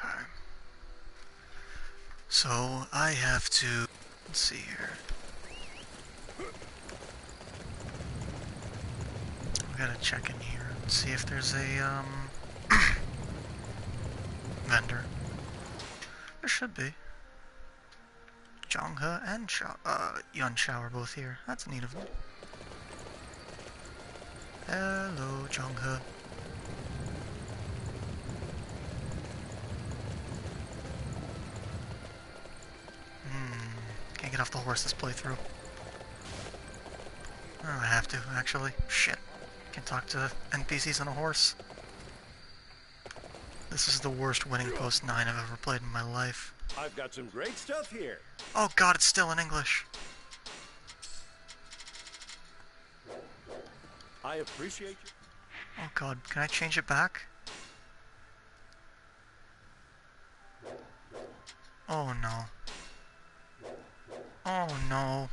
Okay. So I have to... Let's see here. We gotta check in here and see if there's a, vendor. There should be. Jonghe and Yunsha are both here. That's neat of them. Hello, Jonghe. Can't get off the horse this playthrough. Oh, I have to, actually. Shit. Can't talk to NPCs on a horse. This is the worst winning post 9 I've ever played in my life. I've got some great stuff here. Oh god, it's still in English. I appreciate you. Oh god, can I change it back? Oh no. Oh no.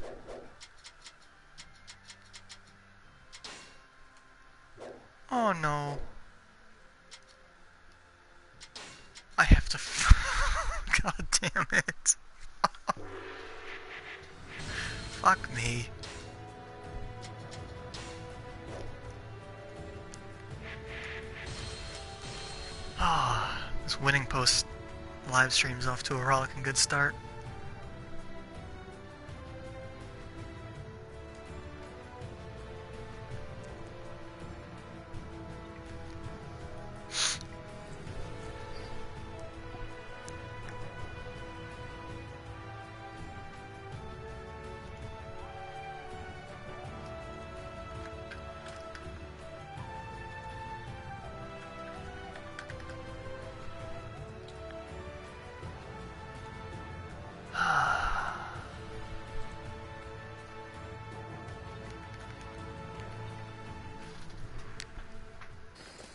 Oh no. I have to... God damn it. Fuck me. Ah, this winning post live stream's off to a rollicking good start.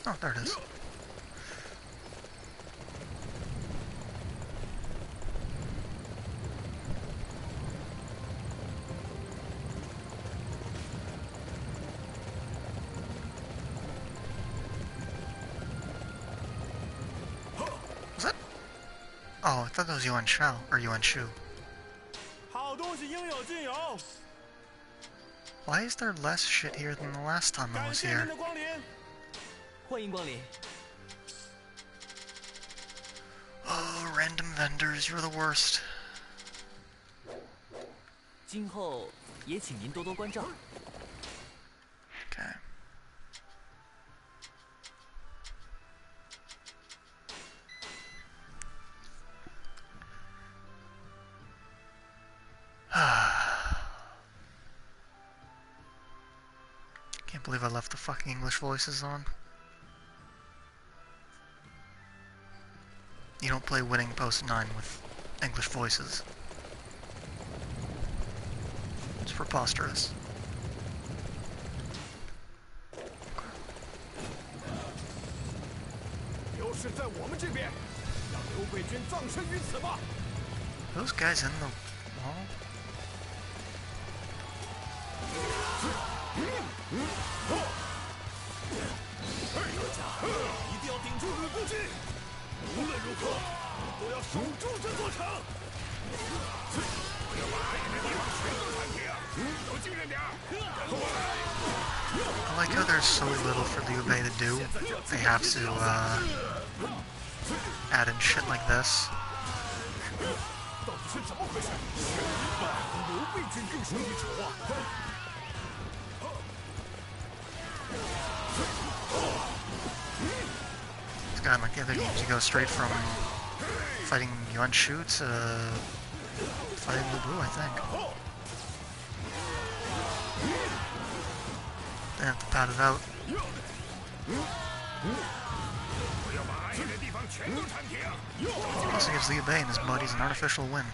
Oh, there it is. Was that? Oh, I thought that was Yuan Shao, or Yuan Shu. Why is there less shit here than the last time I was here? Oh, random vendors, you're the worst. Okay. Can't believe I left the fucking English voices on. You don't play Winning Post 9 with English voices. It's preposterous. Those guys in the wall? I like how there's so little for Liu Bei to do. They have to add in shit like this. This guy, like the other games, you go straight from fighting Yuan Shu to fighting Lu Bu, I think. They have to pad it out. Also gives Liu Bei and his buddies an artificial win.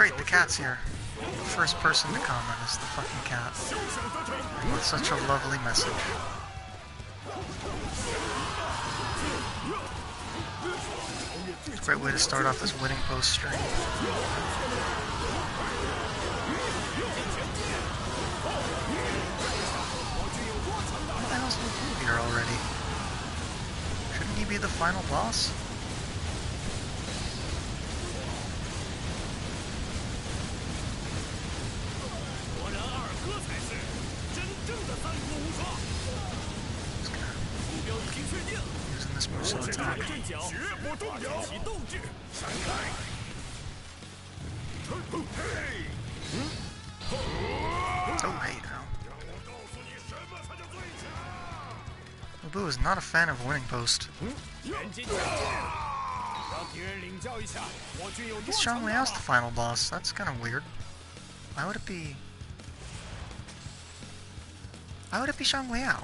great, the cat's here. First person to comment is the fucking cat. With such a lovely message. Great way to start off this winning post stream. What the hell's Lubu here already? Shouldn't he be the final boss? Using this moveset attack. Oh, hey now. Lubu is not a fan of winning post. He's Zhang Liao's the final boss. That's kind of weird. Why would it be? Why would it be Zhang Liao?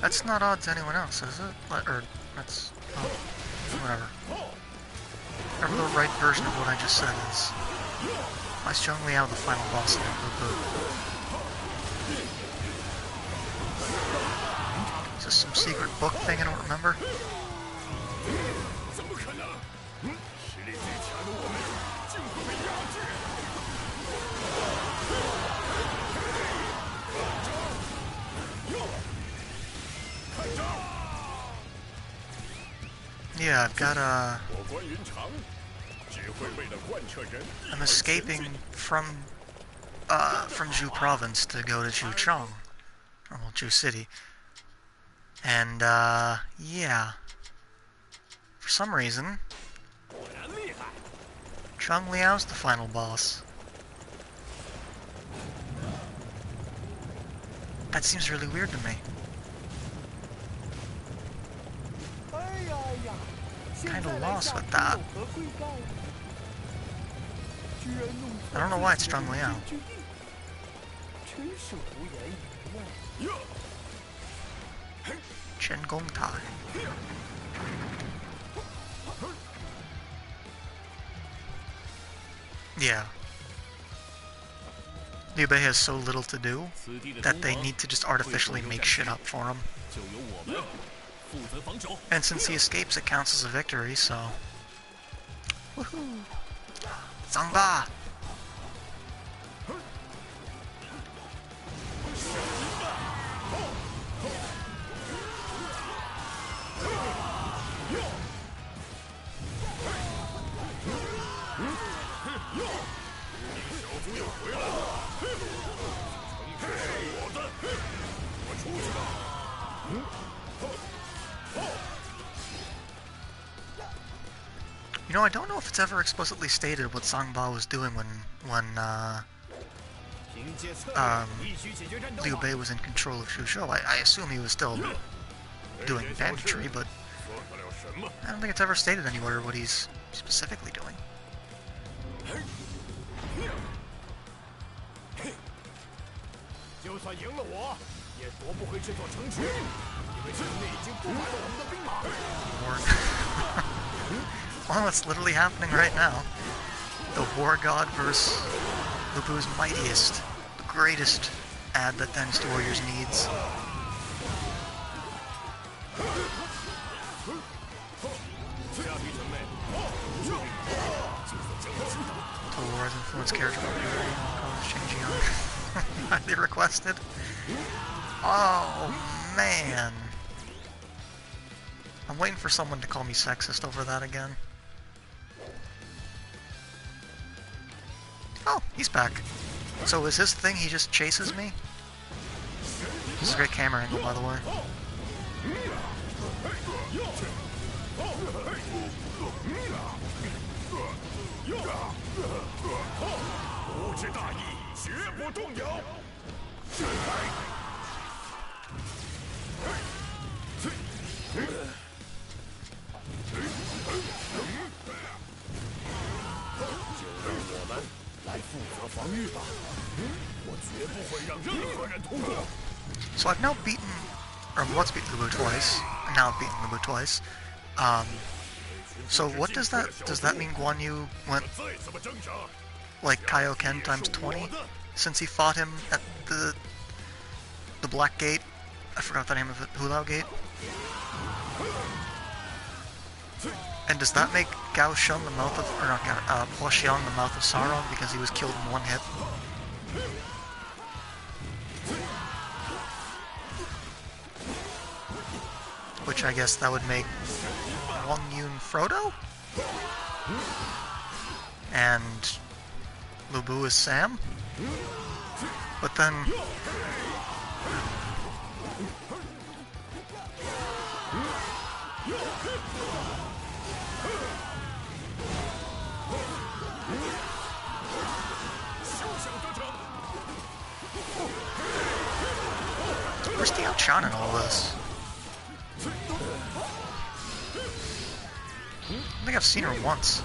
That's not odd to anyone else, is it? Or, that's... oh, whatever. Whatever the right version of what I just said is. Why is Zhang Liao the final boss of Lubu? Is this some secret book thing I don't remember? Yeah, I've got I'm escaping from Zhu Province to go to Zhucheng, or well, Zhu City, and yeah, for some reason, Zhang Liao's the final boss. That seems really weird to me. Kinda lost with that. I don't know why it's Zhang Liao. Chen Gong Tai. Yeah. Liu Bei has so little to do that they need to just artificially make shit up for him. And since he escapes, it counts as a victory, so... Woohoo! Zangba! You know, I don't know if it's ever explicitly stated what Zangba was doing when Liu Bei was in control of Shuzhou. I assume he was still doing banditry, but I don't think it's ever stated anywhere what he's specifically doing. Well, that's literally happening right now. The War God versus Lubu's mightiest, the greatest ad that Dynasty Warriors needs. Total War's influence character colors changing on. Highly requested. Oh man. I'm waiting for someone to call me sexist over that again. Oh, he's back. So is his thing he just chases me? This is a great camera angle, by the way. So I've now beaten, or once beaten Lubu twice. now I've beaten Lubu twice. So what does that mean Guan Yu went like Kaioken times 20 since he fought him at the Black Gate? I forgot the name of it, Hulao Gate. And does that make Gao Shun the mouth of, or not Gao, Hua Xiang the mouth of Sauron because he was killed in one hit? Which I guess that would make Wang Yun Frodo? And Lubu is Sam? But then... Where's the Outchan in all this? I think I've seen her once.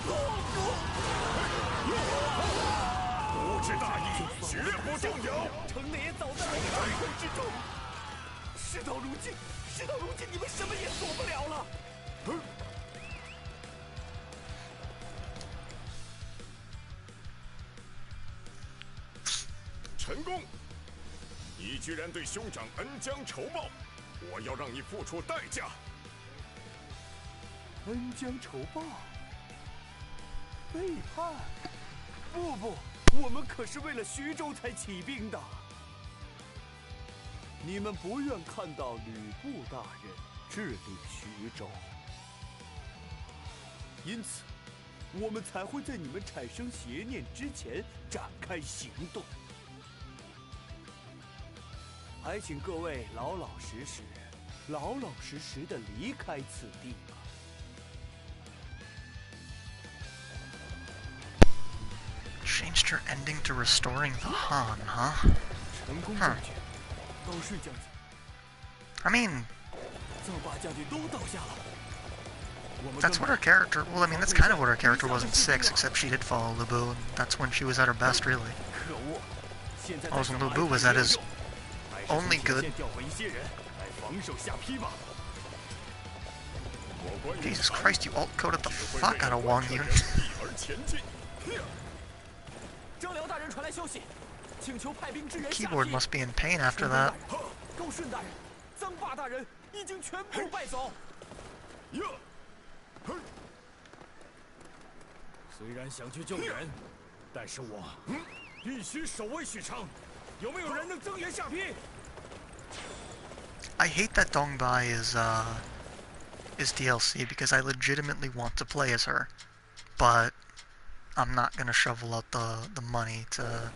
Changed her ending to restoring the Han, huh? Huh. I mean... That's what her character... Well, I mean, that's kind of what her character was in 6, except she did follow Lubu, and that's when she was at her best, really. Also, when Lubu was at his only good. Jesus Christ, you alt-coded the fuck out of Wang Yun. Keyboard must be in pain after that. I hate that Dongbai is DLC because I legitimately want to play as her, but I'm not gonna shovel out the money to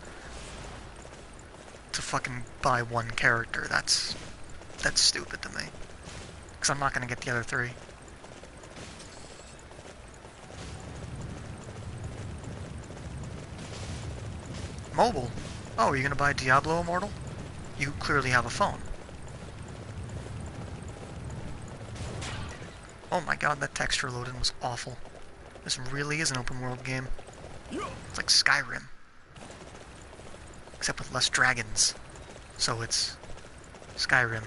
fucking buy one character. That's stupid to me, because I'm not gonna get the other 3. Mobile? Oh, are you gonna buy Diablo Immortal? You clearly have a phone. Oh my god, that texture loading was awful. This really is an open world game. It's like Skyrim. Except with less dragons. So it's Skyrim.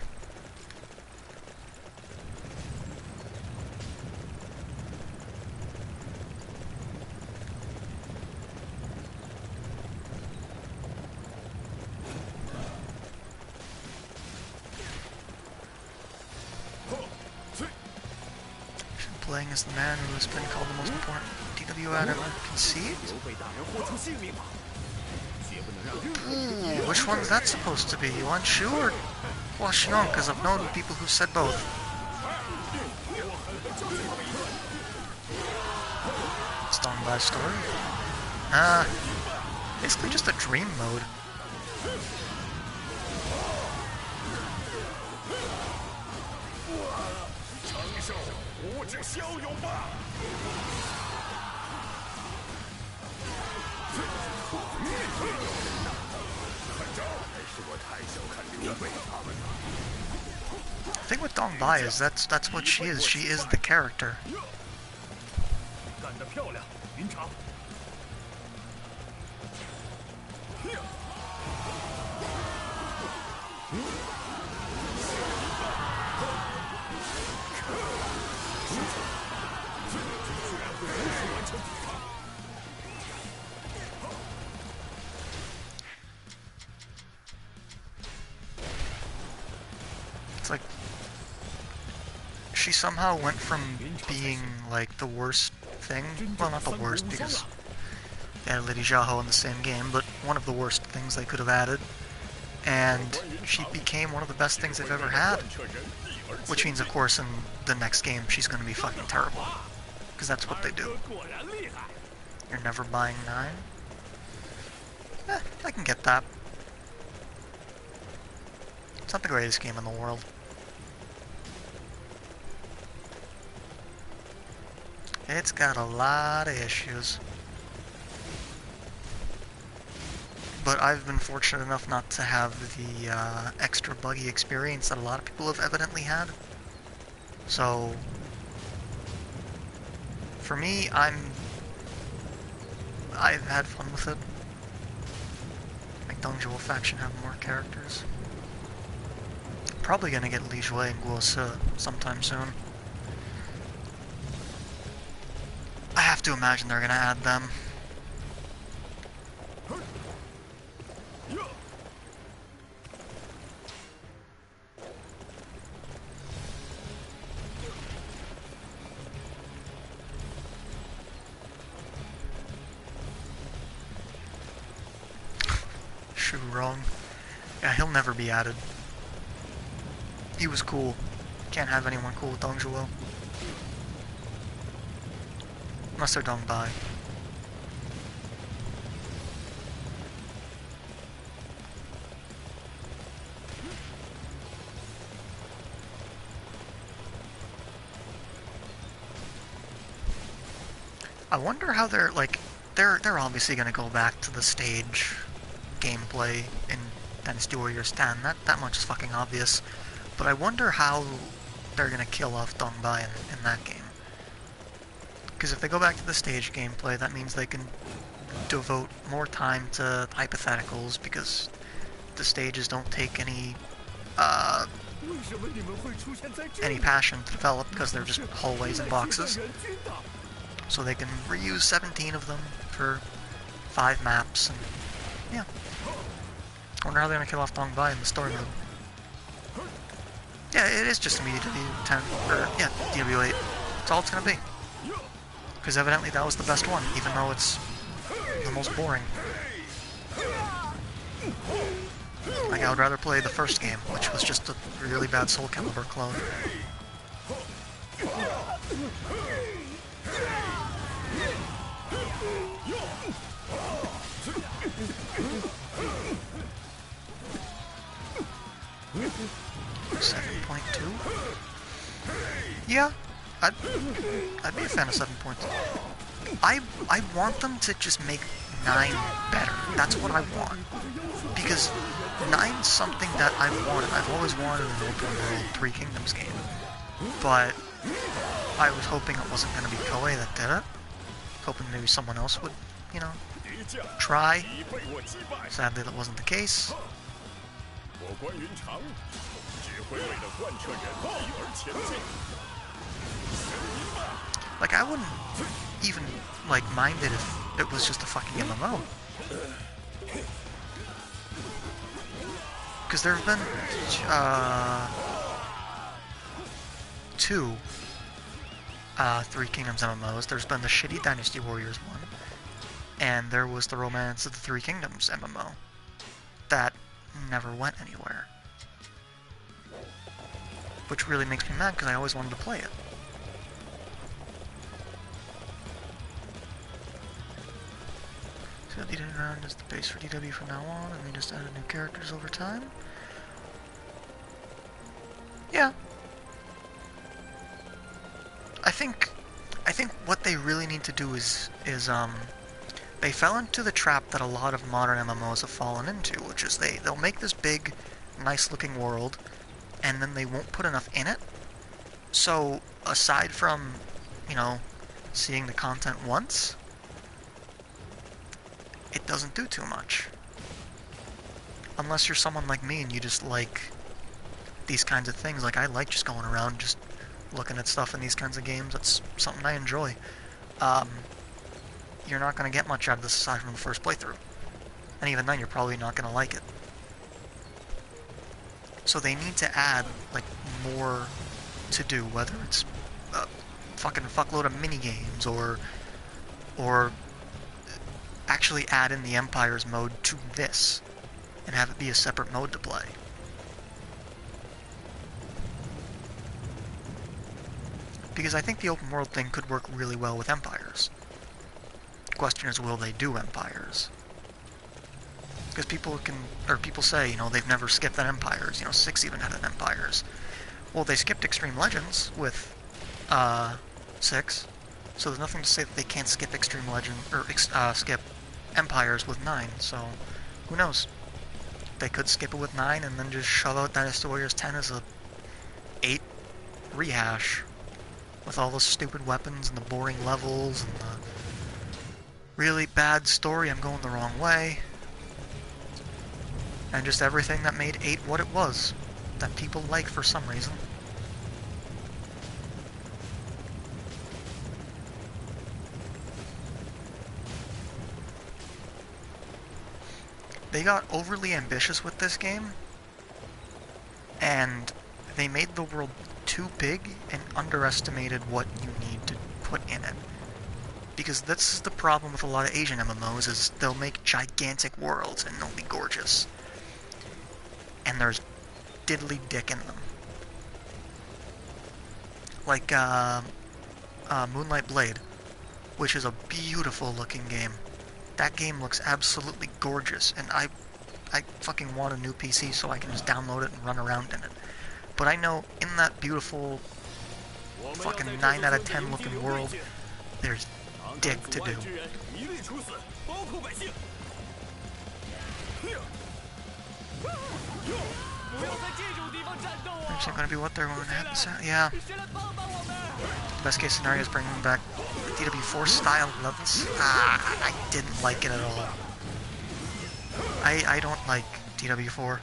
Playing as the man who has been called the most important DW out ever conceived? Which one's that supposed to be? Yuan Shu or Hua Xiong? Because I've known people who said both. It's done by story. Basically just a dream mode. The thing with Dongbai is that's what she is. She is the character. It's like she somehow went from being like the worst thing, well, not the worst because they had Lady Xiaoho in the same game, but one of the worst things they could have added, and she became one of the best things they've ever had. Which means, of course, in the next game she's going to be fucking terrible, because that's what they do. You're never buying 9? I can get that. It's not the greatest game in the world. It's got a lot of issues. But I've been fortunate enough not to have the extra buggy experience that a lot of people have evidently had. So, for me, I've had fun with it. Make Dongzhuo faction have more characters. Probably gonna get Li Jue and Guo Si sometime soon. I have to imagine they're gonna add them. Shoot, wrong. Yeah, he'll never be added. He was cool. Can't have anyone cool with Dongzhuo. Unless they're Dongbai. I wonder how they're, like, they're obviously gonna go back to the stage gameplay in Dynasty Warriors 10. That much is fucking obvious. But I wonder how they're gonna kill off Dongbai in that game. Because if they go back to the stage gameplay, that means they can devote more time to hypotheticals, because the stages don't take any passion to develop, because they're just hallways and boxes. So they can reuse 17 of them for 5 maps, and yeah. I wonder how they're gonna kill off Dongbai in the story mode. Yeah, it is just immediate DW10, or yeah, DW8. That's all it's gonna be. Because evidently that was the best one, even though it's the most boring. Like, I would rather play the first game, which was just a really bad Soul Calibur clone. .2? Yeah, I'd be a fan of 7.2. I want them to just make 9 better. That's what I want. Because 9's something that I've wanted. I've always wanted an open world Three Kingdoms game. But I was hoping it wasn't going to be Koei that did it. Hoping maybe someone else would, you know, try. Sadly, that wasn't the case. Like, I wouldn't even, like, mind it if it was just a fucking MMO. Because there have been, 2, Three Kingdoms MMOs. There's been the shitty Dynasty Warriors one, and there was the Romance of the Three Kingdoms MMO. That never went anywhere. Which really makes me mad, because I always wanted to play it. So DW round is the base for DW from now on, and we just added new characters over time. Yeah. I think what they really need to do is they fell into the trap that a lot of modern MMOs have fallen into, which is they'll make this big, nice-looking world, and then they won't put enough in it. So, aside from, you know, seeing the content once, it doesn't do too much. Unless you're someone like me and you just like these kinds of things. Like, I like just going around just looking at stuff in these kinds of games. That's something I enjoy. you're not going to get much out of this aside from the first playthrough. And even then, you're probably not going to like it. So they need to add, like, more to do, whether it's a fucking fuckload of minigames, or actually add in the Empires mode to this, and have it be a separate mode to play. Because I think the open world thing could work really well with Empires. The question is, will they do Empires? Because people say, you know, they've never skipped an Empires. You know, 6 even had an Empires. Well, they skipped Extreme Legends with 6, so there's nothing to say that they can't skip Extreme Legend or skip Empires with 9. So who knows? They could skip it with 9 and then just shove out Dynasty Warriors 10 as a 8 rehash with all those stupid weapons and the boring levels and the really bad story. I'm going the wrong way. And just everything that made 8 what it was, that people like for some reason. They got overly ambitious with this game, and they made the world too big and underestimated what you need to put in it. Because this is the problem with a lot of Asian MMOs, is they'll make gigantic worlds and they'll be gorgeous. And there's diddly dick in them. Like Moonlight Blade, which is a beautiful looking game. That game looks absolutely gorgeous, and I fucking want a new PC so I can just download it and run around in it. But I know in that beautiful fucking 9 out of 10 looking world, there's dick to do. Actually gonna be what they're going to have. Yeah. Best case scenario is bringing back the DW4 style levels. I didn't like it at all. I don't like DW4.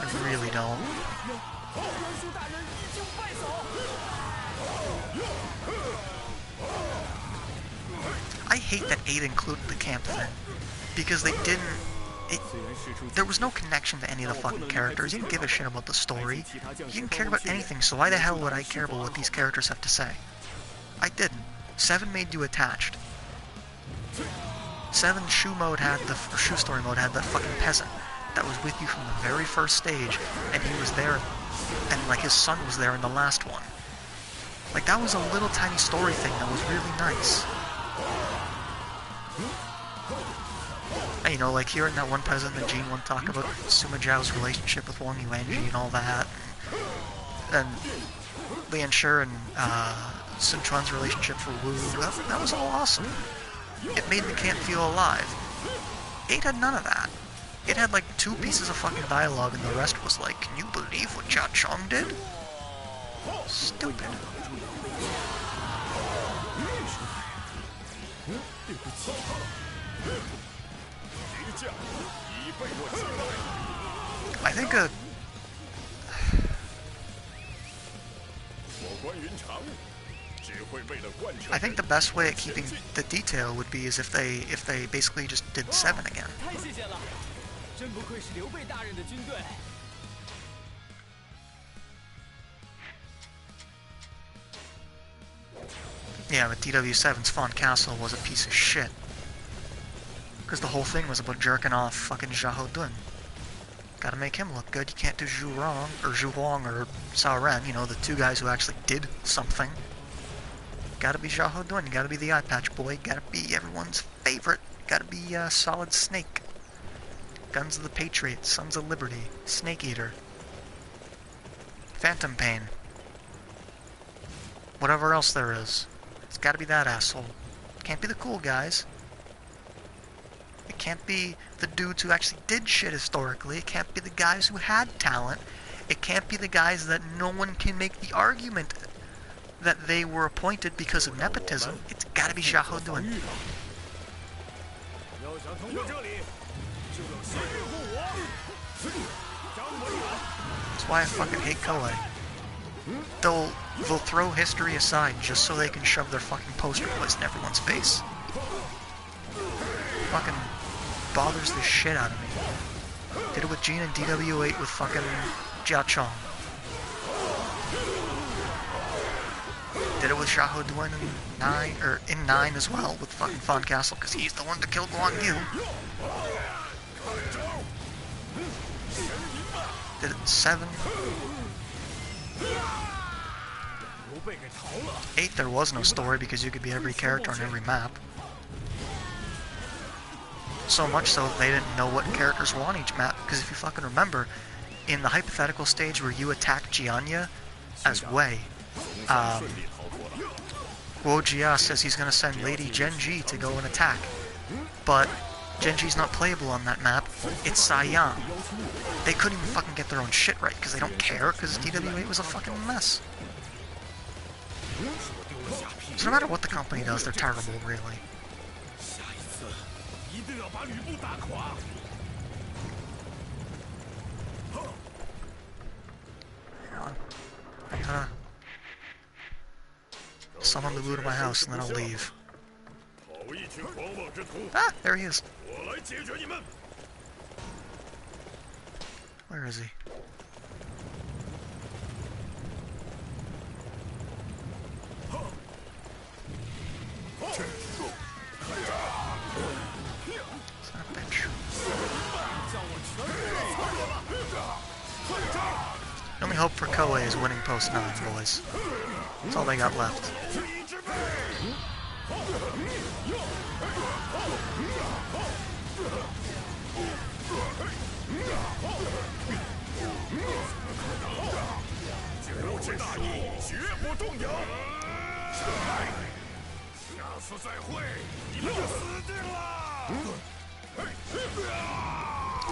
I really don't. I hate that 8 included the camp thing, because they didn't... there was no connection to any of the fucking characters. You didn't give a shit about the story. You didn't care about anything, so why the hell would I care about what these characters have to say? I didn't. 7 made you attached. 7 shoe mode had the... or shoe story mode had that fucking peasant that was with you from the very first stage, and he was there, and like his son was there in the last one. Like, that was a little tiny story thing that was really nice. And, you know, like hearing that one peasant and Jean one talk about Sima Zhao's relationship with Wang Yuanji and all that, and Lian Shi and Sun Quan's relationship for Wu, that was all awesome. It made the camp feel alive. 8 had none of that. It had like 2 pieces of fucking dialogue, and the rest was like, can you believe what Jia Chong did? Stupid. I think the best way at keeping the detail would be is if they basically just did 7 again. Yeah, but DW7's Fawn Castle was a piece of shit. Because the whole thing was about jerking off fucking Xiahou Dun. Gotta make him look good. You can't do Zhu Huang or Cao Ren, you know, the 2 guys who actually did something. Gotta be Xiahou Dun, gotta be the eye patch boy, gotta be everyone's favorite, gotta be Solid Snake. Guns of the Patriots, Sons of Liberty, Snake Eater. Phantom Pain. Whatever else there is. It's gotta be that asshole. Can't be the cool guys. It can't be the dudes who actually did shit historically. It can't be the guys who had talent. It can't be the guys that no one can make the argument that they were appointed because of nepotism. It's gotta be Xiahou Dun. That's why I fucking hate Koei. they'll throw history aside just so they can shove their fucking poster boys in everyone's face. Fucking bothers the shit out of me. Did it with Gene and DW8 with fucking Jia Chong. Did it with Xiahou Duan in 9 as well with fucking Fan Castle, because he's the one to kill Guan Yu. Did it in 7. 8 there was no story because you could be every character on every map. So much so that they didn't know what characters were on each map, because if you fucking remember, in the hypothetical stage where you attack Jianya as Wei, Guo Jia says he's gonna send Lady Genji to go and attack. But Genji's not playable on that map, it's Sai Yan. They couldn't even fucking get their own shit right, because they don't care, because DW8 was a fucking mess. So no matter what the company does, they're terrible, really. Hang on. I gotta summon the Wu to my house and then I'll leave. Ah, there he is. Where is he? Son of a bitch. The only hope for Koei is winning post 9, boys. That's all they got left.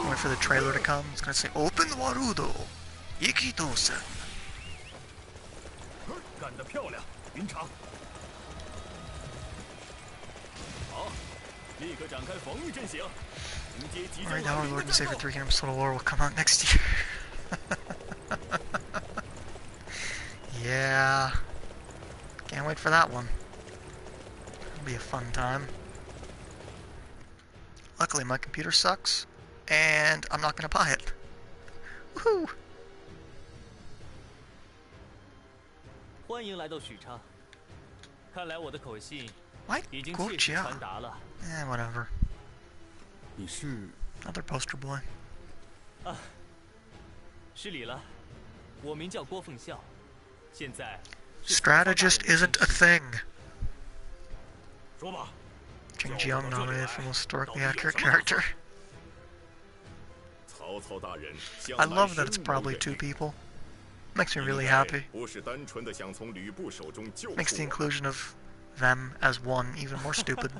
Wait for the trailer to come. It's gonna say, "Open Warudo, Ikito-sen." Alright, now our Lord and Savior 3 Kingdoms Total War will come out next year. Yeah. Can't wait for that one. It'll be a fun time. Luckily my computer sucks, and I'm not gonna buy it. Woohoo! 欢迎来到许昌，看来我的口信 What? 已经 Guo 切实 Jia. 传达了。Whatever. 你是 Another poster boy. 失礼了，我名叫郭凤孝，现在是 Strategist isn't a thing. 说吧。 Jing Jiang nominated for most historically accurate character. I love that it's probably 2 people. Makes me really happy. Makes the inclusion of them as 1 even more stupid.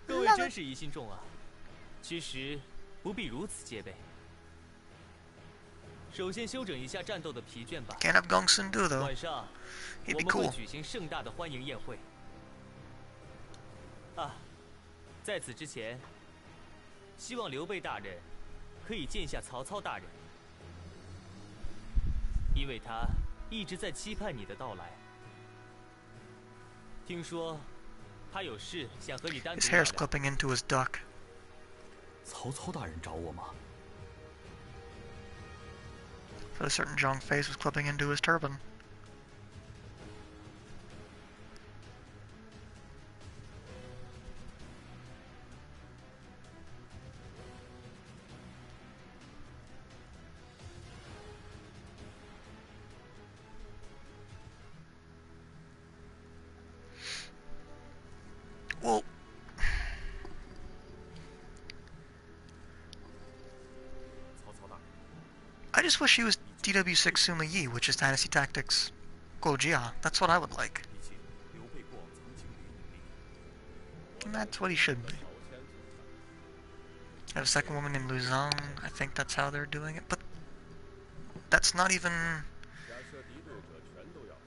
各位真是疑心重啊！其实不必如此戒备。首先休整一下战斗的疲倦吧。 Can't have Gong Sun do though. 晚上 He'd 我 be 们会 cool. 举行盛大的欢迎宴会。在此之前，希望刘备大人可以见下曹操大人，因为他一直在期盼你的到来。听说他有事想和你单独 His 聊 hair's 聊。 clipping into his duck. 曹操大人找我吗？ But a certain Zhang face was clipping into his turban. Well, I just wish he was DW6 Suma Yi, which is Dynasty Tactics Guo Jia. That's what I would like. And that's what he should be. Have a second woman named Lu Zhang. I think that's how they're doing it, but that's not even...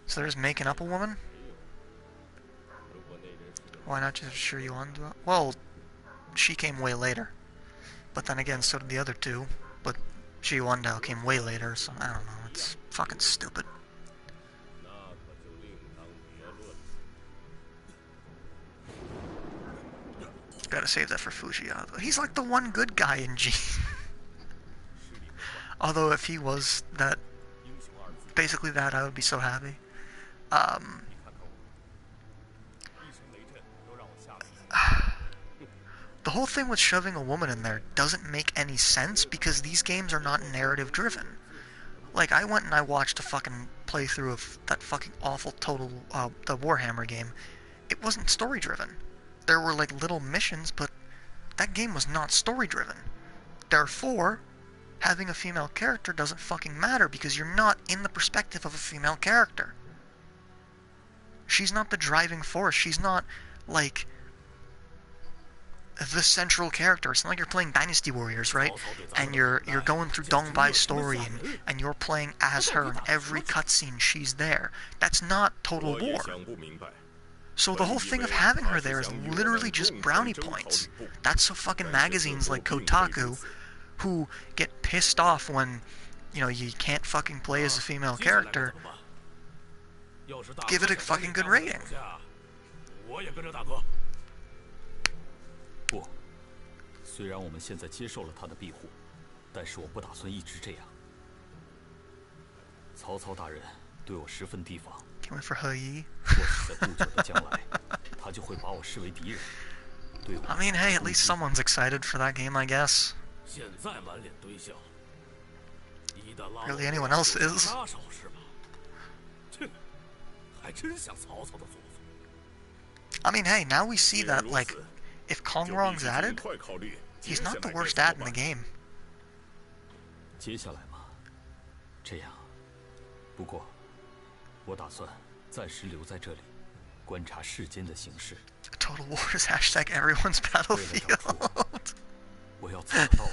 So they're just making up a woman? Why not just Shi Yuan do it? Well, she came way later. But then again, so did the other 2. But Shi Yuan came way later, so I don't know. It's fucking stupid. gotta save that for Fujiya. He's like the one good guy in G. Although if he was that, basically that, I would be so happy. The whole thing with shoving a woman in there doesn't make any sense because these games are not narrative driven. Like, I went and I watched a fucking playthrough of that fucking awful the Warhammer game. It wasn't story driven. There were like little missions, but that game was not story driven. Therefore, having a female character doesn't fucking matter because you're not in the perspective of a female character. She's not the driving force. She's not, like, the central character. It's not like you're playing Dynasty Warriors, right? And you're going through Dongbai's story and you're playing as her in every cutscene she's there. That's not Total War. So the whole thing of having her there is literally just brownie points. That's so fucking magazines like Kotaku, who get pissed off when, you know, you can't fucking play as a female character, give it a fucking good rating. 不，虽然我们现在接受了他的庇护，但是我不打算一直这样。曹操大人对我十分提防，Can't wait for He Yi. 若是在不久的将来，他就会把我视为敌人。对我 I mean, hey, at least someone's excited for that game, I guess. 现在满脸堆笑，一旦拉 Really, anyone else is? 杀手是吧？切，还真像曹操的祖宗。 I mean, hey, now we see that, like, if Kongrong's added, he's not the worst ad in the game. 接下来嘛，这样。不过，我打算暂时留在这里，观察世间的形势。 Total War is hashtag everyone's battlefield. 我要走的道路。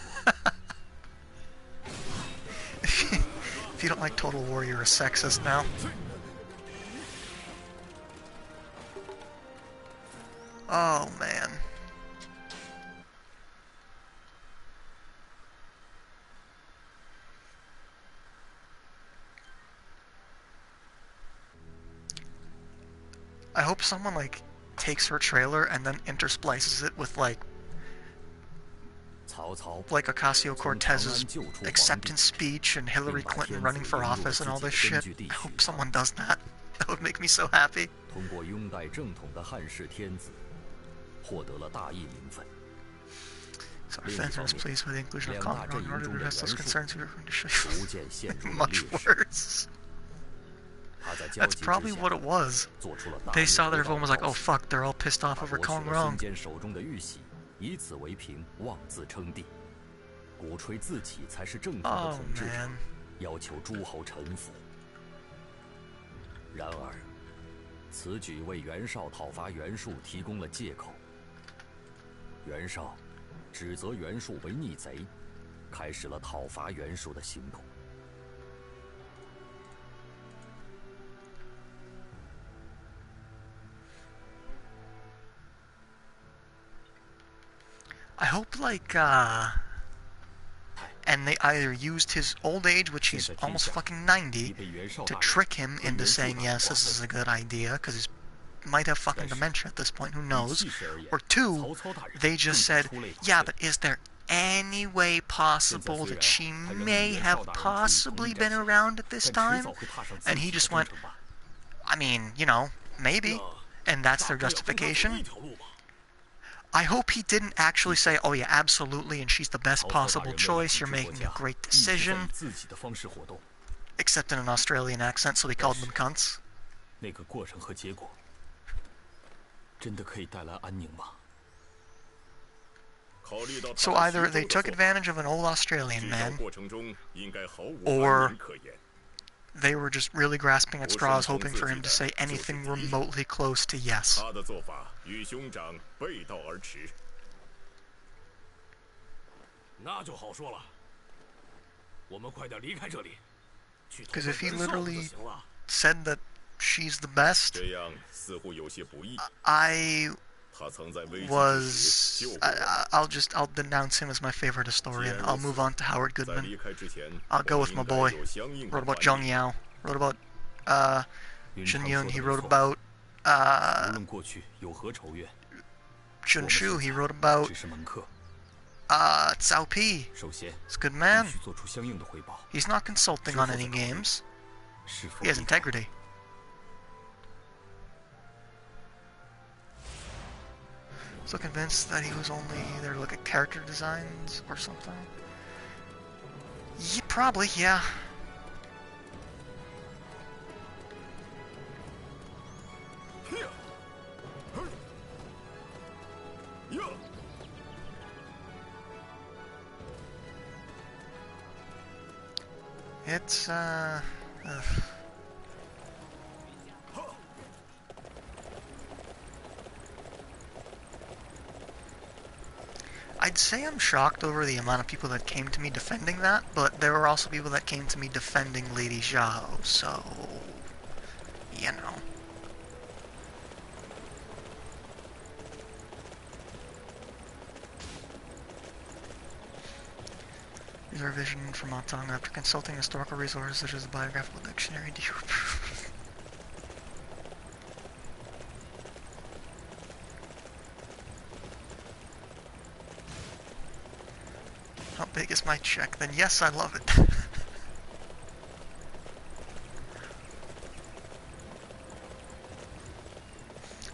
If you don't like Total War, you're a sexist now. Oh, man. I hope someone, like, takes her trailer and then intersplices it with, like Ocasio-Cortez's acceptance speech and Hillary Clinton running for office and all this shit. I hope someone does that. That would make me so happy. 通过拥戴正统的汉室天子，获得了大义名分。 So our fans is pleased with the inclusion of Kongrong in order to address those concerns we were going to show 逐渐陷入 you 了 much 劣势。 worse. 他在焦 That's 急之 probably 下 what it was. 做出了大 They 逆 saw that 不 everyone 道 was like, 的 oh 造势 fuck, they're all pissed off 他 over 夺取了 Kongrong. 孙坚手中的玉玺，以此为凭，妄自称帝，鼓吹自己才是正统的 Oh 统治者， man. 要求诸侯臣服。然而，此举为袁绍讨伐袁术提供了借口。袁绍指责袁术为逆贼，开始了讨伐袁术的行动。 I hope, like, and they either used his old age, which he's almost fucking 90, to trick him into saying, yes, this is a good idea, because he might have fucking dementia at this point, who knows? Or two, they just said, yeah, but is there any way possible that she may have possibly been around at this time? And he just went, I mean, you know, maybe. And that's their justification. I hope he didn't actually say, oh yeah, absolutely, and she's the best possible choice, you're making a great decision. Except in an Australian accent, so he called them cunts. 那个过程和结果，真的可以带来安宁吗？ So either they took advantage of an old Australian man, or they were just really grasping at straws, hoping for him to say anything remotely close to yes. 他的做法与兄长背道而驰。那就好说了，我们快点离开这里，去投 Because 奔 if he 袁绍就 literally 行了。 said that she's the best, 这样似乎有些不易。 I 他曾在危机之 was... 时救过我。 I'll denounce him as my favorite historian. I'll move on to Howard 在 Goodman. 离开之前， I'll go 我 with 们 my 应 boy. 该有相应的 Wrote about 反 Zheng 应。 Yao. Wrote about Shen Yun. He wrote about 无论过去有何仇怨， Junshu. He wrote about 只是门客。Cao Pi. 首先， He's a good 必 man. 须做出相应的汇报。 He's not consulting on any games. 是否 He has integrity. So convinced that he was only there to look at character designs or something. Yeah, probably, yeah. It's, ugh. I'd say I'm shocked over the amount of people that came to me defending that, but there were also people that came to me defending Lady Zhao, so... you know. Is our vision for Montong after consulting historical resources such as the biographical dictionary? Do you approve? How big is my check? Then yes, I love it.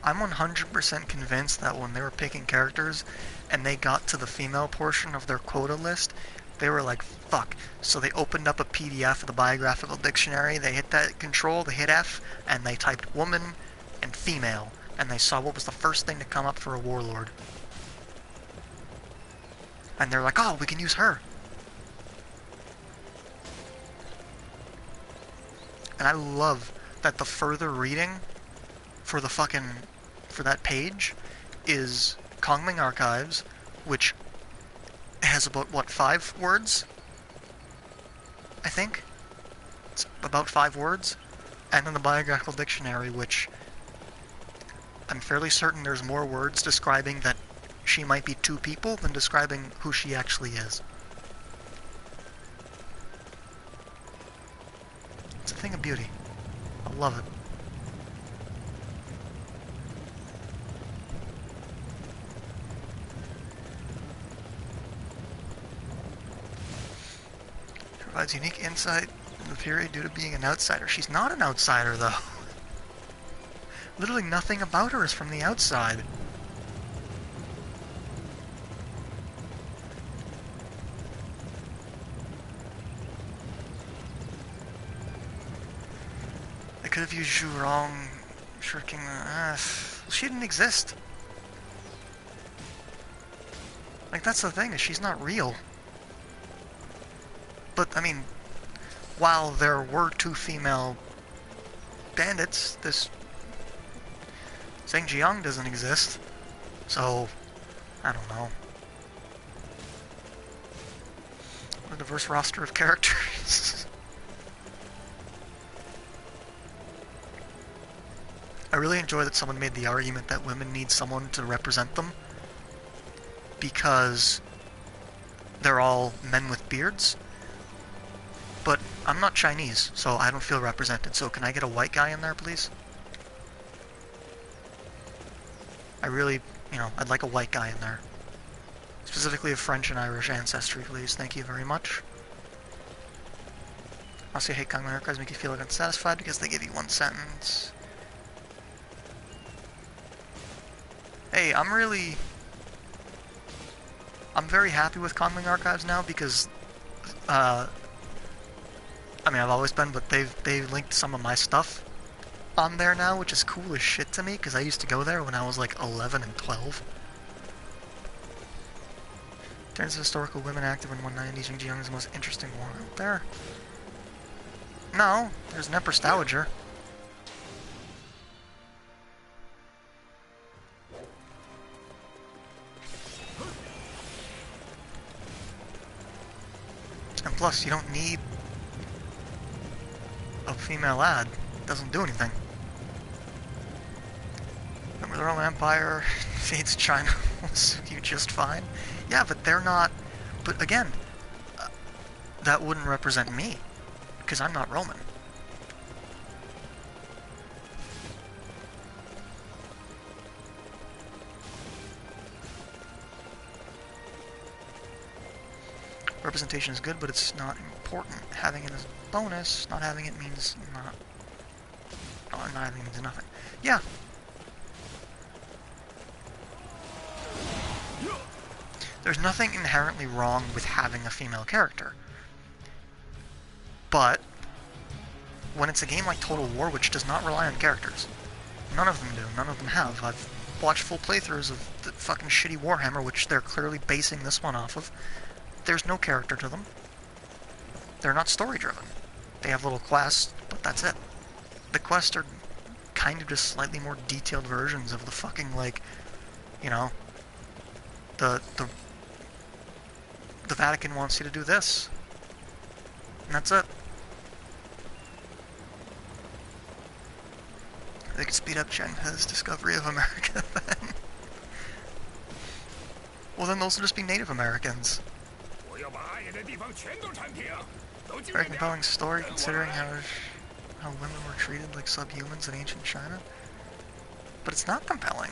I'm 100% convinced that when they were picking characters and they got to the female portion of their quota list, they were like, fuck. So they opened up a PDF of the biographical dictionary, they hit that control, they hit F, and they typed woman and female, and they saw what was the first thing to come up for a warlord. And they're like, oh, we can use her. And I love that the further reading for for that page is Kongming Archives, which has about, what, 5 words? I think? It's about 5 words. And then the biographical dictionary, which I'm fairly certain there's more words describing that she might be 2 people than describing who she actually is. It's a thing of beauty. I love it. Provides unique insight in the period due to being an outsider. She's not an outsider, though. Literally nothing about her is from the outside. I could have used Zhu wrong, shirking she didn't exist. Like, that's the thing, is she's not real. But, I mean, while there were 2 female bandits, this Zheng Jiang doesn't exist. So, I don't know. What a diverse roster of characters. I really enjoy that someone made the argument that women need someone to represent them because they're all men with beards. But I'm not Chinese, so I don't feel represented. So can I get a white guy in there, please? I really, I'd like a white guy in there. Specifically of French and Irish ancestry, please. Thank you very much. Also, I hate Kongming Archives make you feel like unsatisfied because they give you 1 sentence. Hey, I'm very happy with Kongming Archives now because, I mean, I've always been, but they've linked some of my stuff on there now, which is cool as shit to me, because I used to go there when I was like 11 and 12. Turns to historical women active in 190s, Zheng Jiang is the most interesting one out there. No, there's an Empress Dowager. And plus, you don't need a female ad. It doesn't do anything. Remember the Roman Empire fades China will suit you just fine? Yeah, but they're not... But again, that wouldn't represent me, because I'm not Roman. Representation is good, but it's not important. Having it as a bonus, not having it means not... Not having it means nothing. Yeah. There's nothing inherently wrong with having a female character. But when it's a game like Total War, which does not rely on characters, none of them do, none of them have. I've watched full playthroughs of the fucking shitty Warhammer, which they're clearly basing this one off of. There's no character to them. They're not story-driven. They have little quests, but that's it. The quests are kind of just slightly more detailed versions of the fucking, like, you know, the Vatican wants you to do this. And that's it. They could speed up Chenghe's discovery of America then. Well, then those will just be Native Americans. Very compelling story considering how women were treated like subhumans in ancient China. But it's not compelling.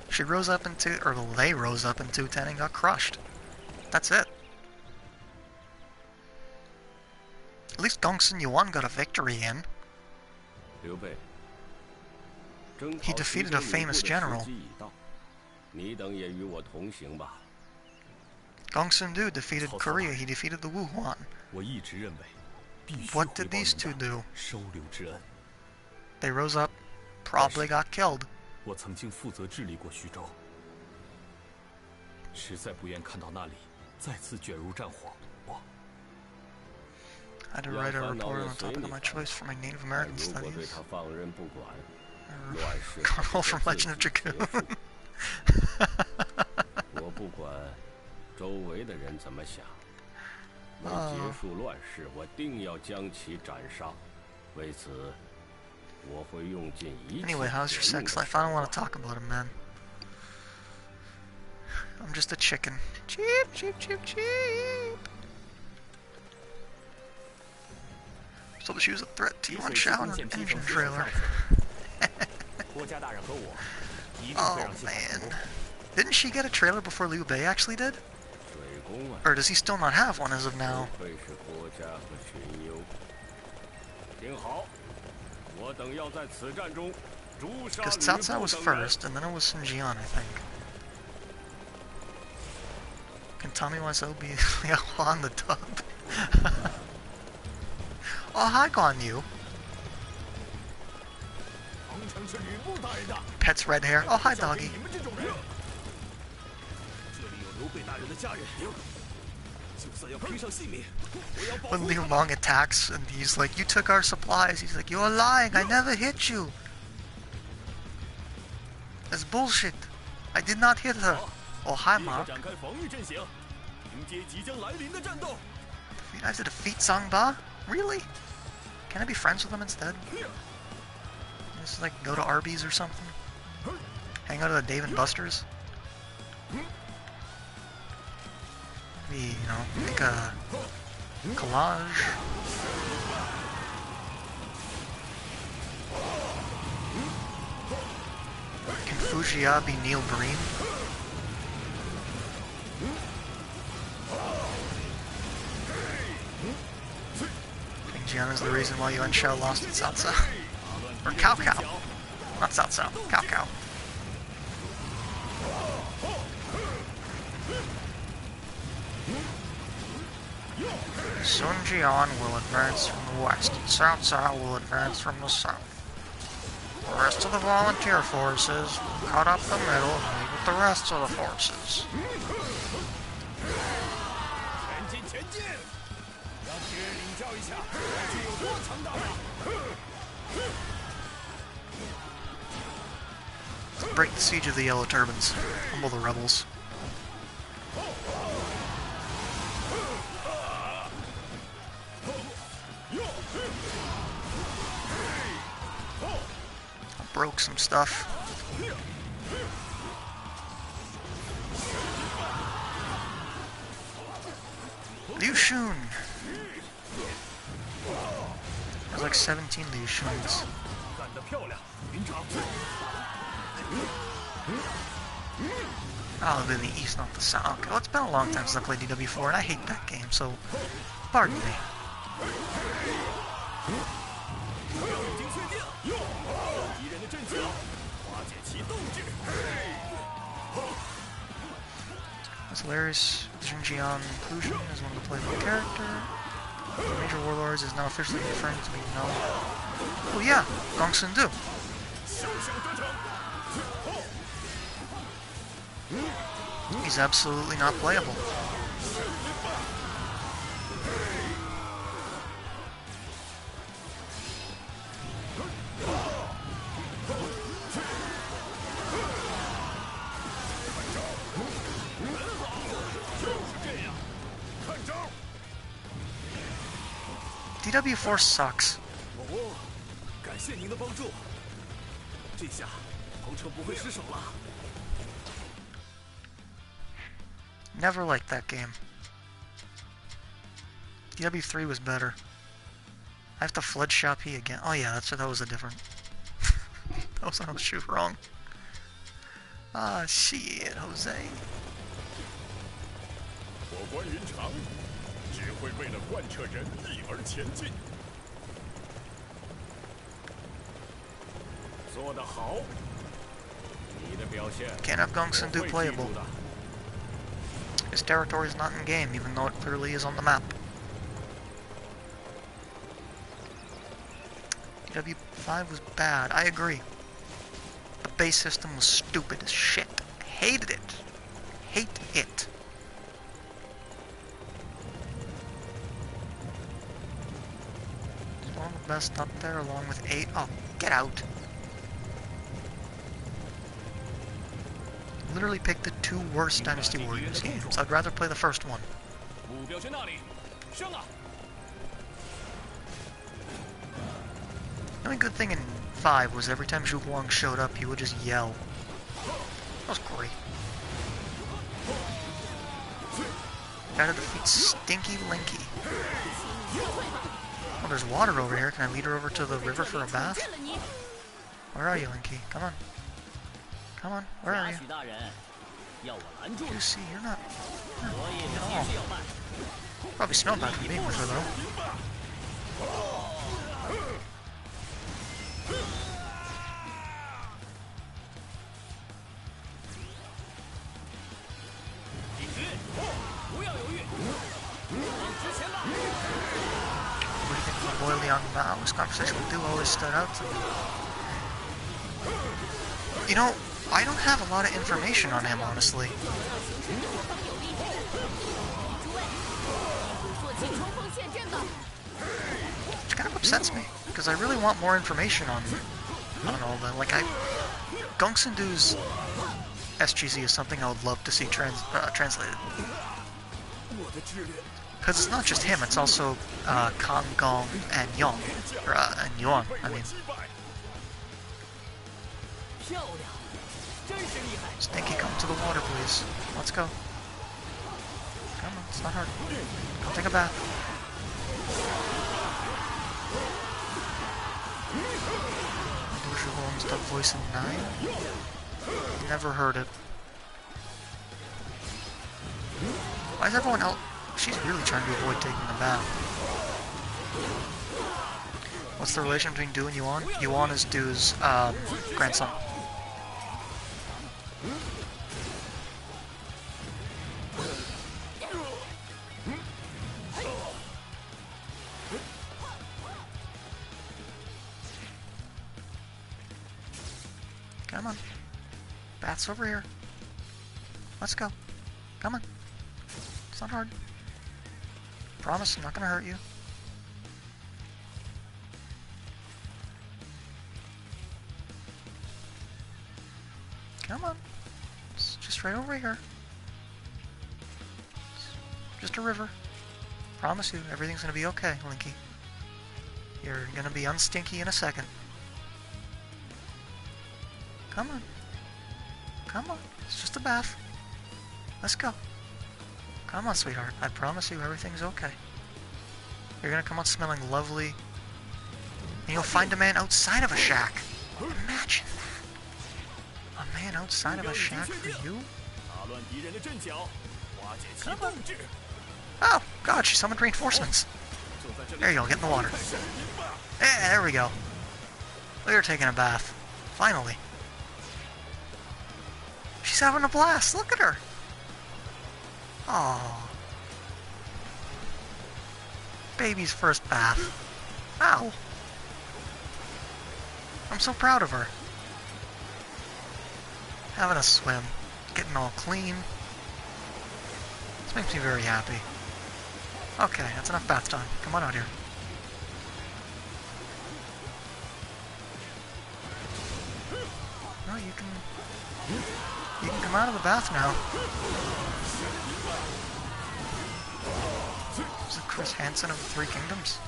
She rose up into, or they rose up in 210 and got crushed. That's it. At least Gongsun Yuan got a victory in. He defeated a famous general. Gongsun Du defeated Korea, he defeated the Wuhuan. What did these two do? They rose up, probably got killed. I had to write a report on the topic of my choice for my Native American studies. Carl from Legend of Dragoon. Anyway, how's your sex life? I don't want to talk about it, man. I'm just a chicken. Cheep, cheep, cheep, cheep. So she was a threat to you on Shaolin Engine trailer. Oh man. Didn't she get a trailer before Liu Bei actually did? Or does he still not have one as of now? Because Cao Cao was first, and then it was Sun Jian, I think. Can Tommy Wiseau be Liao Hua on the dub? Oh, hi, Guan Yu. Pet's red hair. Oh, hi, doggy. When Liu Meng attacks and he's like, you took our supplies, he's like, you're lying, I never hit you. That's bullshit. I did not hit her. Oh, hi, Mark. I have to defeat Zhang Ba? Really? Can I be friends with him instead? Just like go to Arby's or something? Hang out at the Dave & Buster's? Maybe, you know, make a collage. Can Fujiya be Neil Breen? I think Jian is the reason why Yuan Shao lost at Cao Cao. Or Cao Cao. Not Cao Cao. Cao Cao. Sun Jian will advance from the west, and Cao Cao will advance from the south. The rest of the volunteer forces will cut up the middle and meet with the rest of the forces. Break the siege of the Yellow Turbans. Humble the rebels. Broke some stuff. Liu Shun. There's like 17 Liu Shuns. Oh, it'll be the East, not the South. Okay, well, it's been a long time since I played DW4, and I hate that game, so pardon me. That's hilarious. Xinjiang inclusion is one of the playable character. The Major Warlords is now officially confirmed to be known. Oh yeah, Gong Sun Du. He's absolutely not playable. DW4 sucks. Never liked that game. DW3 was better. I have to flood shop he again. Oh yeah, that was a different. That was on shoot wrong. Ah shit, Jose. 我观云长只会为了贯彻仁义而前进。做得好，你的表现 Can't have Gong Sun Du 我会记 playable. 住的。 His territory is not in game, even though it clearly is on the map. DW5 was bad, I agree. The base system was stupid as shit. Hated it. Hate it. It's one of the best up there along with 8. Oh, get out. Literally picked the 2 worst Dynasty Warriors games. I'd rather play the first one. 目标在那里，升啊！ The only good thing in 5 was every time Zhu Guang showed up, he would just yell. That was great. Gotta defeat Stinky Linky. Oh, there's water over here. Can I lead her over to the river for a bath? Where are you, Linky? Come on. Come on, where are you? You see, you're not at all. Probably smell bad from being with her, though. What do you think of the Boy Liang Bao? His conversational duo always stood out to me. You know, I don't have a lot of information on him, honestly. Which kind of upsets me, because I really want more information on all that. Like, Gong Sun Du's SGZ is something I would love to see translated. Because it's not just him, it's also Kang Gong and Yong, and Yuan, I mean. Stinky, come to the water, please. Let's go. Come on, it's not hard. Come take a bath. Holmes dub voice in 9? Never heard it. Why is everyone else? She's really trying to avoid taking a bath. What's the relation between Du and Yuan? Yuan is Du's grandson. Come on. Bath's over here. Let's go. Come on. It's not hard. Promise I'm not gonna hurt you. Come on. It's just right over here. It's just a river. Promise you, everything's gonna be okay, Linky. You're gonna be unstinky in a second. Come on. Come on. It's just a bath. Let's go. Come on, sweetheart. I promise you everything's okay. You're gonna come out smelling lovely. And you'll find a man outside of a shack. Imagine that. A man outside of a shack for you? 乱敌人的阵脚，瓦解其斗志。 Oh, God, she summoned reinforcements. There you go, get in the water. Yeah, there we go. Look at her taking a bath. Finally. She's having a blast. Look at her. Aww. Baby's first bath. Ow. I'm so proud of her. Having a swim. Getting all clean. This makes me very happy. Okay, that's enough bath time. Come on out here. No, you can come out of the bath now. Is it Chris Hansen of the Three Kingdoms?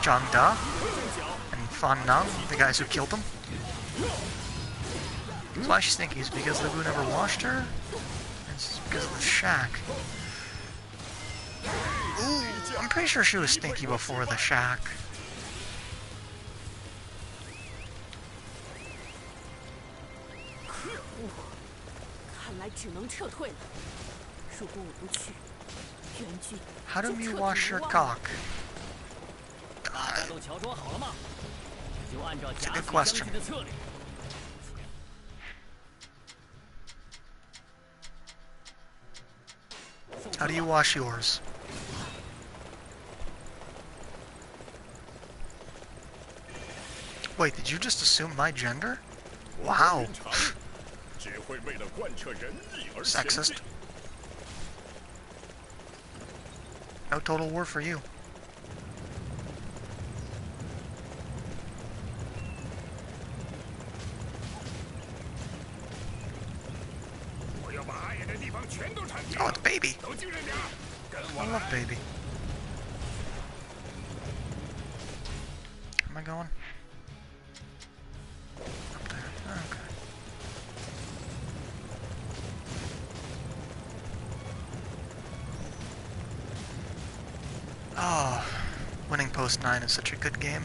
Zhang Da and Fan Nang, the guys who killed them. That's why she's stinky, is because Lu Bu never washed her? It's because of the shack. Ooh, I'm pretty sure she was stinky before the shack. How do you wash your cock? It's a good question. How do you wash yours? Wait, did you just assume my gender? Wow. Sexist. No Total War for you. Oh, it's Baby. I love Baby. Where am I going? Up there. Oh, okay. Oh, winning post 9 is such a good game.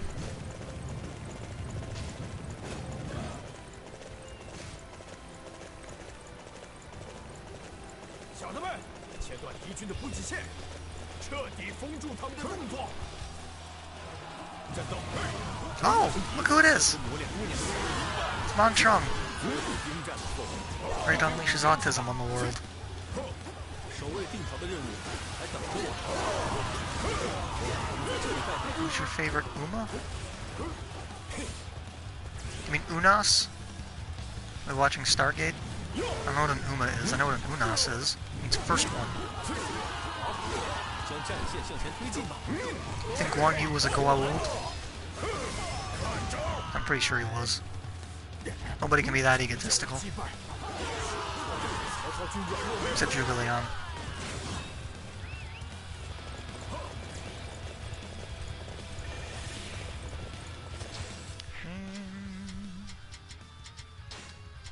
Oh, look who it is! It's Man Chung. Ready to unleash his autism on the world. Who's your favorite Uma? You mean Unas? Are we watching Stargate? I don't know what an Uma is. I know what an Unas is. It means first one. I think Guan Yu was a Goa'uld. I'm pretty sure he was. Nobody can be that egotistical. Except Zhuge Liang.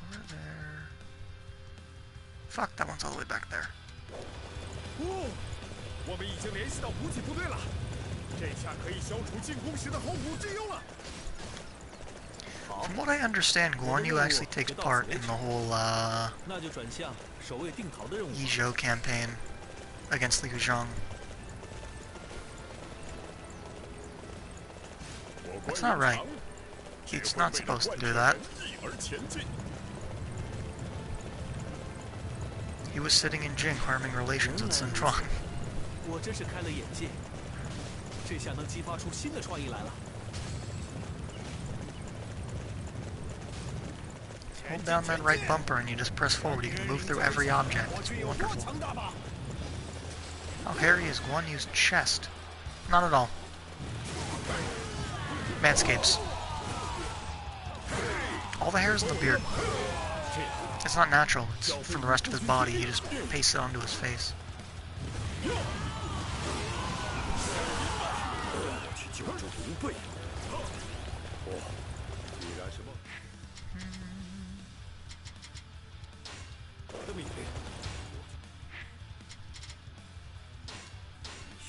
Over there. Fuck, that one's all the way back there. From what I understand, Guan Yu actually takes part in the whole Yizhou campaign against Liu Zhang. That's not right. He's not supposed to do that. He was sitting in Jing harming relations with Sun Quan. Hold down that right bumper and you just press forward. You can move through every object. It's wonderful. How hairy is Guan Yu's chest? Not at all. Manscapes. All the hairs in the beard. It's not natural. It's from the rest of his body. He just pastes it onto his face.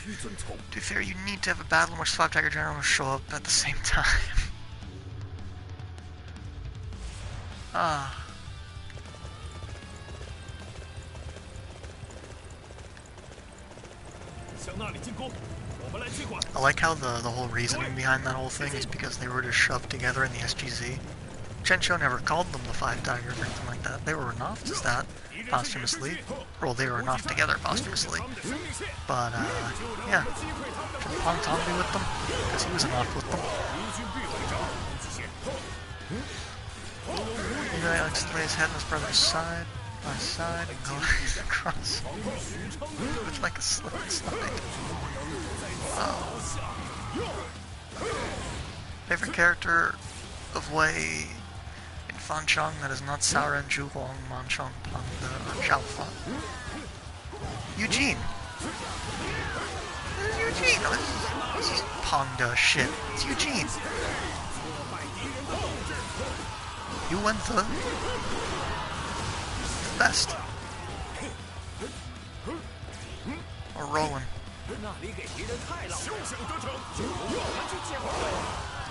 纡尊聪明。 To be fair, you need to have a battle in which 5 Tiger Generals show up at the same time. Ah. I like how the whole reasoning behind that whole thing is because they were just shoved together in the SGZ. Chensho never called them the 5 Tigers or anything like that. They were enough as that posthumously. Well, they were enough together posthumously. But, yeah. Should Pong Tong be with them? Because he was enough with them. He likes to lay his head on his brother's side by side and go across with like a slip and slide. Favorite character of Wei in Fancheng that is not Sauron, Zhuhuang, Manchong, Panda, or Zhaofa? Eugene! Eugene! Oh, this is Panda shit. It's Eugene! You went the best. Or Roland.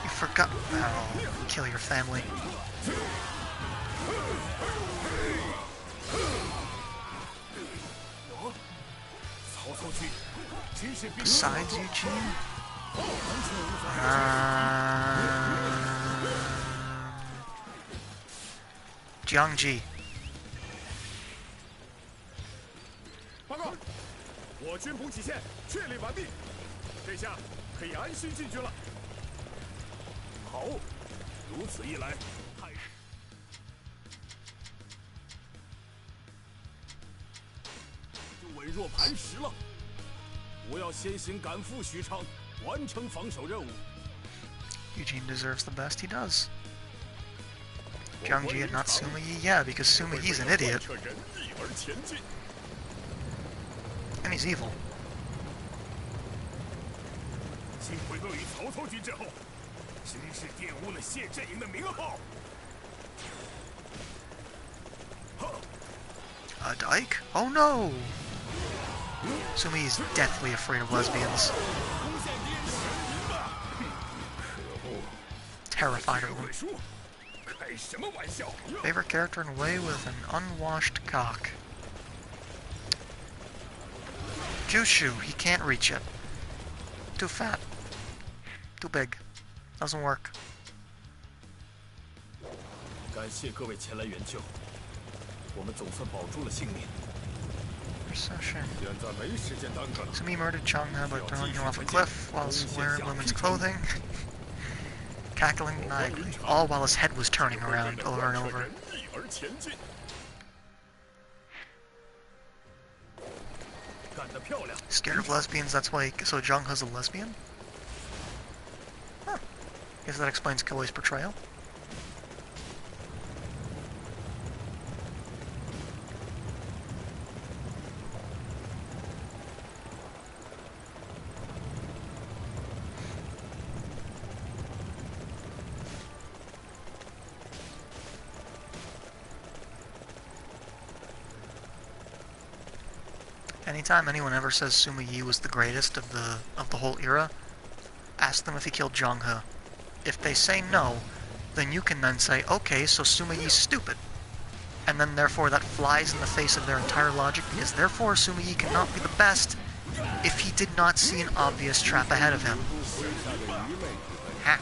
You forgot. Oh, kill your family. Besides Eugene? Jiangji. 报告，我军补给线确立完毕，这下可以安心进军了。好，如此一来，太就稳若磐石了。我要先行赶赴许昌，完成防守任务。 Eugene deserves the best he does. Jiangji and not Sima Yi? Yeah, because Sima Yi's an idiot. And he's evil. 新回归于曹操军之后，真是玷污了谢阵营的名号。 A dyke? Oh no! Sima Yi's deathly afraid of lesbians. Terrified of them. Favorite character in Wei with an unwashed cock. Jushu, he can't reach it. Too fat. Too big. Doesn't work. 感谢各位前来援救，我们总算保住了性命。 Procession. 现在没时间耽搁了。 Sumi murdered Chang'e by throwing him off a cliff while wearing women's clothing. Cackling maniacally, all while his head was turning around over and over. Scared of lesbians, that's why so Zhanghe's a lesbian? Huh. Guess that explains Koei's portrayal. Anytime anyone ever says Sima Yi was the greatest of the whole era, ask them if he killed Zhanghe. If they say no, then you can then say, okay, so Sima Yi's stupid. And then therefore that flies in the face of their entire logic, because therefore Sima Yi cannot be the best if he did not see an obvious trap ahead of him. Ha.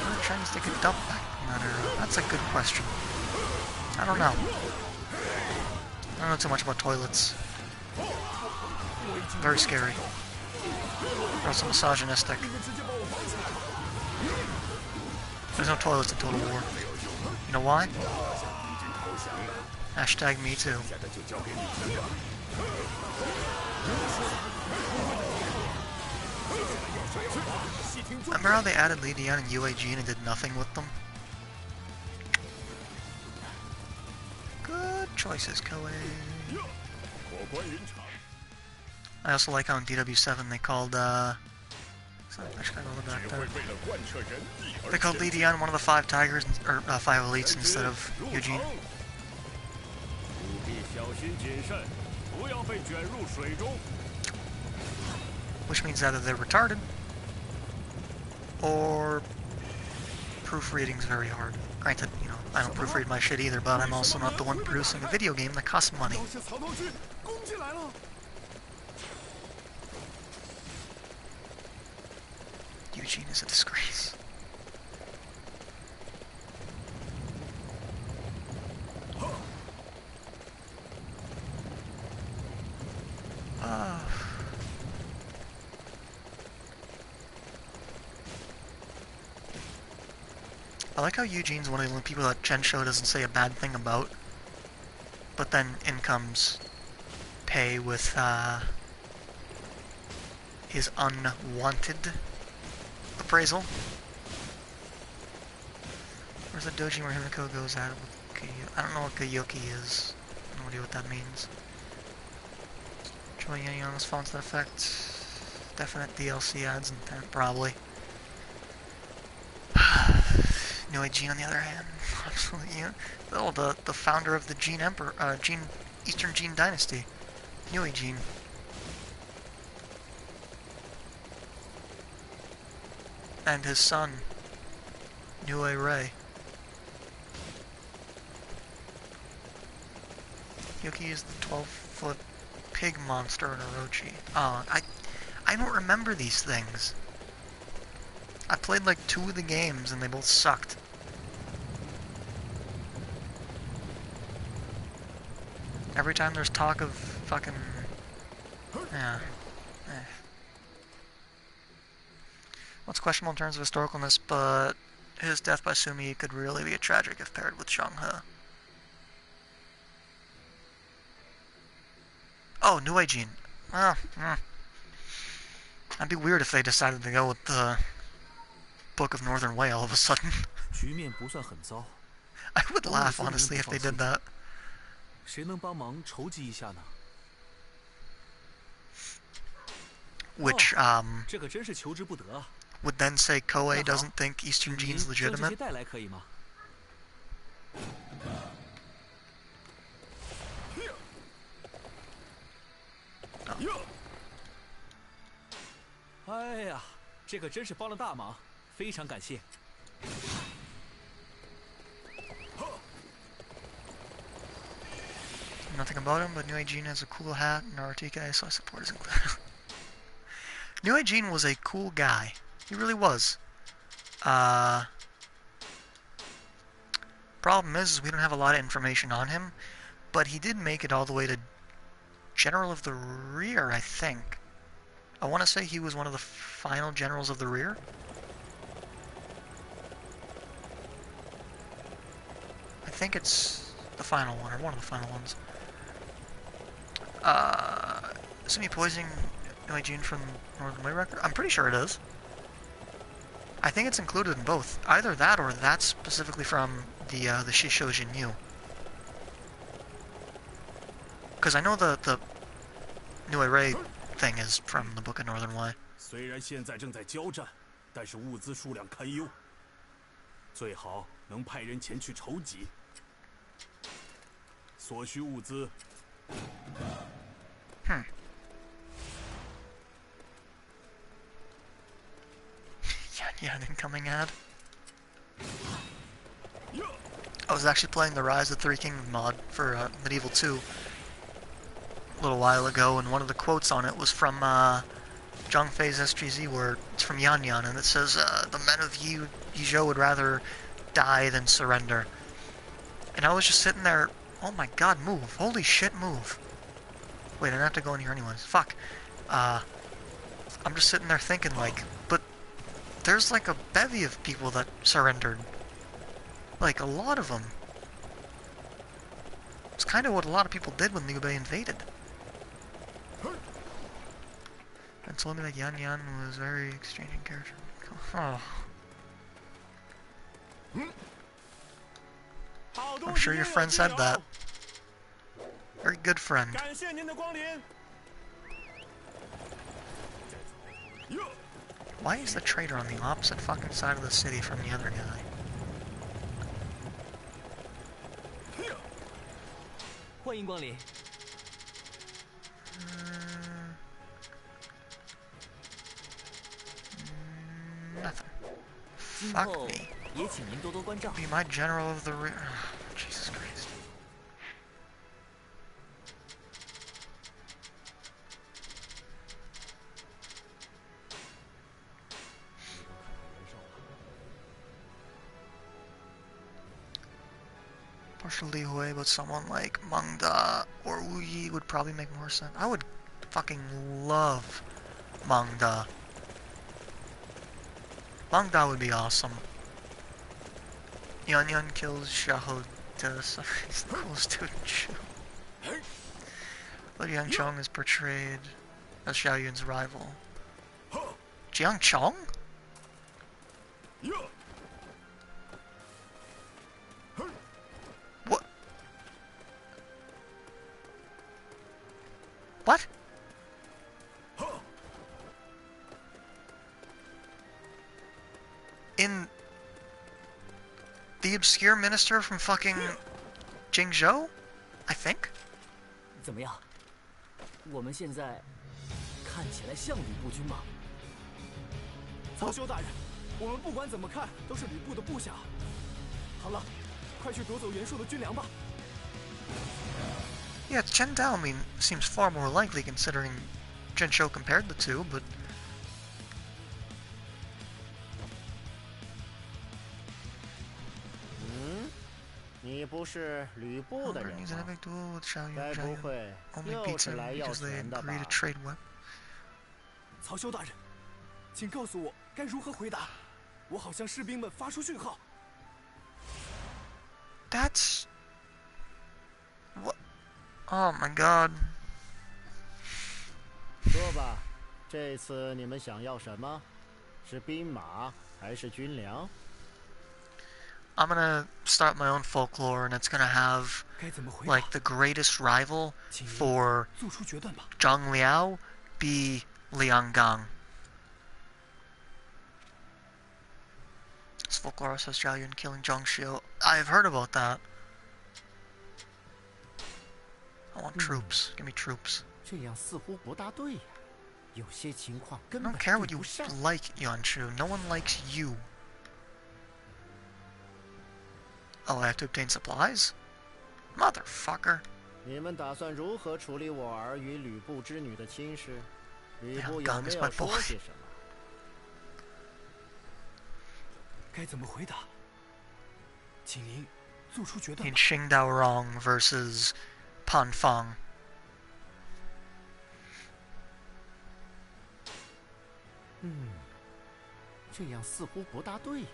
Are Chinese take a dump back from that era? That's a good question. I don't know. I don't know too much about toilets. Very scary. They're also misogynistic. There's no toilets in Total War. You know why? Hashtag me too. Remember how they added Li Dian and Yue Jin and did nothing with them? Good choices, Koei. I also like how in DW7 they called So I just gotta go back 只 there. 会为了贯彻仁义而 They called 前进。 Lidian one of the 5 tigers, or 5 elites instead of 入 Eugene. 城务必小心谨慎，不要被卷入水中。 Which means either they're retarded, or proofreading's very hard. Granted, you know, I don't proofread my shit either, but I'm also not the one producing a video game that costs money. 那些曹操军攻进来了！ Eugene is a disgrace. I like how Eugene's one of the only people that Gensho doesn't say a bad thing about, but then in comes Pei with his unwanted appraisal. Where's the doji where Himiko goes at it with Kyoki? I don't know what Kyoki is. No idea what that means. Joy Yang on this falls to effect. Definite DLC ads intent, probably. New Gene on the other hand, absolutely, yeah. Oh, the founder of the Gene Emperor, Eastern Gene Dynasty, New Gene. And his son, New Ray. Yuki is the 12-foot pig monster in Orochi. Oh, I don't remember these things. I played like 2 of the games and they both sucked. Every time there's talk of fucking... yeah. Well, it's questionable in terms of historicalness, but his death by Sumi could really be tragic if paired with Zhang He. Oh, New Gene. Well, that'd be weird if they decided to go with the Book of Northern Way all of a sudden. 局面不算很糟， I would laugh, honestly, if they did that. 谁能帮忙筹集一下呢？ Which, 这可真是求之不得啊！ would then say Koei doesn't think Eastern 您 Gene's 将这些 legitimate. 带来可以吗？ 哎呀，这可真是帮了大忙，非常感谢。 Nothing about him, but New Gene has a cool hat and RTK, so I support his inclusion. New Gene was a cool guy. He really was. Problem is we don't have a lot of information on him, but he did make it all the way to General of the Rear, I think. I want to say he was one of the final generals of the rear. I think it's the final one, or one of the final ones. Sumi poisoning New Gene from Northern Way record? I'm pretty sure it is. I think it's included in both. Either that or that's specifically from the Shisho Jinyu. Because I know the New Ray thing is from the Book of Northern Way. 虽然现在正在交战，但是物资数量堪忧，最好能派人前去筹集。所需物资。Yeah, an incoming ad. I was actually playing the Rise of the Three Kingdoms mod for Medieval 2 a little while ago, and one of the quotes on it was from Zhang Fei's SGZ, where it's from Yan Yan, and it says, the men of Yizhou would rather die than surrender. And I was just sitting there, oh my god, move. Holy shit, move. Wait, I don't have to go in here anyways. Fuck. I'm just sitting there thinking, like, but there's like a bevy of people that surrendered. Like, a lot of them. It's kind of what a lot of people did when Liu Bei invaded. And told me like Yan Yan was very exchanging character. Oh. I'm sure your friend said that. Very good friend. 感谢您的光临。Why is the trader on the opposite fucking side of the city from the other guy? Nothing. Fuck me. Be my general of the Jesus Christ. Partial Li Hui, but someone like Meng Da or Wu Yi would probably make more sense. I would fucking love Meng Da. Meng Da would be awesome. Yan Yan kills Xiahou to he's the coolest dude in Shu. Li Yangchong is portrayed as Xiao Yun's rival. Jiang Chong? What? What? In the obscure minister from fucking Jingzhou? I think? 怎么样？我们现在看起来像吕布军吗？曹休大人，我们不管怎么看都是吕布的部下。好了，快去夺走袁术的军粮吧。Yeah, Chen Dao, I mean, seems far more likely considering Zhenshou compared the two, but... He's in a big duel with Xiao Yun. Xiao Yun only beats him because they agree to trade weapons. 曹休大人，请告诉我该如何回答。我好向士兵们发出讯号。That's... What? Oh my god. 说吧，这次你们想要什么？是兵马还是军粮？ I'm gonna start my own folklore, and it's gonna have like the greatest rival for Zhang Liao be Liang Gang. This folklore says Zhao Yun killing Zhang Xiu. I've heard about that. I want troops. Give me troops. I don't care what you like, Yuanshu. No one likes you. Oh, I have to obtain supplies? Motherfucker. 你们打算如何处理我儿与吕布之女的亲事？吕布有 Gang 没 is 有 my 说 boy. 些什么？该怎么回答？请您做出决断 In 吧。 Xingdao Rong versus Pan Fang. 这样似乎不大对呀。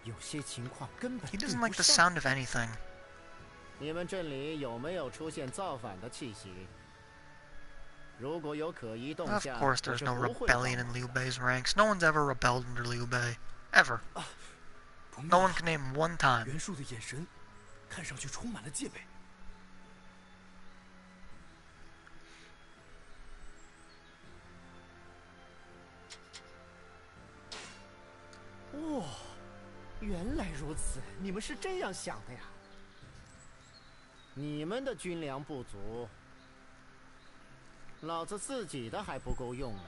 有些情况根本 He 对 doesn't 不 like the 上。 sound of anything. 你们镇里有没有出现造反的气息？如果有可疑动 Of 向， course 我 there's 是 no 不会 rebellion 放 in 过 Liu 的。 Bei's ranks. No one's ever rebelled under Liu Bei. Ever. 朋 No 友 one can name one time. 袁术的眼神看上去充满了戒备。哦，原来如此，你们是这样想的呀？你们的军粮不足，老子自己的还不够用呢。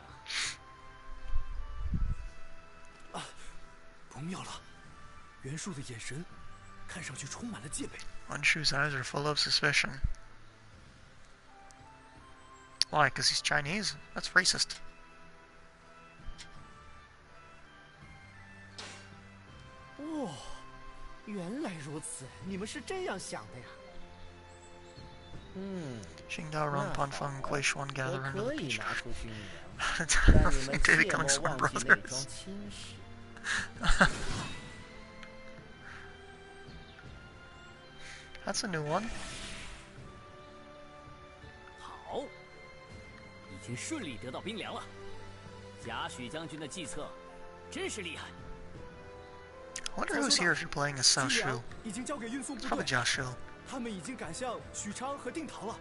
不妙了，袁术的眼神看上去充满了戒备。 Wanshu's eyes are full of suspicion. Why? Because he's Chinese? That's racist. 哦，原来如此，你们是这样想的呀？Xingdao Rong, Pan Fang, Gui Xuan 我 gather under 可 the 以 peach 拿出军粮， tree. 但你们 They 切 becoming 莫 sworn 忘记那桩 brothers. 亲事。That's a new one. 好，已经顺利得到兵粮了。贾诩将军的计策真是厉害。 I wonder who's here if you're playing as Sao 军粮 Shu. 已经交给运送部 Probably 队， Jia Shu. 他们已经赶向许昌和定陶了。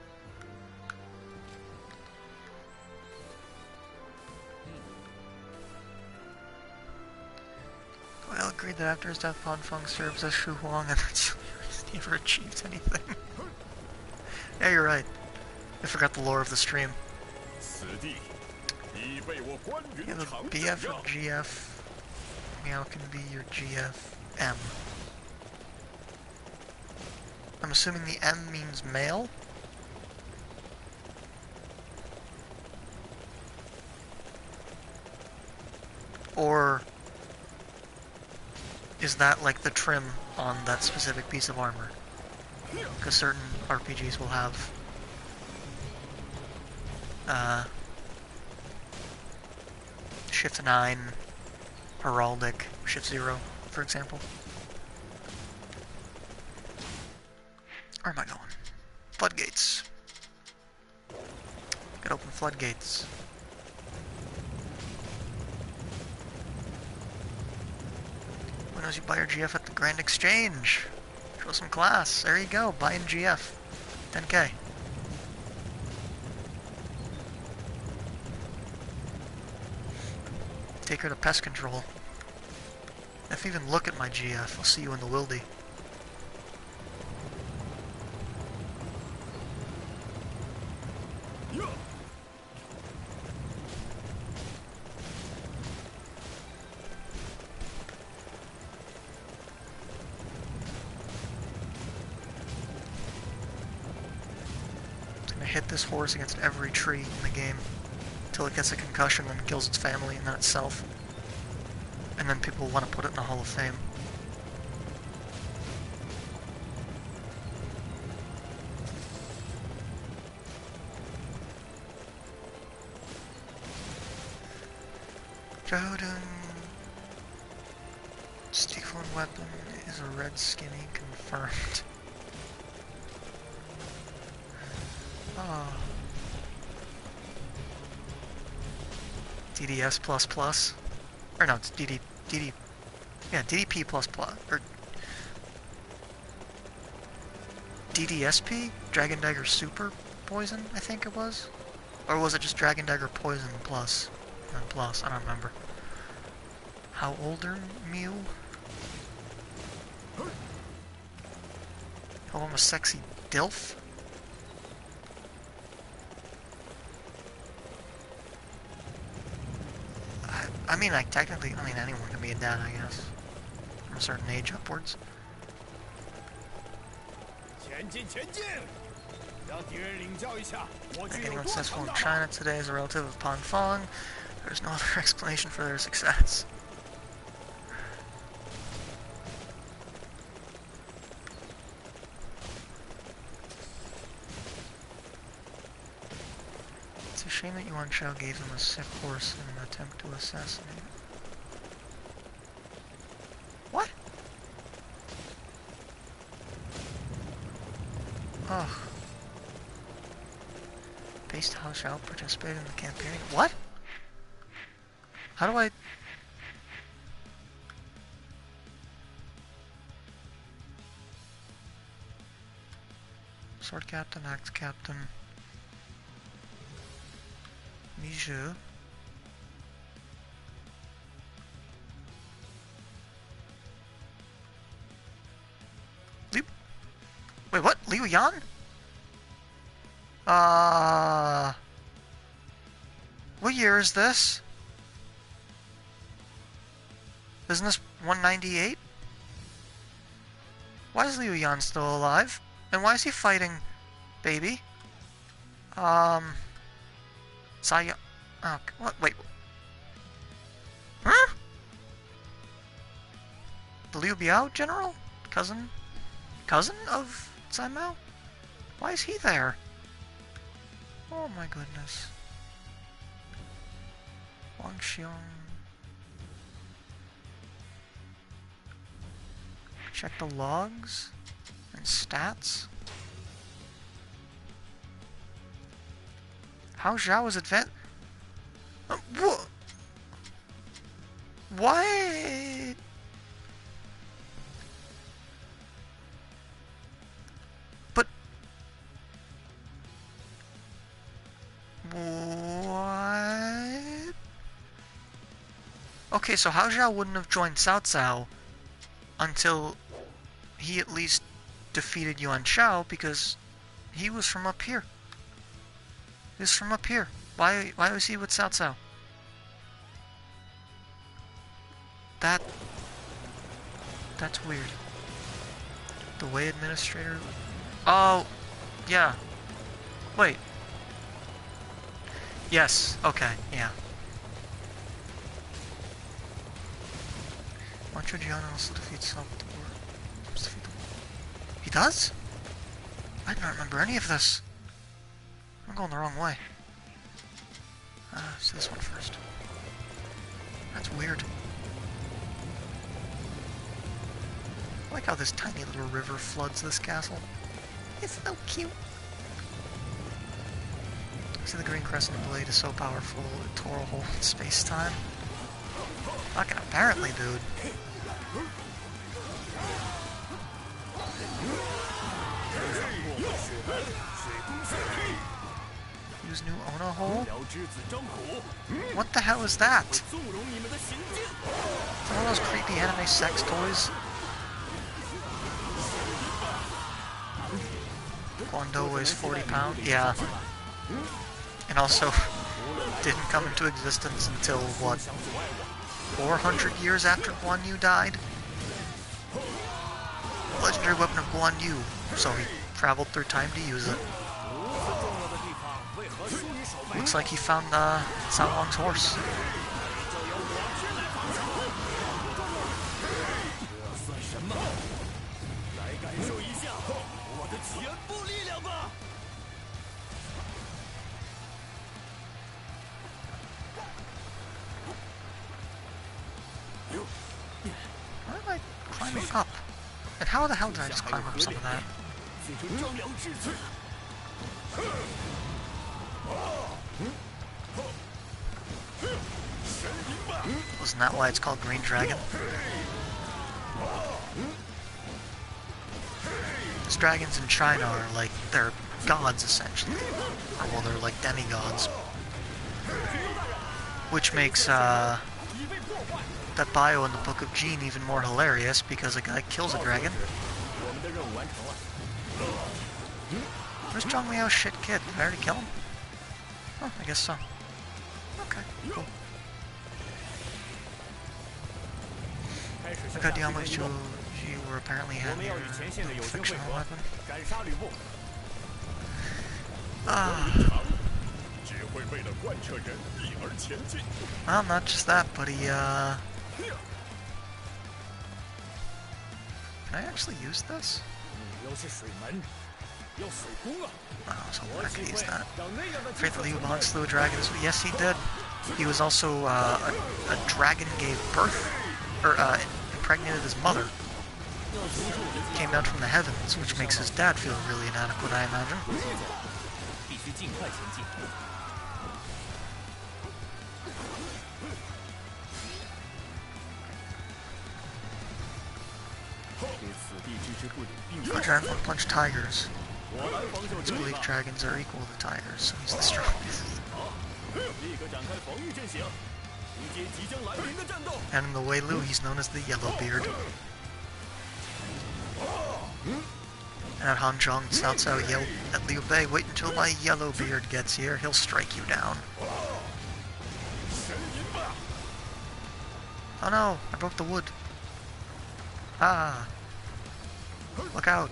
read that after his death, Pan Feng serves as Shu Huang and that he never achieved anything. Yeah, you're right. I forgot the lore of the stream. Yeah, the BF or GF Meow can be your GFM. I'm assuming the M means male? Or is that like the trim on that specific piece of armor? Because certain RPGs will have Shift 9, Heraldic, Shift 0, for example. Where am I going? Floodgates. Gotta open floodgates. When knows you buy your GF at the Grand Exchange? Show some class. There you go. Buying GF. 10k. Take her to pest control. If you even look at my GF, I'll see you in the wildy. Hit this horse against every tree in the game until it gets a concussion and kills its family and then itself. And then people want to put it in the Hall of Fame. Joden. Stiefel weapon is a red skinny confirmed. Oh. DDS++. Or no, it's yeah, DDP++. Or DDSP? Dragon Dagger Super Poison, I think it was? Or was it just Dragon Dagger Poison Plus? And Plus, I don't remember. How old are Mew? Oh, I'm a sexy DILF? I mean, anyone can be a dad, I guess. From a certain age upwards. Like anyone successful in China today is a relative of Pan Feng. There's no other explanation for their success. It's a shame that Yuan Shao gave him a sick horse in an attempt to assassinate him. What? Ugh. Based Hao Shao participated in the campaign. What? How do I... Sword Captain, Axe Captain... Mijou. Wait, what? Liu Yan? What year is this? Isn't this 198? Why is Liu Yan still alive? And why is he fighting Baby? Saya... Oh, what? Wait. Huh? The Liu Biao general? Cousin of Sai Mao? Why is he there? Oh my goodness. Wang Xiong. Check the logs and stats. How Zhao is advanced? Why? But what? Okay, so Hao Zhao wouldn't have joined Cao Cao until he at least defeated Yuan Shao, because he was from up here. He was from up here. Why was he with Cao Cao? That's weird. The Wei administrator. Oh, yeah. Wait. Yes. Okay. Yeah. Manchujian also defeats Salvatore. He does? I don't remember any of this. I'm going the wrong way. So this one first. That's weird. I like how this tiny little river floods this castle. It's so cute. See, the green crescent blade is so powerful, it tore a hole in space-time. Fucking apparently, dude. Use new Ona hole? What the hell is that? Is that one of those creepy anime sex toys? Guando weighs 40 pounds? Yeah. And also didn't come into existence until, what, 400 years after Guan Yu died? Legendary weapon of Guan Yu, so he traveled through time to use it. Looks like he found Cao Wang's horse. Why am I climbing up? And how the hell did I just climb up some of that? Wasn't that why it's called Green Dragon? These dragons in China are like, they're gods essentially. Or well, they're like demigods. Which makes that bio in the Book of Gene even more hilarious, because a guy kills a dragon. Where's Zhang Liao's shit kid? Did I already kill him? Oh, I guess so. Okay, cool. Look how Diamo and Zhu were apparently having a fictional weapon. Well, not just that, but he, Can I actually use this? Oh, so I could use that. Afraid that Liu Bang slew a dragon. Yes, he did. He was also, a dragon gave birth, or, impregnated his mother. Came down from the heavens, which makes his dad feel really inadequate, I imagine. A dragon will punch tigers. It's believed dragons are equal to tigers, so he's the strongest. And in the Wei Lu, he's known as the Yellowbeard. And at Hanzhong, Cao Cao yelled at Liu Bei, "Wait until my Yellowbeard gets here, he'll strike you down." Oh no, I broke the wood. Ah. Look out.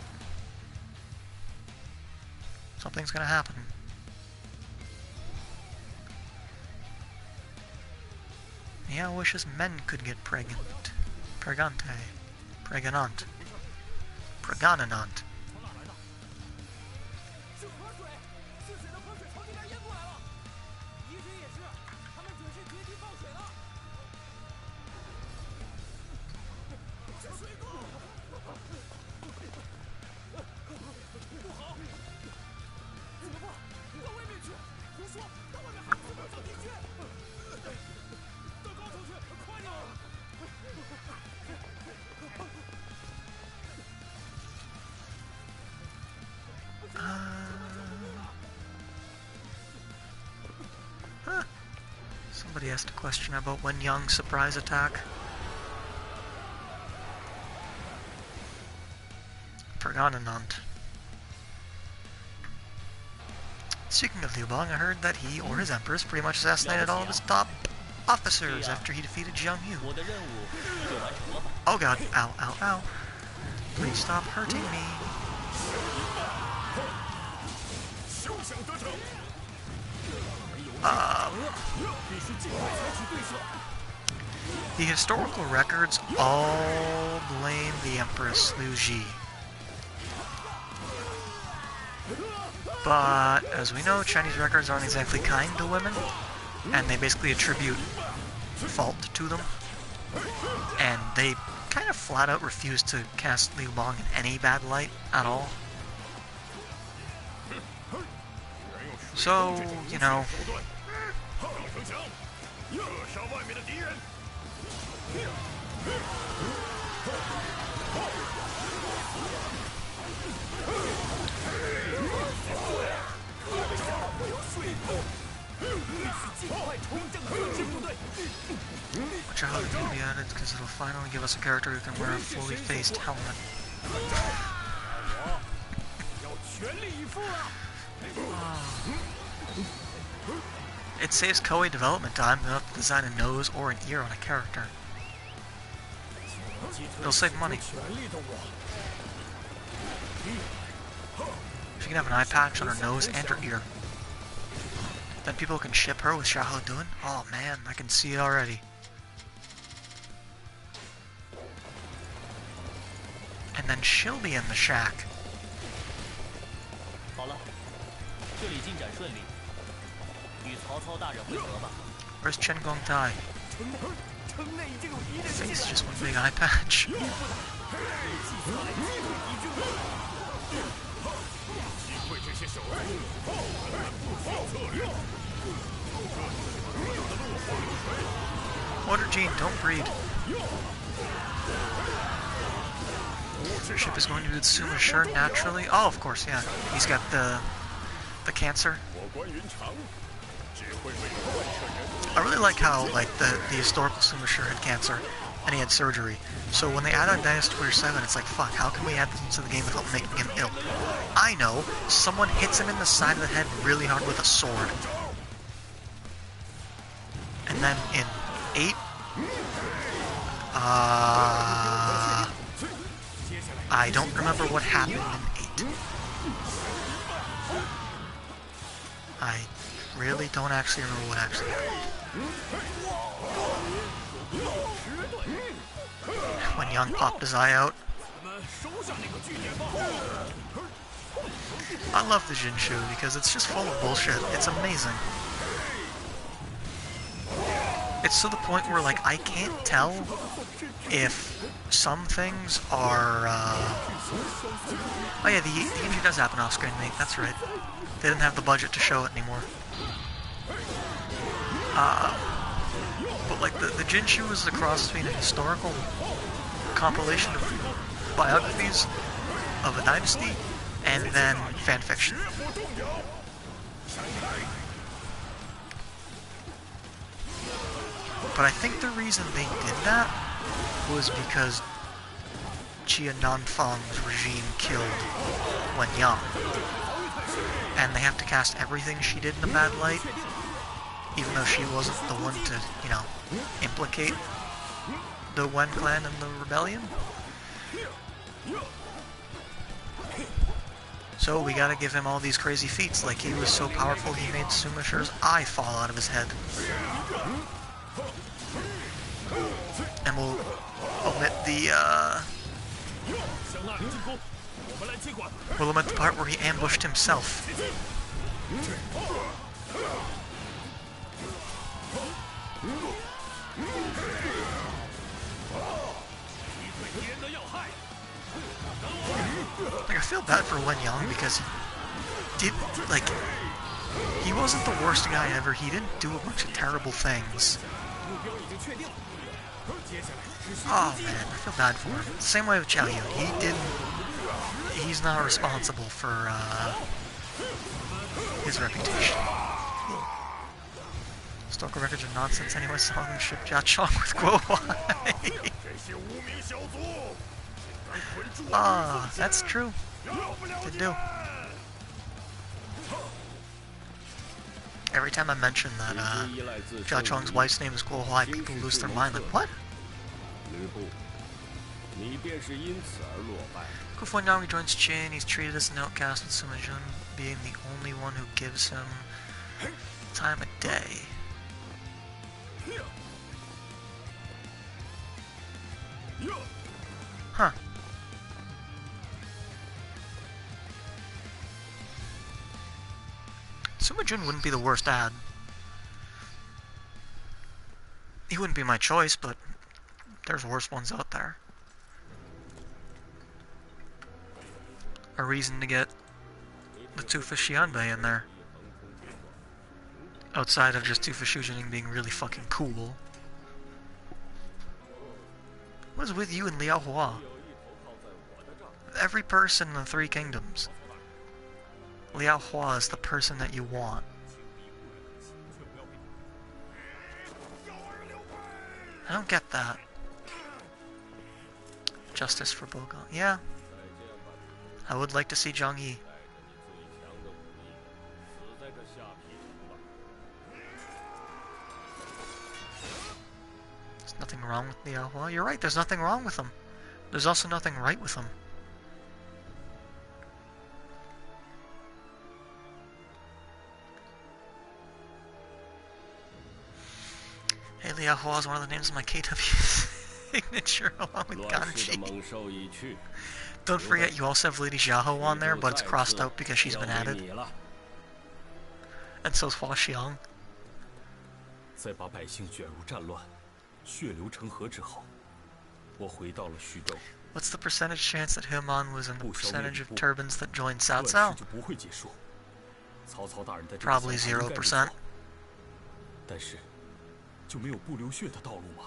Something's gonna happen. Yeah, I wishes men could get pregnant. Pregante. Pregnant. Pregnant. Somebody asked a question about Wen Yang's surprise attack. Pergananant. Speaking of Liu Bang, I heard that he or his empress pretty much assassinated all of his top officers after he defeated Jiang Yu. Oh god, ow, ow, ow. Please stop hurting me. The historical records all blame the Empress Liu Ji. But, as we know, Chinese records aren't exactly kind to women, and they basically attribute fault to them. And they kind of flat out refuse to cast Liu Bang in any bad light at all. So, you know... Which I hope will be added because it'll finally give us a character who can wear a fully faced helmet. It saves Koei development time. They don't have to design a nose or an ear on a character. It'll save money. She can have an eye patch on her nose and her ear. Then people can ship her with Xiahou Dun. Oh man, I can see it already. And then she'll be in the shack. Where's Chen Gongtai? Face just one big eye patch. Water Gene, don't breed. Your ship is going to do Tsuma sure naturally. Oh, of course, yeah. He's got the cancer. I really like how the historical Sumasher had cancer and he had surgery. So when they add on Dynasty Warrior 7, it's like, fuck, how can we add this into the game without making him ill? I know, someone hits him in the side of the head really hard with a sword. And then in 8, I don't remember what happened in 8. I really don't actually remember what actually happened. When Yang popped his eye out. I love the Jinshu because it's just full of bullshit. It's amazing. It's to the point where, like, I can't tell if some things are, Oh yeah, the injury does happen off-screen, mate. That's right. They didn't have the budget to show it anymore. But, like, the Jinshu is the cross between a historical compilation of biographies of a dynasty and then fanfiction. But I think the reason they did that was because Jia Nanfang's regime killed Wen Yang. And they have to cast everything she did in a bad light, even though she wasn't the one to, you know, implicate the Wen clan in the rebellion. So we gotta give him all these crazy feats, like he was so powerful he made Sumasher's eye fall out of his head. And we'll omit the part where he ambushed himself. Like, I feel bad for Wen Yang because he didn't, like, he wasn't the worst guy ever. He didn't do a bunch of terrible things. Oh man, I feel bad for him. Same way with Zhao Yun. He's not responsible for his reputation. Historical records are nonsense anyway, so I'm gonna ship Jia Chong with Guo Huai. Ah, that's true. Could do. Every time I mention that Jia Chong's wife's name is Guo Huai, people lose their mind. Like, what? 吕布，你便是因此而落败。 Guo now rejoins Jin. He's treated as an outcast, with Sima Jun being the only one who gives him time of day. Huh. Sima Jun wouldn't be the worst ad. He wouldn't be my choice, but there's worse ones out there. A reason to get the Tufa Xianbei in there. Outside of just Tufa Shujin being really fucking cool. What is with you and Liao Hua? Every person in the Three Kingdoms, Liao Hua is the person that you want. I don't get that. Justice for Bogon. Yeah. I would like to see Zhang Yi. There's nothing wrong with Liao Hua. You're right, there's nothing wrong with him. There's also nothing right with him. Hey, Liao Hua is one of the names of my KW signature along with Ganji. Don't forget you also have Lady Xiaohou on there, but it's crossed out because she's been added. And so's Hua Xiang. 在把百姓卷入战乱、血流成河之后，我回到了徐州。 What's the percentage chance that Human was in the percentage of turbans that joined Cao Cao? Probably 0%. 但是，就没有不流血的道路吗？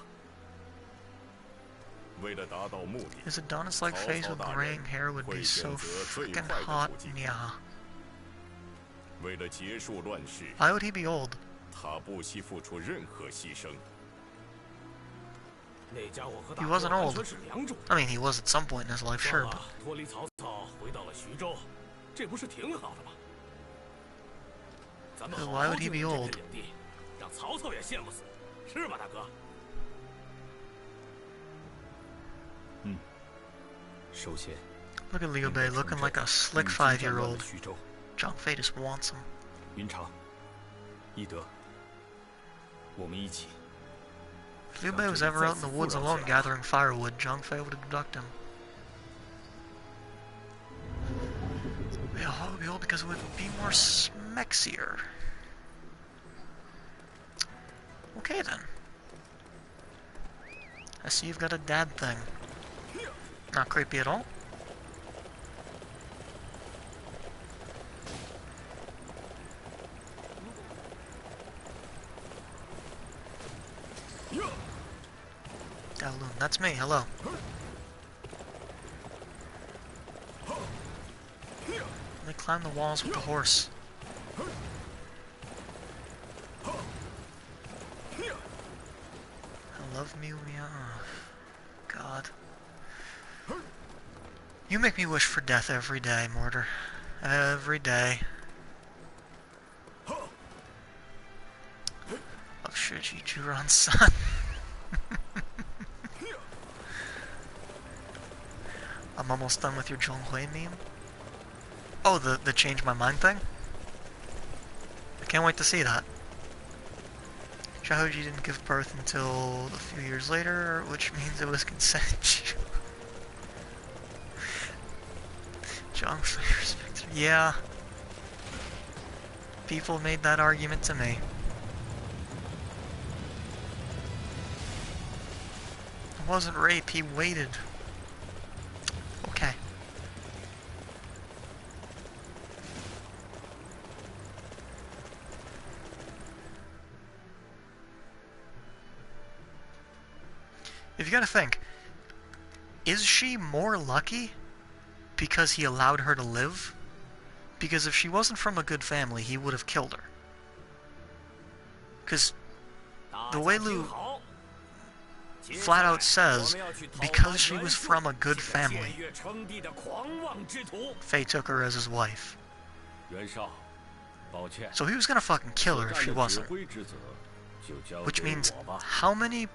His Adonis-like face with graying hair would be so freaking hot, yeah. Why would he be old? He wasn't old. I mean, he was at some point in his life, sure, but... Why would he be old? Look at Liu Bei looking like a slick 5-year-old. Zhang Fei just wants him. 云长，翼德，我们一起。 If Liu Bei was ever out in the woods alone gathering firewood, Zhang Fei would abduct him. Liao would be old because it would be more smexier. Okay then. I see you've got a dad thing. Not creepy at all. Kowloon, that's me, hello. They climb the walls with the horse. I love Mew Meow. God. You make me wish for death every day, Mortar. Every day. Of Shiji Juran's son. I'm almost done with your Zhonghui meme. Oh, the change my mind thing? I can't wait to see that. Xiaoji didn't give birth until a few years later, which means it was consensual. Zhonghui respects her. Yeah. People made that argument to me. It wasn't rape, he waited. Okay. If you gotta think, is she more lucky because he allowed her to live? Because if she wasn't from a good family, he would have killed her. Because the way Lu... flat out says because she was from a good family, Fei took her as his wife. 袁绍，抱歉， So he was gonna fucking kill her if she 作战的指 wasn't. 挥之责就交 Which 给 means, 我吧。 how many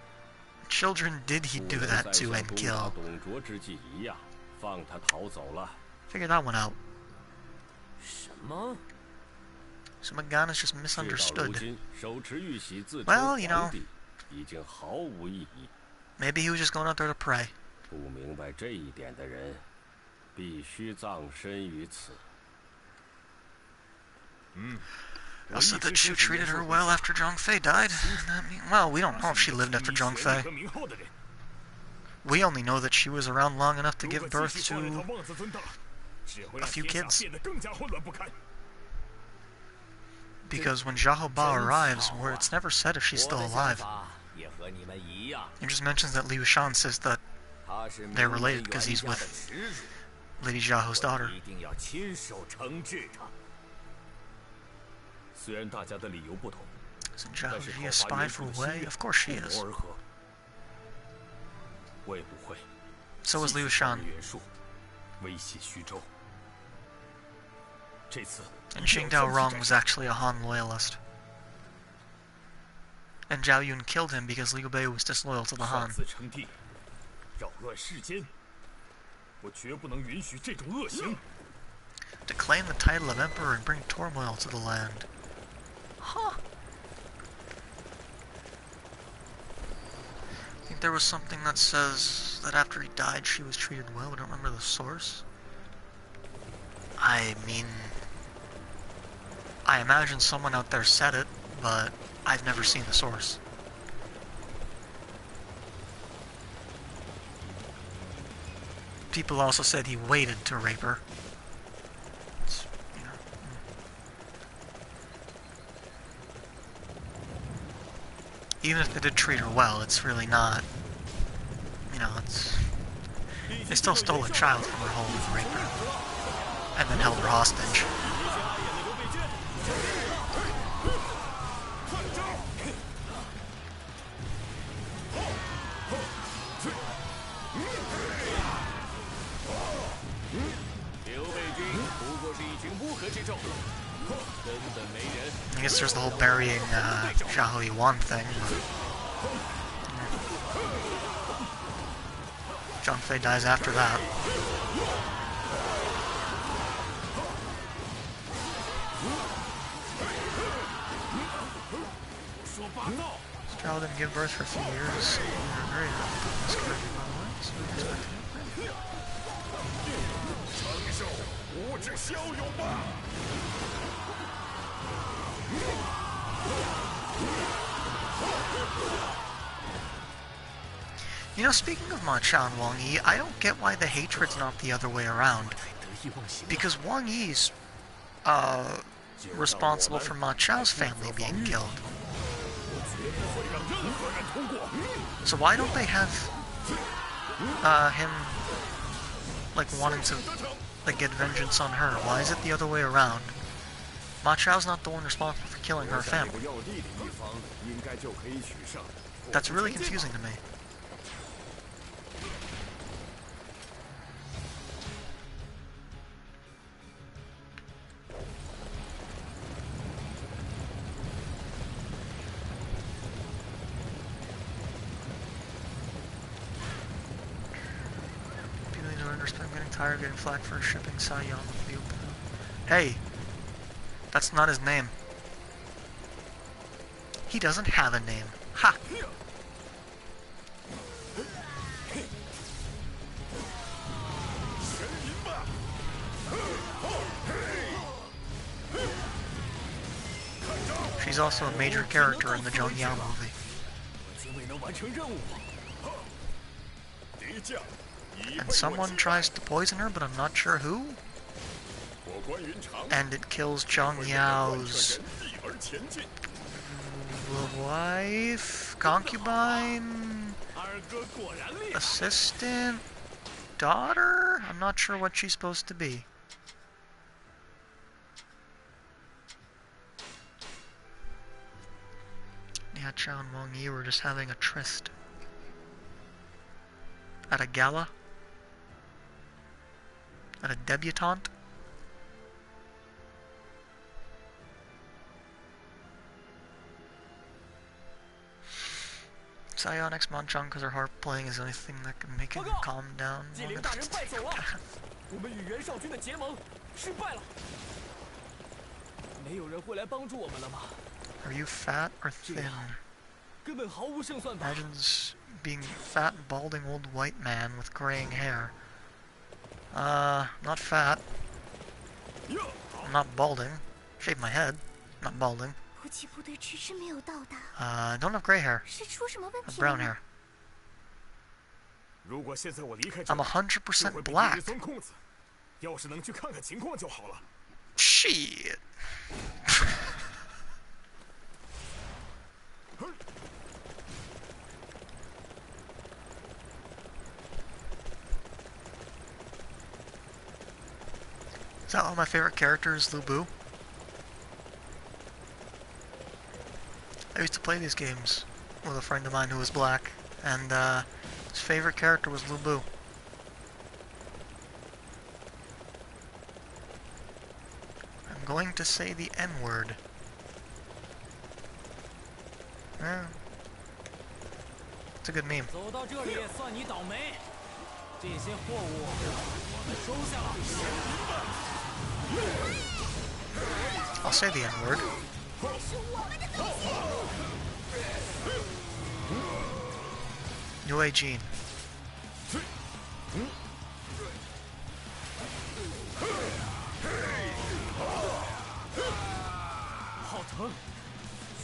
children did he 不 do 能 that 再 to 像 and 攻打 kill? 董卓之际一样，放他逃走了。 Figure that one out. 什么？ So Morgana's just 事到如 misunderstood. 今，手持玉玺自称 Well, you know. 皇帝，已经毫无意义。 Maybe he was just going out there to pray. 不明白这一点的人，必须葬身于此。 Also, that she treated her well after Zhang Fei died. Well, we don't know if she lived after Zhang Fei. We only know that she was around long enough to give birth to a few kids. Because when Xiahou Ba arrives, where it's never said if she's still alive, it just mentions that Liu Shan says that they're related because he's with Lady Xiaohou's daughter. 虽然大家的理由不同， Isn't Xiahou Ji a spy for Wei? Of course she is. 不谋而合。会不会 So is Liu Shan. 袁术威胁徐州？这次 And Qing Dao Rong was actually a Han loyalist. And Zhao Yun killed him because Liu Bei was disloyal to the 擅 Han. 自称帝，扰乱世间，我绝不能允许这种恶行。 To claim the title of emperor and bring turmoil to the land. Huh. I think there was something that says that after he died she was treated well. I don't remember the source. I mean, I imagine someone out there said it, but I've never seen the source. People also said he waited to rape her. It's, you know, even if they did treat her well, it's really not, you know, it's... They still stole a child from her home and raped her. And then held her hostage. 刘备军不过是一群乌合之众，根本没人。 I guess there's the whole burying Xiahou Yuan thing. Zhang Fei dies after that. Zhao didn't give birth for a few years. So we're very happy with this character, by the way, so we expect him. 长寿无志骁勇吧！ You know, speaking of Ma Chao and Wang Yi, I don't get why the hatred's not the other way around. Because Wang Yi's responsible for Ma Chao's family being killed. So why don't they have him like wanting to like get vengeance on her? Why is it the other way around? Ma Chao's not the one responsible for killing her family. That's really confusing to me. People need to understand getting tired of getting flack for shipping Sai Yang with Liu Bei. Hey! That's not his name. He doesn't have a name. Ha! She's also a major character in the Zheng Yao movie. 因为能完成任务。 敌将已 And 被 someone 我击 tries to poison her, but I'm not sure who. 我关云长 And it kills 为 Zheng 了贯彻 Yao's 仁义而前进。 wife, concubine, 二哥果然厉害。 assistant, daughter? I'm not sure what she's supposed to be. Yeah, Chao and Wang Yi were just having a tryst. At a gala? At a debutante? Psionics Manchang, because her harp playing is the only thing that can make him calm down. 纪灵大人败走了，我们与袁绍军的结盟失败了。没有人会来帮助我们了吗？ Are you fat or thin? 根本毫无胜算吧。 Imagine being fat, balding old white man with graying hair. Not fat. I'm not balding. Shave my head. Not balding. 补给部队迟迟没有到达， Don't have gray hair. 是出什么问 I have 题了 brown 吗？ hair. 如果现在我离开这 I'm 里，就 100% 会被敌 black. 人钻空子。要是能去看看情况就好了。 Shit. Is that one of my favorite characters, Lu Bu? I used to play these games with a friend of mine who was black, and his favorite character was Lu Bu. I'm going to say the N-word. It's a good meme. 走到这里算你倒霉，这些货物我们收下了。 I'll say the N-word. 这是我们的东西。 New Gene. 好疼，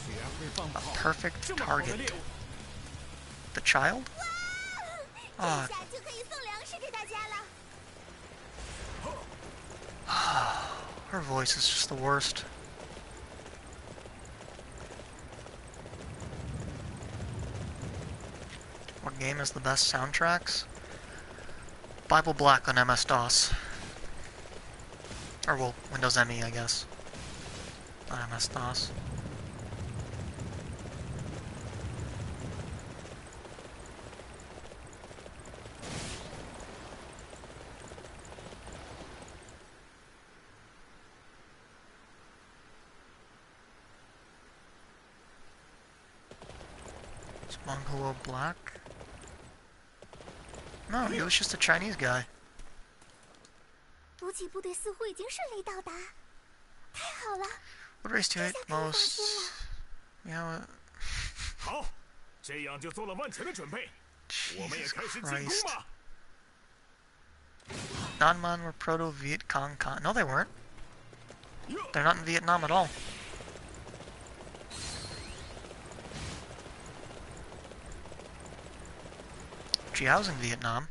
居然会放 A 炮！ perfect 这么好的 target. 猎物， The child? 这 Ah, 下就可以送粮食给大家了。 her voice is just the worst. What game has the best soundtracks? Bible Black on MS-DOS. Or, well, Windows ME, I guess. Not MS-DOS. Is Mongolo black? No, he was just a Chinese guy. 补给部队似乎已经顺利到达，太好了！ What race do you hate most? Yeah, 好，这样就做了万全的准备。我们也 Jesus 开始进攻 Christ. 吧。 Nanman were proto-Viet Cong con. No, they weren't. They're not in Vietnam at all. Jiao's in Vietnam.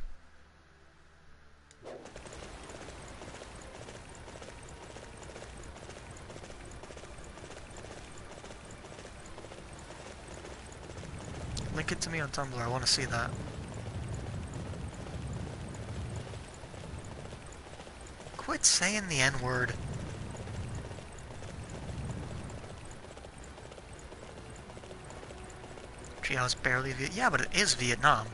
Link it to me on Tumblr, I want to see that. Quit saying the N-word. Jiao's barely yeah, but it is Vietnam.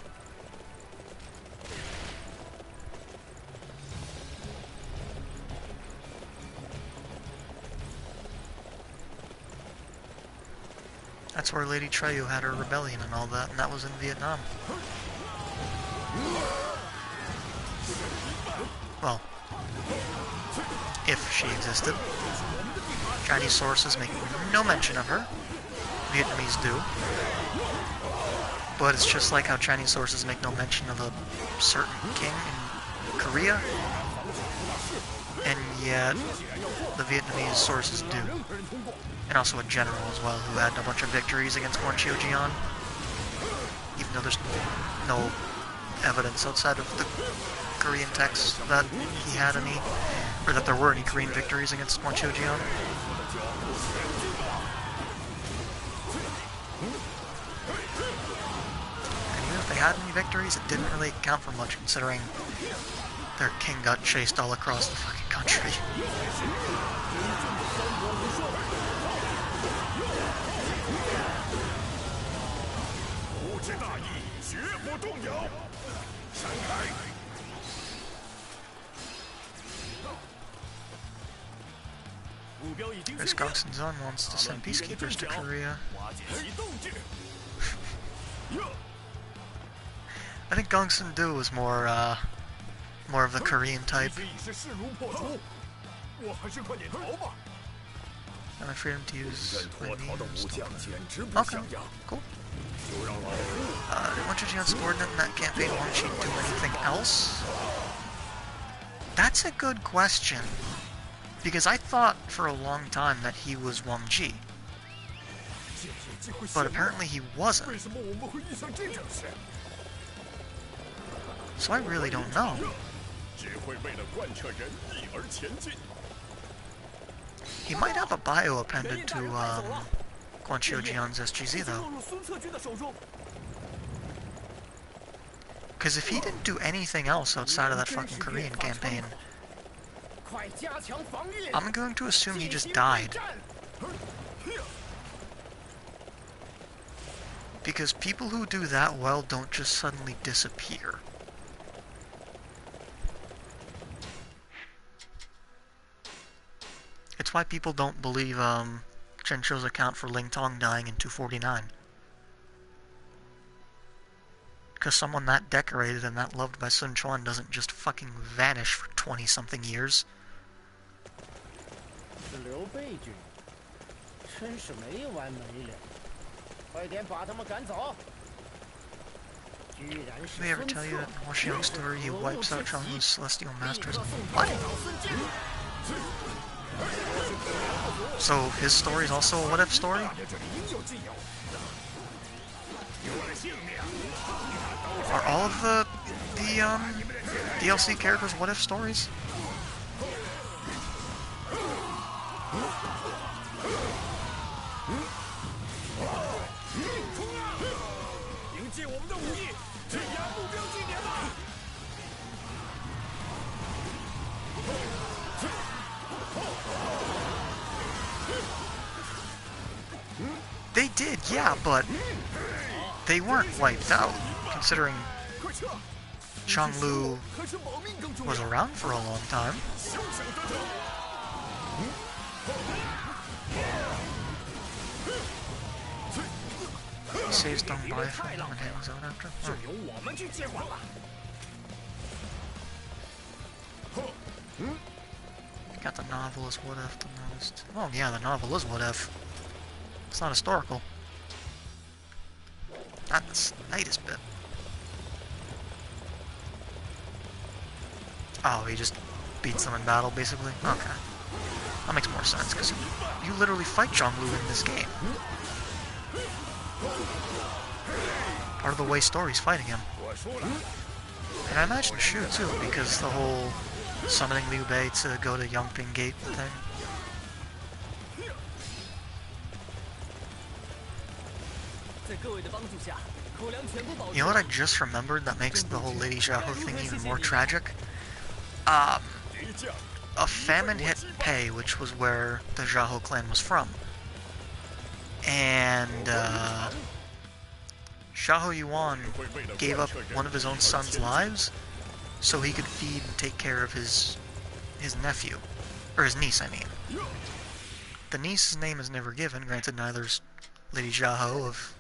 That's where Lady Treyu had her rebellion and all that, and that was in Vietnam. Well, if she existed. Chinese sources make no mention of her. Vietnamese do. But it's just like how Chinese sources make no mention of a certain king in Korea. And yet, the Vietnamese sources do. And also a general as well, who had a bunch of victories against Quan Chiu Jian. Even though there's no evidence outside of the Korean text that he had any, or that there were any Korean victories against Quan Chiu Jian. And even if they had any victories, it didn't really count for much considering their king got chased all across the fucking country. This Gongsun Zun wants to send peacekeepers to Korea. I think Gongsun Du was more of the Korean type. And I freedom to use my means. Okay, cool. Did Wenchujian subordinate in that campaign Wang Qi do anything else? That's a good question. Because I thought for a long time that he was Wang Ji. But apparently he wasn't. So I really don't know. He might have a bio appended to Guan Qiujian's SGZ though. Because if he didn't do anything else outside of that fucking Korean campaign, I'm going to assume he just died. Because people who do that well don't just suddenly disappear. It's why people don't believe Chen Shou's account for Ling Tong dying in 249. Because someone that decorated and that loved by Sun Quan doesn't just fucking vanish for 20-something years. Did they ever tell you that in Huaxiang's story he wipes out Zhang Lu's celestial masters? What? So his story is also a what-if story? Are all of the DLC characters what-if stories? They did, yeah, but they weren't wiped out, considering Zhang Lu was around for a long time. He saves Dong Bai from him and hangs out after. Oh. Got the novel as what if the most. Oh yeah, the novel is what if. It's not historical. Not the slightest bit. Oh, he just beats them in battle, basically? Okay. That makes more sense, because you literally fight Zhang Lu in this game. Part of the way story's fighting him. And I imagine Shu, too, because the whole summoning Liu Bei to go to Yangping Gate thing. You know what I just remembered that makes the whole Lady Xiaohu thing even more tragic? A famine hit Pei, which was where the Xiaohu clan was from. And Xiaohu Yuan gave up one of his own son's lives so he could feed and take care of his nephew. Or his niece, I mean. The niece's name is never given, granted neither's Lady Xiaohu of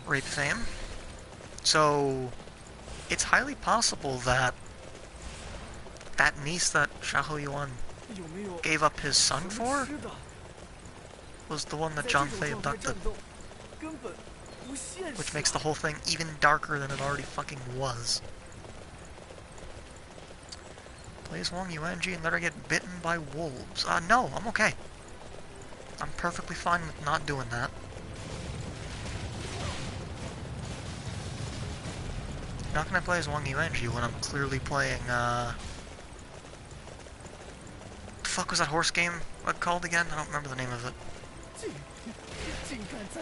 rape fame. So it's highly possible that that niece that Xiaohu Yuan gave up his son for was the one that Zhang Fei abducted. Which makes the whole thing even darker than it already fucking was. Play as Wang Yuanji and let her get bitten by wolves. No, I'm okay. I'm perfectly fine with not doing that. How can I play as Wang Yuanji when I'm clearly playing, what the fuck was that horse game called again? I don't remember the name of it.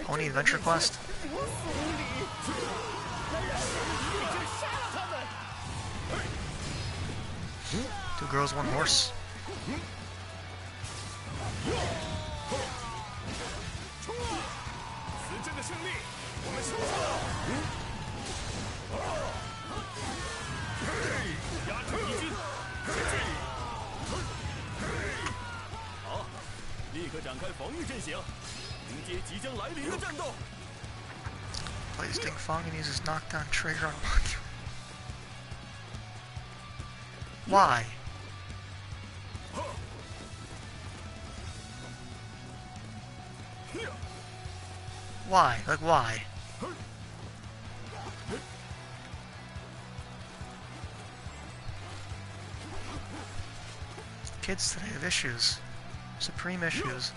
Pony Adventure Quest? 2 girls, 1 horse. 开防御阵型，迎接即将来临的战斗。 Plays Ding Fong and uses knockdown trigger on Monkey. Why? Why? Like, why? Kids today have issues. Supreme issues.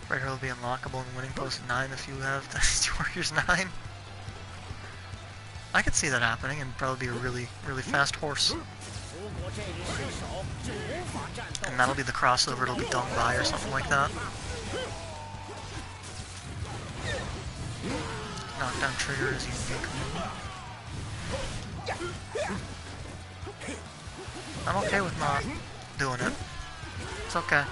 Right here will be unlockable in winning post 9 if you have Dynasty Warriors 9. I could see that happening and probably be a really, really fast horse. And that'll be the crossover, it'll be Dong Bai or something like that. Knockdown trigger is unique. I'm okay with not doing it. It's okay.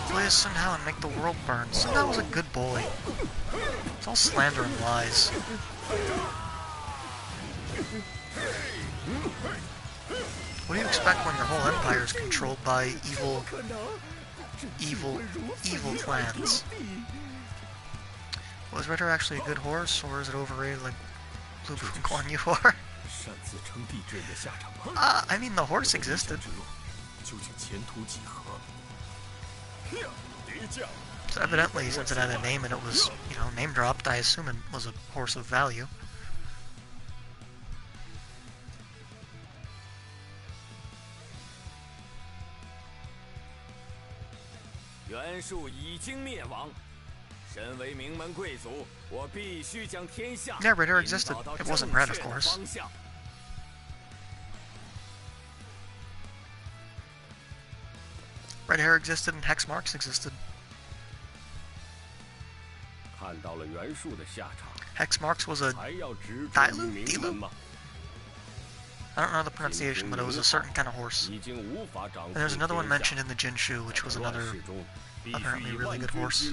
Please somehow and make the world burn. Somehow was a good boy. It's all slander and lies. What do you expect when your whole empire is controlled by evil clans? Was Ritter actually a good horse, or is it overrated like Blue Guan Yu are? I mean, the horse existed. So evidently, since it had a name and it was, you know, name dropped, I assume it was a horse of value. Yeah, Ritter existed. It wasn't red, of course. Red hair existed and hex marks existed. Hex marks was a Dilu? I don't know the pronunciation, but it was a certain kind of horse. And there's another one mentioned in the Jinshu, which was another apparently really good horse.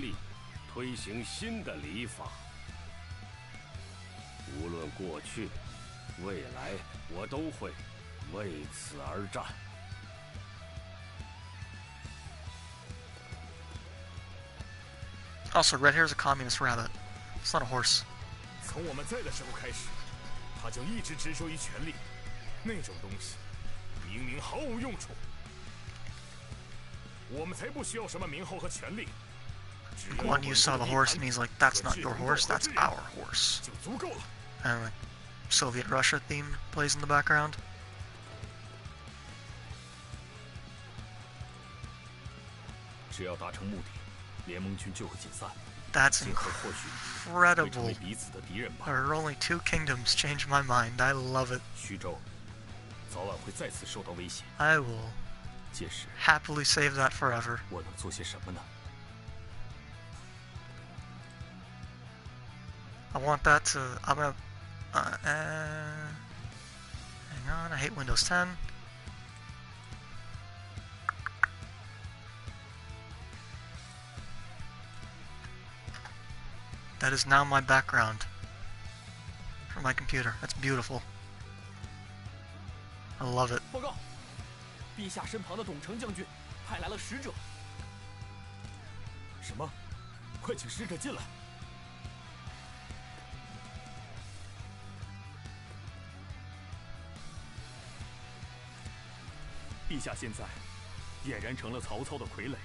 Also, red hair is a communist rabbit. It's not a horse. 从我们在的时候开始，他就一直执着于权力，那种东西明明毫无用处。我们才不需要什么名号和权力。Guan Yu saw the horse and he's like, "That's not your horse, that's our horse." 就足够了。 And like, Soviet Russia theme plays in the background. 只要达成目的，联盟军就会解散。 That's incredible. There are only 2 kingdoms. Change my mind. I love it. 徐州早晚会再次受到威胁。 I will 届时 happily save that forever. 我能做些什么呢？ I want that to. I'm gonna. Hang on. I hate Windows 10. That is now my background for my computer. That's beautiful. I love it. 报告，陛下身旁的董承将军派来了使者。什么？快请使者进来。陛下现在俨然成了曹操的傀儡。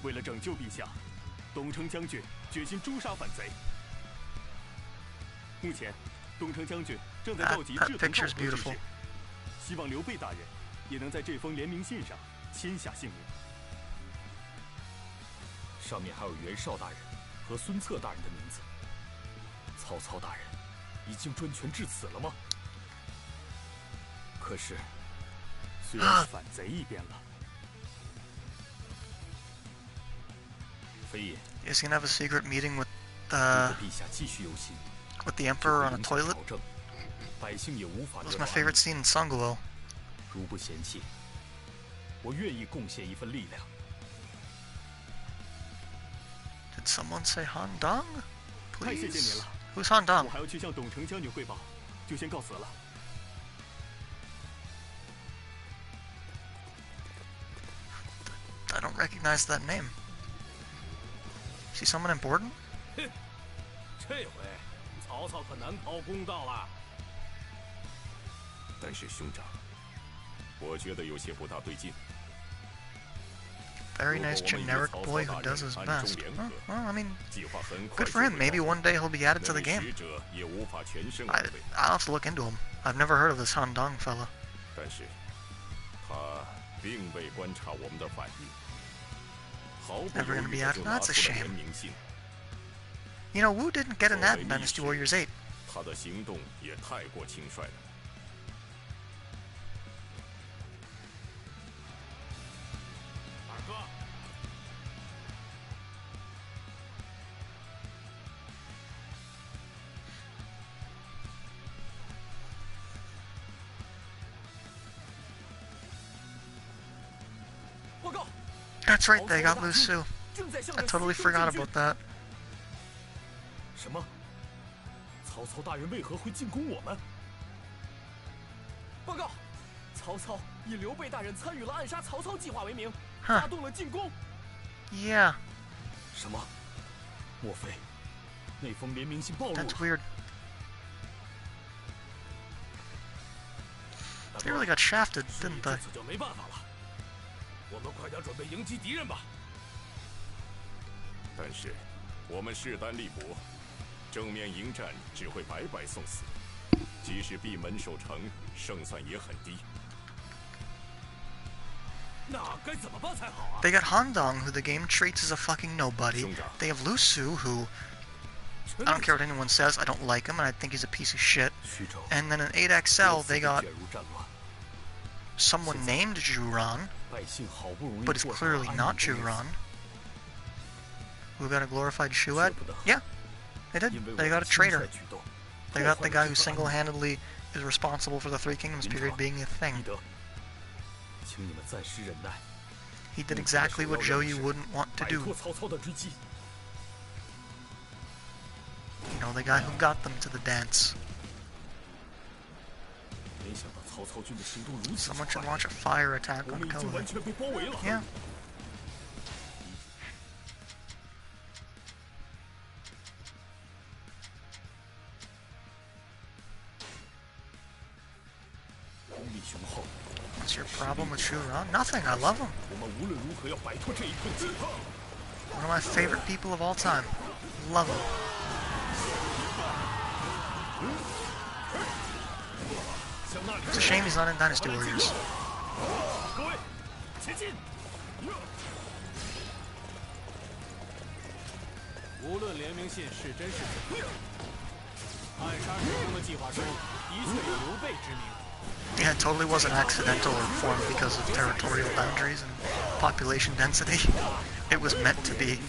为了拯救陛下，董承将军决心诛杀反贼。目前，董承将军正在召集志同道合之士，希望刘备大人也能在这封联名信上签下姓名。上面还有袁绍大人和孙策大人的名字。曹操大人已经专权至此了吗？可是，虽然反贼一边了。 飞爷 Is he gonna have a secret meeting with 陛下继续游行， the Emperor on a toilet? 朝政，百姓也无法 That was my favorite scene in Sangguo. 如不嫌弃，我愿意贡献一份力量。 Did someone say Han Dong? 太谢谢您 Please? 了， Who's Han Dong? 我还要去向董承将军汇报，就先告辞了。 I don't recognize that name. Is he someone important? 这回曹操可难讨公道了。但是兄长，我觉得有些不大对劲。 Very nice generic boy who does his best. Well, I mean, good for him. Maybe one day he'll be added to the game. I'll have to look into him. I've never heard of this Han Dong fella. 但是，他并未观察我们的反应，毫不 Never 犹 gonna 豫 be 地 added. 就拿 That's 出 a 了 shame. 联名信。 You know, Wu didn't get an ad in Dynasty Warriors 8. 他的行动也太过轻率了。二哥，报告， That's right, they got Lu Su. 正在向 I 着 totally 西东 forgot 进军 about that. 什么？曹操大人为何会进攻我们？报告，曹操以刘备大人参与了暗杀曹操计划为名， Huh. 发动了进攻。 Yeah, 什么？莫非那封联名信暴露 that's 了？ weird. They really got shafted, 事已 didn't 至 they? 此就没办法了。我们快点准备迎击敌人吧。但是，我们势单力薄，正面迎战只会白白送死。即使闭门守城，胜算也很低。那该怎么办才好啊？ They got Han Dong, who the game treats as a fucking nobody. They have Lu Su, who I don't care what anyone says, I don't like him, and I think he's a piece of shit. 徐州 And then in 8XL, they got 卷入战乱， someone named Zhuran, 百姓好不容易 but it's 过上 clearly 了安 not 宁的日子 Zhuran. Who got a glorified Shuad? Yeah, they did. 因为我 They got a 的亲率 traitor. 举动， They got the guy who single-handedly is responsible for the Three Kingdoms period being a 翼 thing. 德，请你们暂时忍耐， He did exactly what Joey wouldn't want to 摆 do. 脱曹操的追击。 You know, the guy who got them to the dance. 没想到曹操军的行动如此 Someone should 快， launch a fire attack 我 on 们已经 Kobe. 完全被包围了。 Yeah. 功力雄厚， What's your problem with Shuran? Nothing, I love him. 我们无论如何要摆脱这一困境。 One of my favorite people of all time. Love him. 向那里 It's a shame he's not in Dynasty Warriors. 各位，前进！无论联名信是真是假，暗杀成功的计划中的确有刘备之名。 Yeah, it totally wasn't accidental or formed because of territorial boundaries and population density. It was meant to be.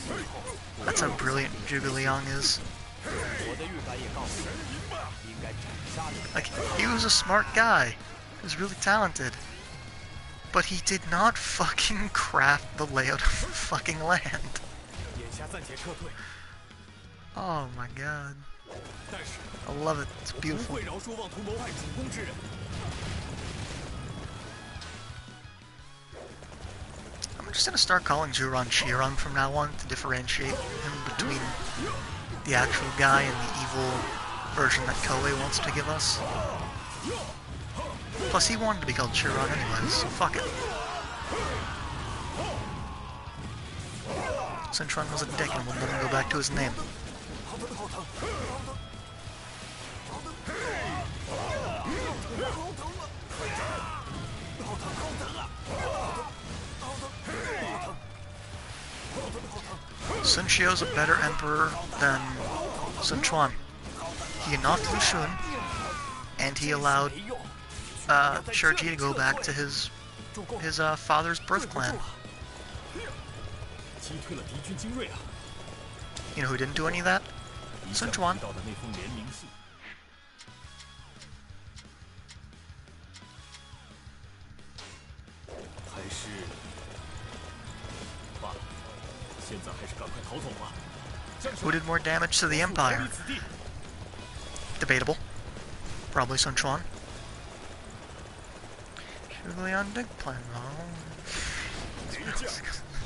That's how brilliant Zhuge Liang is. 我的预感也告诉我，应该斩杀刘备。 Like, he was a smart guy. He was really talented. But he did not fucking craft the layout of fucking land. 眼下暂且撤退， Oh my god. 但是 I love it. It's 我不 beautiful. 会饶恕妄图谋害主公之人。 I'm just gonna start calling Zhuran Chiron from now on to differentiate him between the actual guy and the evil version that Koei wants to give us. Plus, he wanted to be called Chiron anyways, so fuck it. Sintron was a dick and wouldn't let him go back to his name. 'Sun Shio's a better emperor than Sun Quan. He knocked Lu Xun, and he allowed Shirji to go back to his father's birth clan. 击退了敌军精锐啊！ You know who didn't do any of that? 一 Sun 向 Quan. 提到的那封联名信，还是是，罢了，现在还是赶快逃走吧。 Who did more damage to the Empire? Debatable. Probably Sun Quan. Surely on Big Plan, though. 敌将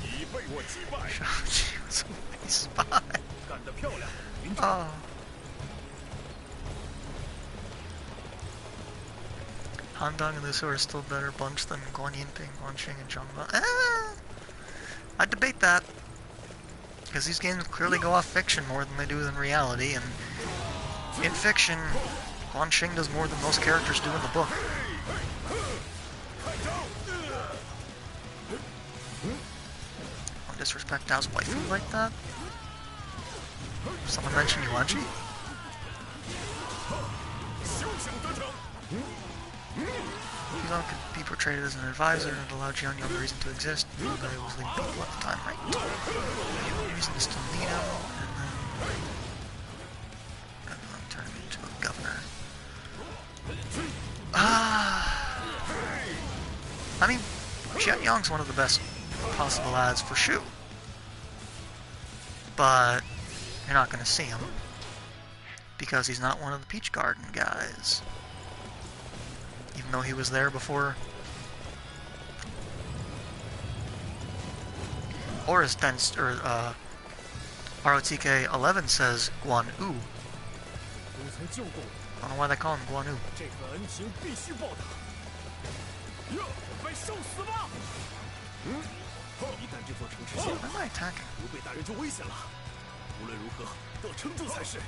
已被我击败。 Shang-Chi was a spy. 干得漂亮，营 Oh. Han Dong and Lu Su are still a better bunch than Guan Yinping, Guan Xing, and Zhang Ba. I'd debate that. Because these games clearly go off fiction more than they do in reality, and in fiction, Guan Xing does more than most characters do in the book. Don't disrespect Dao's waifu like that. Someone mentioned Yuanji? Yuzong could be portrayed as an advisor and allow Jian Yong reason to exist, even though he was leading people at the time, right? Reason to still need him, and then turn him into a governor. I mean, Jian Yong's one of the best possible ads for Shu. But you're not going to see him because he's not one of the Peach Garden guys. Even though he was there before. Or as ROTK 11 says, Guan Yu. I don't know why they call him Guan Yu. 这份恩情必须报答。呀，准备受死吧！一旦这座城池陷 Why am I attacking? 刘备大人就危险了。无论如何都要撑住才是。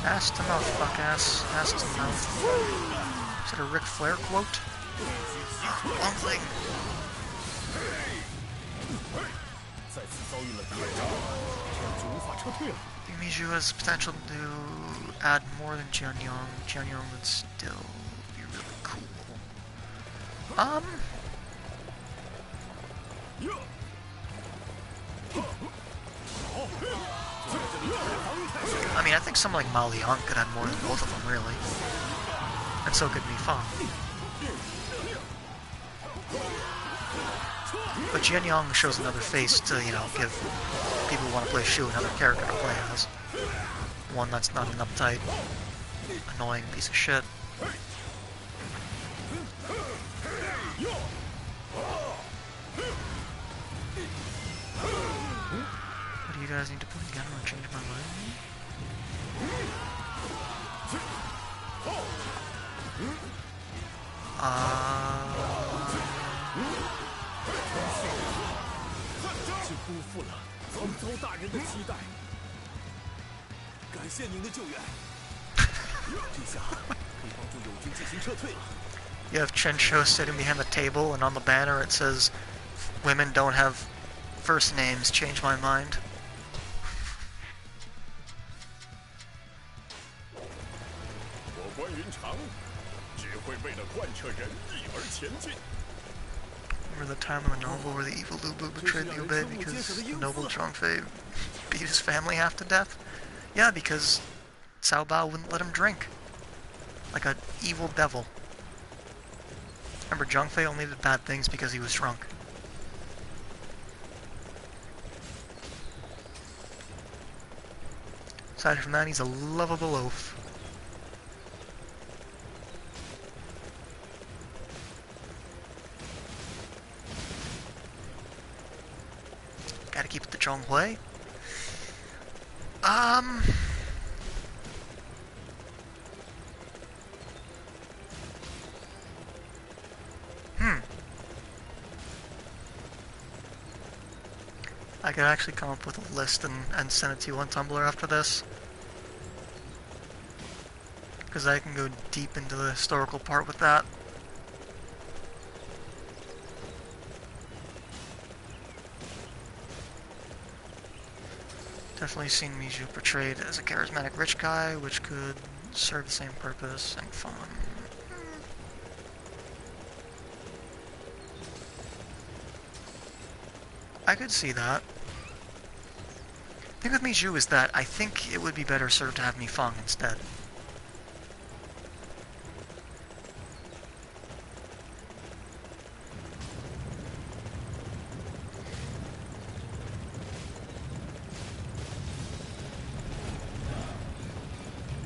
Ass to mouth, fuck ass. Ass to mouth. Is that a Ric Flair quote? One thing. 再次遭遇了敌人，这样就无法撤退了。 I think Miju has potential to add more than Jianyong. Jianyong would still be really cool. I mean, I think someone like Mao Liang could add more than both of them, really. And so could Mi Fang. But Jianyong shows another face to, you know, give people who want to play Shu another character to play as. One that's not an uptight, annoying piece of shit. What do you guys need to put together and change my mind? You have Chen Shou sitting behind the table, and on the banner it says, "Women don't have first names, change my mind." Remember the time in the novel where the evil Lu Bu betrayed Liu Bei because the noble Zhongfei beat his family half to death? Yeah, because Cao Bao wouldn't let him drink. Like an evil devil. Remember, Zhongfei only did bad things because he was drunk. Aside from that, he's a lovable oaf. Gotta keep it the Zhonghui. I could actually come up with a list and send it to you on Tumblr after this. Because I can go deep into the historical part with that. Definitely seen Miju portrayed as a charismatic rich guy, which could serve the same purpose and fun. I could see that. The thing with Miju is that I think it would be better served to have Mi Fang instead.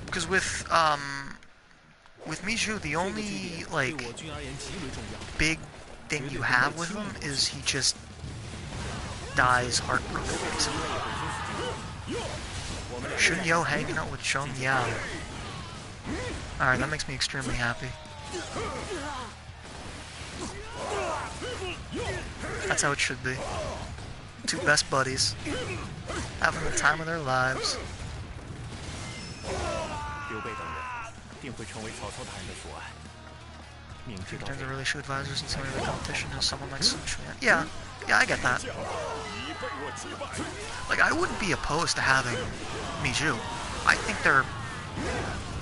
Because with Miju, the only, like, big thing you have with him is he just dies heartbroken, basically. Shunyo hanging out with Zhong Yao. Alright, that makes me extremely happy. That's how it should be. Two best buddies, having the time of their lives. Pretend to really shoe advisors in some of the competition is someone like Sun Quan. Yeah, I get that. Like, I wouldn't be opposed to having Miju. I think there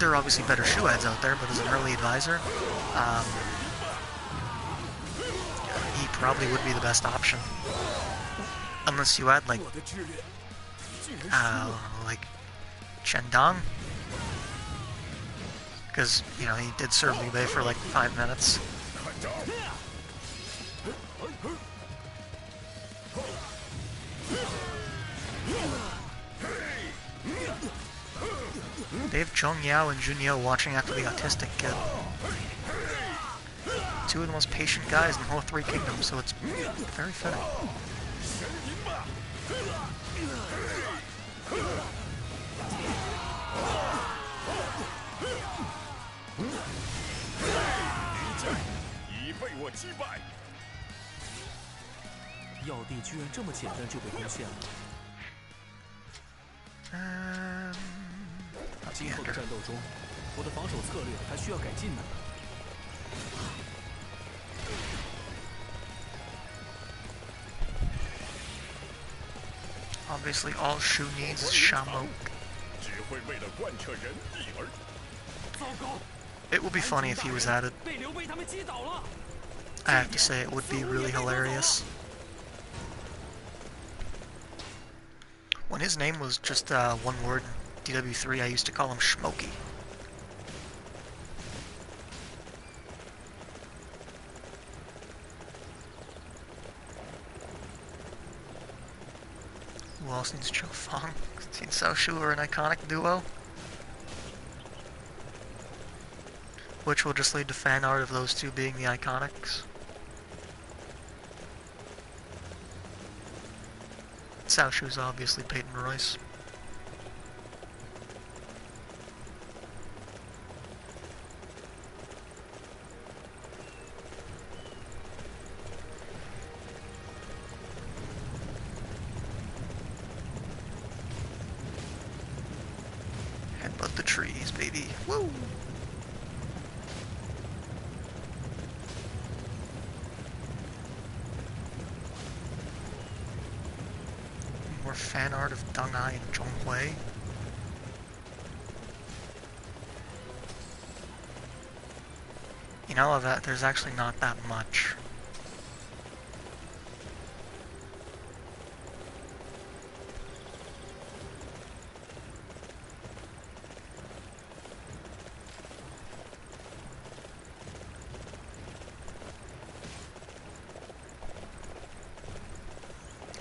are obviously better shoe heads out there, but as an early advisor, he probably would be the best option. Unless you had, like, like Chendong. Because, you know, he did serve Liu Bei for like 5 minutes. They have Zhong Yao and Junyo watching after the autistic kid. Two of the most patient guys in the whole Three Kingdoms, so it's very fitting. Obviously, all Shu needs is Shamok. It would be funny if he was added. I have to say, it would be really hilarious. When his name was just one word in DW3, I used to call him Schmokey. Who else needs Cho Fang? Xin Sao Shu are an iconic duo. Which will just lead to fan art of those two being the iconics. Sao Shu's obviously Peyton Royce. Headbutt the trees, baby. Woo! More fan art of Deng Ai and Zhong Hui. You know, of that, there's actually not that much.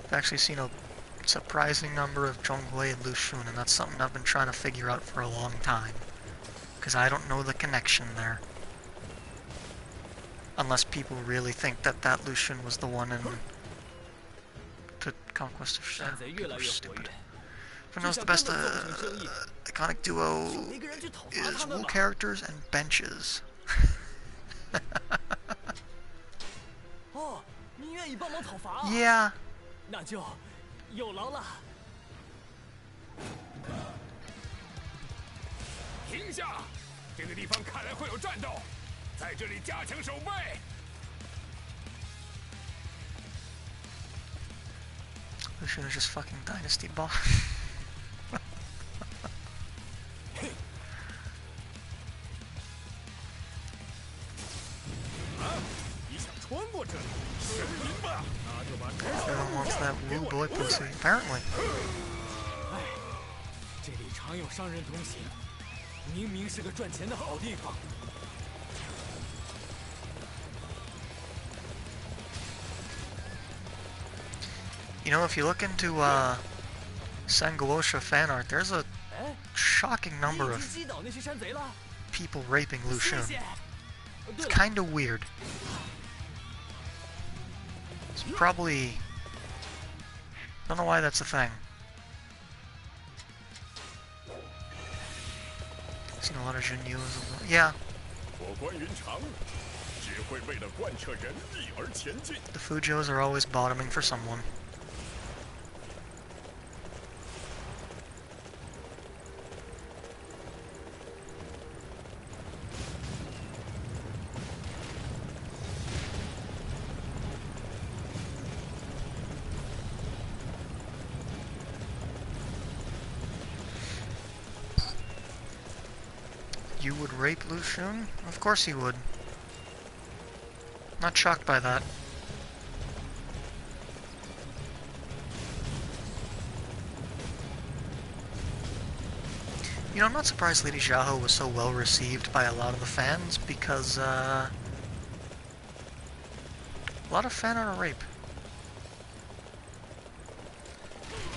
I've actually seen a surprising number of Zhong Hui and Lu Xun, and that's something I've been trying to figure out for a long time. Because I don't know the connection there. Unless people really think that Lu Xun was the one in the Conquest of Sha. People are stupid. Everyone knows the best iconic duo is Wu characters and benches. Yeah. 那就有劳了。停下！这个地方看来会有战斗，在这里加强守备。We should have just fucking Dynasty boss. 你想穿过这里？神灵吧！那就把 Everyone wants that Wu boy pussy, apparently. 这里常有商人通行，明明是个赚钱的好地方。You know, if you look into Sanguosha fan art, there's a shocking number of people raping Lu Xun. It's kind of weird. It's probably... don't know why that's a thing. Seen a lot of Junyu as well. Yeah. The Fujos are always bottoming for someone. You would rape Lu Xun? Of course he would. Not shocked by that. You know, I'm not surprised Lady Xiaoho was so well received by a lot of the fans, because, a lot of fan art of rape.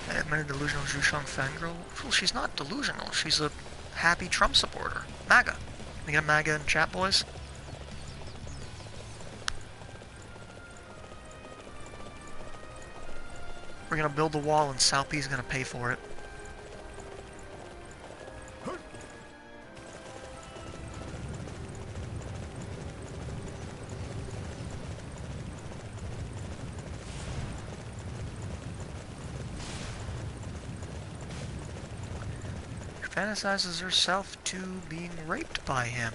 I admitted delusional Zhushang fangirl. Well, she's not delusional, she's a happy Trump supporter. MAGA. Can we get a MAGA in chat, boys? We're gonna build a wall and Cao Pi's gonna pay for it. Fantasizes herself to being raped by him.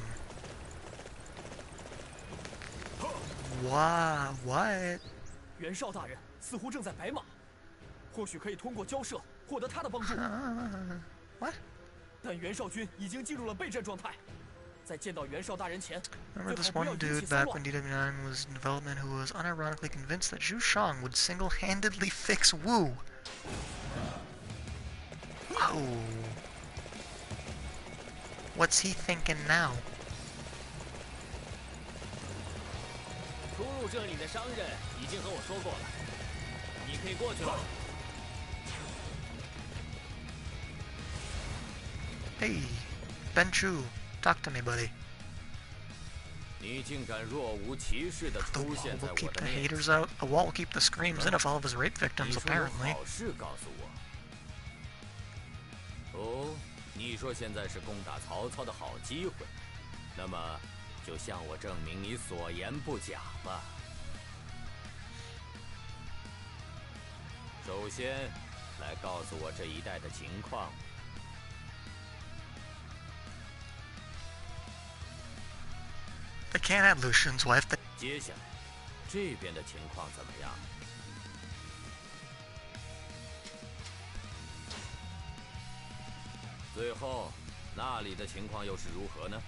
Wow, what? 袁绍大人似乎正在白马，或许可以通过交涉获得他的帮助。What? 但袁绍军已经进入了备战状态，在见到袁绍大人前， Remember this one dude back when DW9 was in development who was unironically convinced that Zhu Shang would single-handedly fix Wu. Oh. What's he thinking now? 出入这里的商人已经和我说过了，你可以过去了。Hey, Ben Chu, talk to me, buddy. 你竟敢若无其事地 The 出 wall 现在 will 我 keep 的 the 面 haters 前。 out. The wall will keep the screams in of all of his rape 你 victims, 说有 apparently. 好事告诉我。哦，你说现在是攻打曹操的好机会，那么就向我证明你所言不假吧。首先，来告诉我这一带的情况。 They can't have Lu Xun's wife. 接下来，这边的情况怎么样？最后，那里的情况又是如何呢？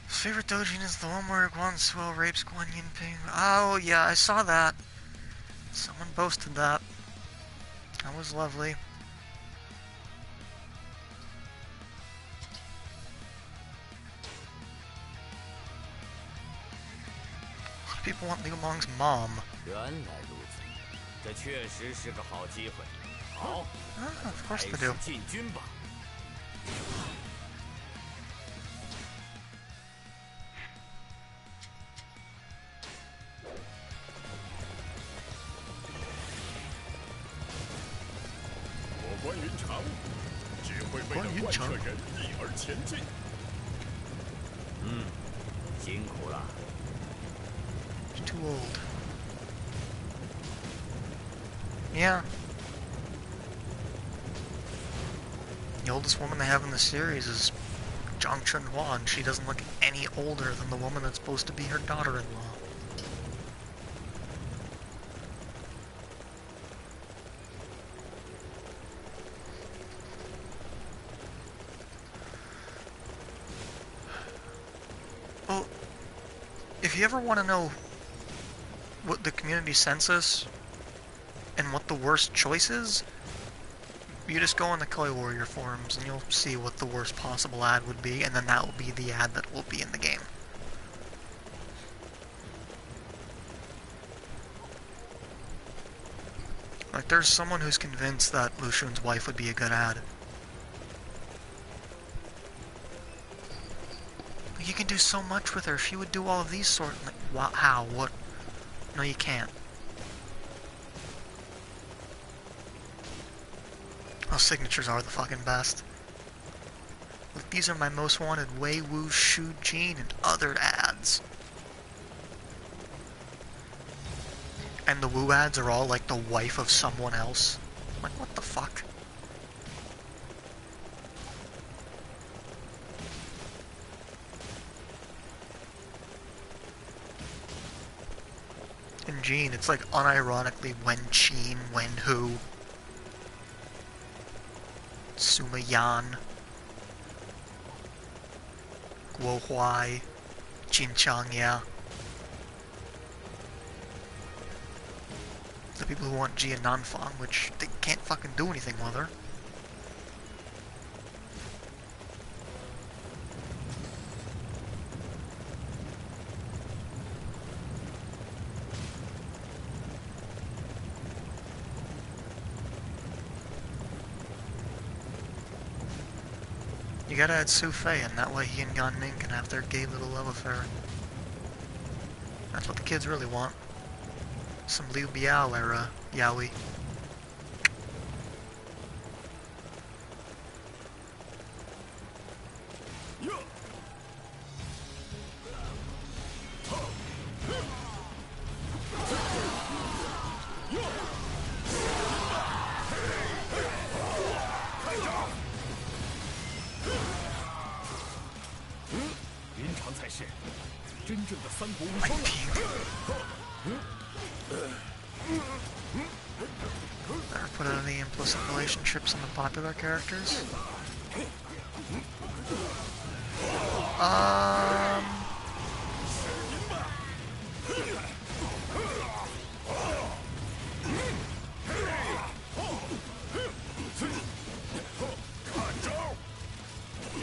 Favorite doujin is the one where Guan Suo rapes Guan Yinping. Oh, yeah, I saw that. Someone posted that. That was lovely. People want Liu Mang's mom. 原来如此，这确实是个好机会。好， Of course 开 they 始 do. 进军吧。我关云长只会为了贯彻仁义而前进。辛苦了。 He's too old. Yeah. The oldest woman they have in the series is Zhang Chunhua, and she doesn't look any older than the woman that's supposed to be her daughter-in-law. Well, if you ever want to know what the community census and what the worst choice is, You just go on the Koi Warrior forums and you'll see what the worst possible ad would be, and then that will be the ad that will be in the game. Like, there's someone who's convinced that Lu Xun's wife would be a good ad. You can do so much with her. She would do all of these sort of... Like, wow, how? What? No, you can't. Oh, signatures are the fucking best. Look, these are my most wanted Wei Wu Shu Jin and other ads. And the Wu ads are all like the wife of someone else. I'm like, what the fuck? And Jean, it's like unironically Wen Qin, Wen Hu, Suma Yan, Guo Huai, Jin Changya. The people who want Jia Nanfang, which they can't fucking do anything with her. You gotta add Su Fei, and that way he and Gan Ning can have their gay little love affair. That's what the kids really want. Some Liu Biao era yaoi. Better put any implicit relationships in the popular characters.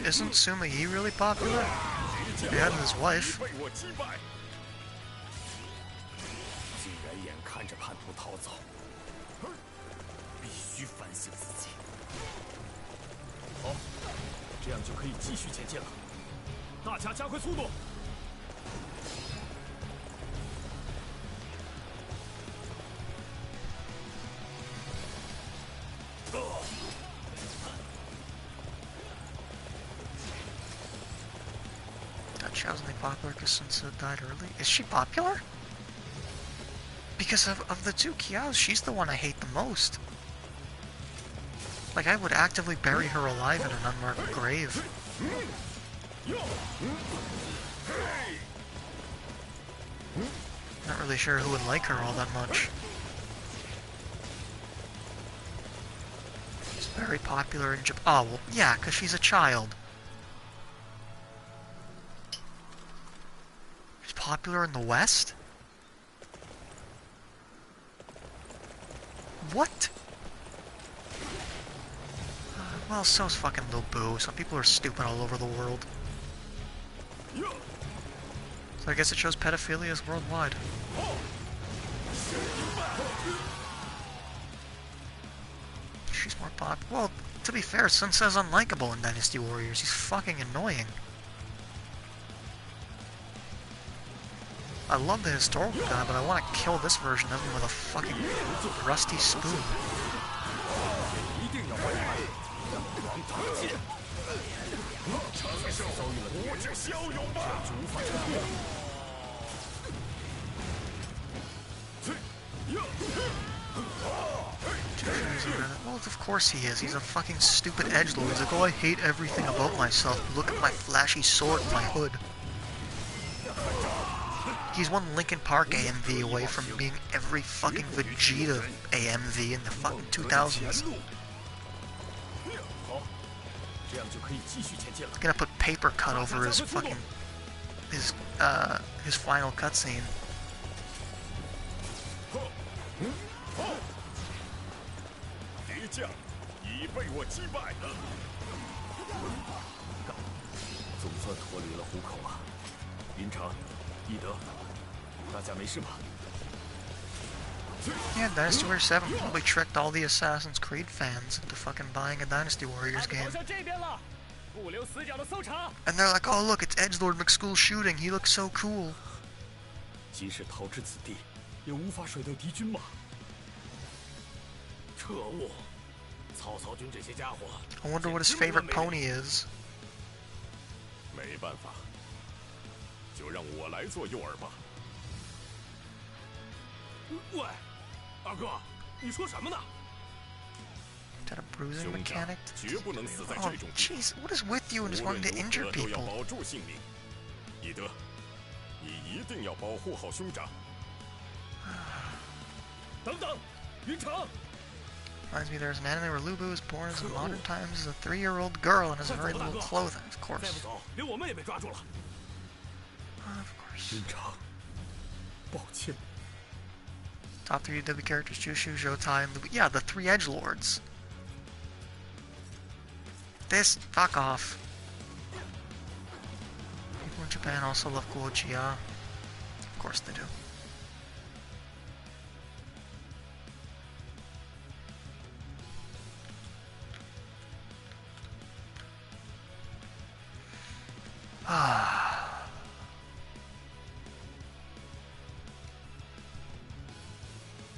Isn't Sima Yi really popular? Yeah, and his wife. 竟然眼看着叛徒逃走，必须反省自己。好，这样就可以继续前进了。大家加快速度！She wasn't popular because Sunset died early. Is she popular? Because of the two Kiaos, she's the one I hate the most. Like, I would actively bury her alive in an unmarked grave. Not really sure who would like her all that much. She's very popular in Japan. Oh, well, yeah, because she's a child. She's popular in the West? What? Well, so's fucking Lil Boo. Some people are stupid all over the world. So I guess it shows pedophilia is worldwide. She's more popular. Well, to be fair, Sun Tzu's unlikable in Dynasty Warriors. He's fucking annoying. I love the historical guy, but I want to kill this version of him with a fucking rusty spoon. Well, of course he is. He's a fucking stupid edgelord. He's like, oh, I hate everything about myself. Look at my flashy sword and my hood. He's one Linkin Park AMV away from being every fucking Vegeta AMV in the fucking 2000s. Gonna put paper cut over his fucking his final cutscene. 已被我击败。总算脱离了虎口了。云长、翼德，大家没事吧？ Yeah, Dynasty Warriors 7 probably tricked all the Assassin's Creed fans into fucking buying a Dynasty Warriors game. 向这边了，不留死角的搜查。 And they're like, oh look, it's Edgelord McSchool shooting, he looks so cool. 即使逃至此地，也无法甩掉敌军嘛。可恶！曹操军这些家伙， I wonder what his favorite pony is. 没办法，就让我来做诱饵吧。喂，二哥，你说什么呢？ Is that a bruising 兄长 mechanic? 绝不能死在 Oh 这种地方。 jeez, what is with you and just 无 wanting 论 to 如 injure 何都要 people? 保住性命。翼德，你一定要保护好兄长。等等，云长， Reminds me there's an anime where Lubu is born in modern times as a 3-year-old girl and has very little clothing, of 再 course. 不走，连我们也被抓住了。 Of course. 云长，抱歉。 Top 3 UW characters, Jushu, Jotai, and Lubu. Yeah, the 3 edgelords. This, fuck off. People in Japan also love Gojia. Of course they do. Ah.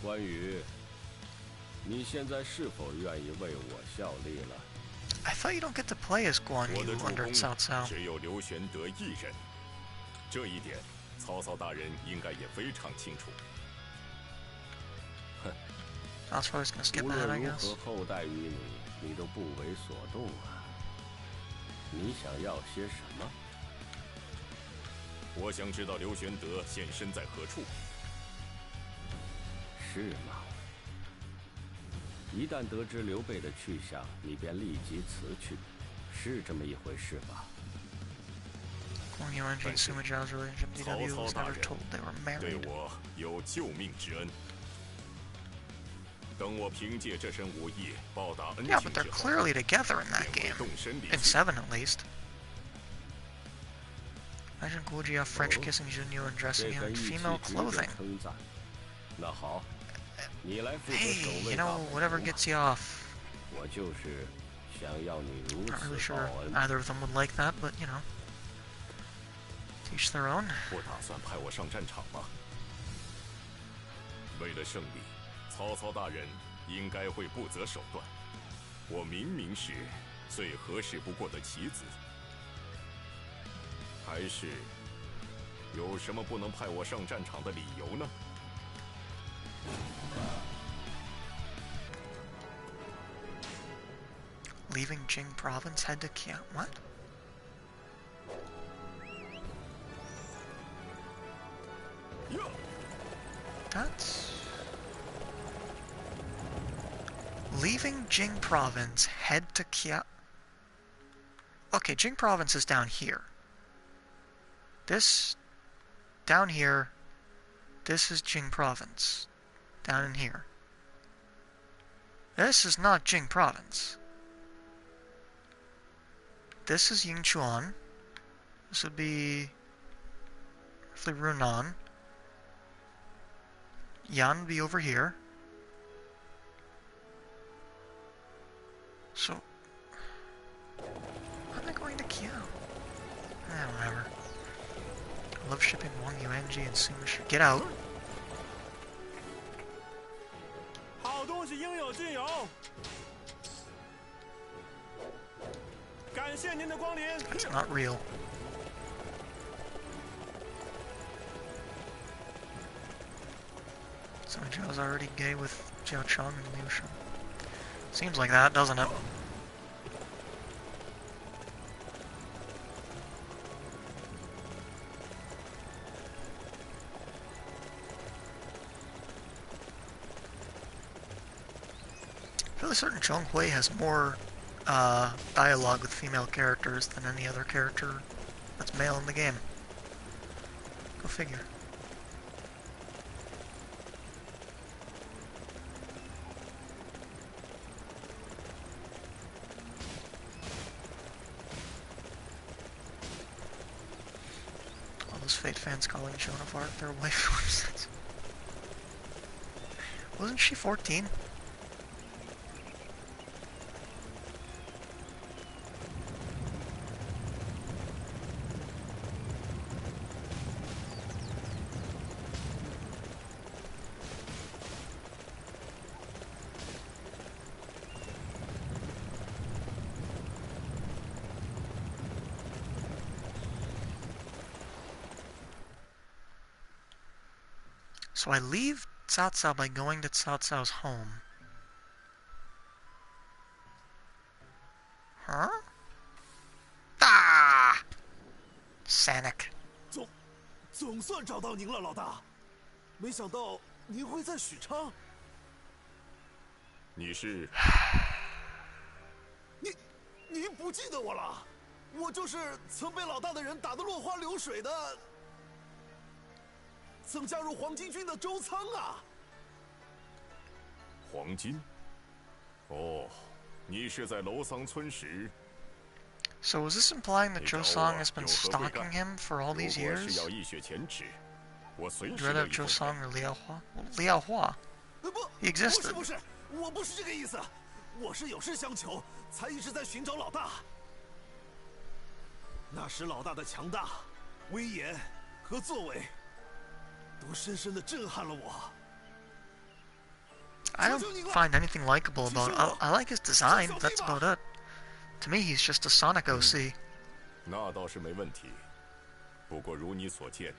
关羽，你现在是否愿意为我效力了？ I thought you don't get to play as Guan 我的 Yu 主 under 公 Cao Cao. 只有刘玄德一人，这一点曹操大人应该也非常清楚。 That's probably just gonna skip 无 that, I 论如 guess. 何厚待于你，你都不为所动啊！你想要些什么？我想知道刘玄德现身在何处。是吗？一旦得知刘备的去向，你便立即辞去，是这么一回事吧？ Guan Yu and Sima Zhao's relationship with DW was never told they were 对 married. 我有救命之恩。等我凭借这身武艺报答恩 Yeah, 情 but 之 they're 后， clearly together in that 便 game. 会动身离 In 去。 7 at least. Imagine Gojia French kissing Junyu and 这 dressing him 份 in 义气 female 值得 clothing. 称赞。那好，你来负责 Hey, 守 you 卫大 know, 本 whatever 营 gets you off. 我就是想要你如 Not really 此报 sure 恩。 either of them would like that, but you know. Teach their own. 不打算派我上战场吗？为了胜利，曹操大人应该会不择手段。我明明是最合适不过的棋子，还是有什么不能派我上战场的理由呢？ Leaving Jing province, head to Kia. What? That's... Leaving Jing province, head to Kia. Okay, Jing province is down here. This... down here. This is Jing province. Down in here. This is not Jing province. This is Yingchuan. This would be roughly Runan. Yan would be over here. So, how am I going to Kyo? Whatever. I love shipping Wang Yuanji and Sumishu. Get out. 好东西应有尽有。感谢您的光临。 That's not real. So Zhao's already gay with Jiao Cheng and Liu Sheng. Seems like that, doesn't it? I'm really certain Zhong Hui has more dialogue with female characters than any other character that's male in the game. Go figure. those Fate fans calling Joan of Arc their wife. Wasn't she 14? So I leave Cao Cao by going to Cao Cao's home. Huh? Ah! Sanic. 总算找到您了，老大。没想到您会在许昌。你是？您不记得我了？我就是曾被老大的人打得落花流水的。 曾加入黄巾军的周仓啊！黄巾？哦，你是在楼桑村时。So is this implying that Zhou Song has been stalking him for all these years? 是要一血前耻，我随时 You'd rather have Zhou Song or Liao Hua? Well, Liao Hua. He existed. 不是，我不是这个意思，我是有事相求，才一直在寻找老大。那时老大的强大、威严和作为。 都深深地震撼了我。I don't find anything likable about it. I like his design, but that's about it. To me, he's just a Sonic OC. 那倒是没问题。不过如你所见，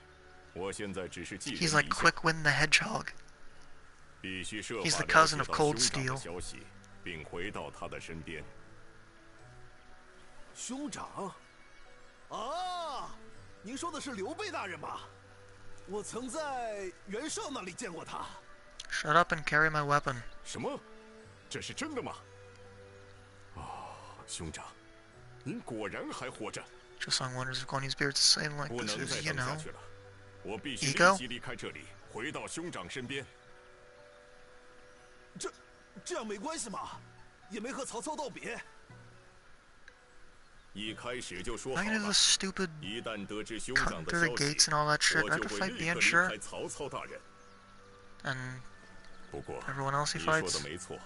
我现在只是寄人篱下。 He's like Quickwind the Hedgehog. 必须设法 He's the 了 cousin 解 of 到 Cold 兄长的 Steel. 消息，并回到他的身边。兄长？啊，您说的是刘备大人吧？ 我曾在袁绍那里见过他。Shut up and carry my weapon. 什么？这是真的吗？啊，兄长，您果然还活着。Zhou Song wonders if Guan Yu's beard's saying like 不 this 能再 is, you 等下 know, 去了，我必须 ego? 立即离开这里，回到兄长身边。这样没关系嘛？也没和曹操道别。 一开始就说 I'm 好 gonna do 了， this stupid 一旦得知兄 cut 长 through 的 the 消 gates 息， and all that shit. 我 I 就 have to 会 fight 立 the 刻离 Ensure 开曹操大人。 and 不过， everyone else he 你说 fights. 的没错，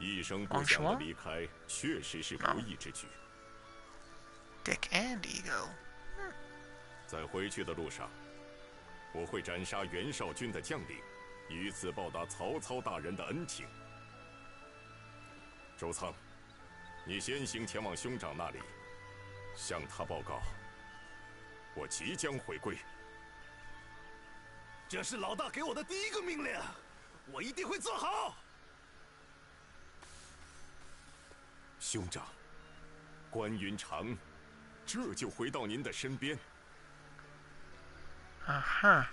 一声不响的离开确实是不义之举。 Dick and ego. 在回去的路上，我会斩杀袁绍军的将领，以此报答曹操大人的恩情。周仓，你先行前往兄长那里，向他报告，我即将回归。这是老大给我的第一个命令，我一定会做好。兄长，关云长这就回到您的身边。Uh-huh.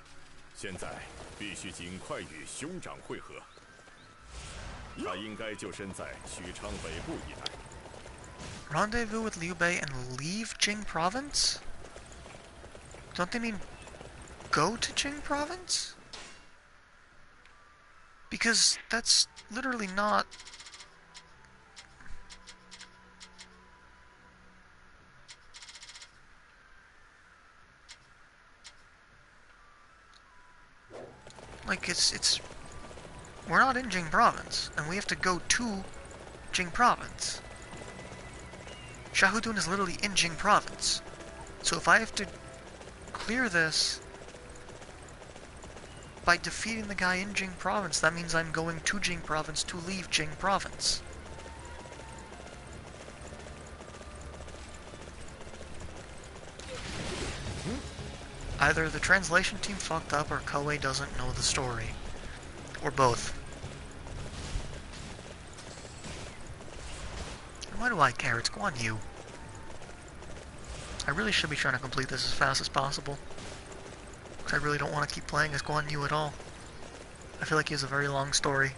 现在必须尽快与兄长会合。他应该就身在许昌北部一带。 Rendezvous with Liu Bei and leave Jing Province? Don't they mean go to Jing Province? Because that's literally not... Like, it's... We're not in Jing Province, and we have to go to Jing Province. Shahudun is literally in Jing Province. So if I have to clear this by defeating the guy in Jing Province, that means I'm going to Jing Province to leave Jing Province. Either the translation team fucked up or Koei doesn't know the story. Or both. And why do I care? It's Guan Yu. I really should be trying to complete this as fast as possible. Because I really don't want to keep playing as Guan Yu at all. I feel like he has a very long story.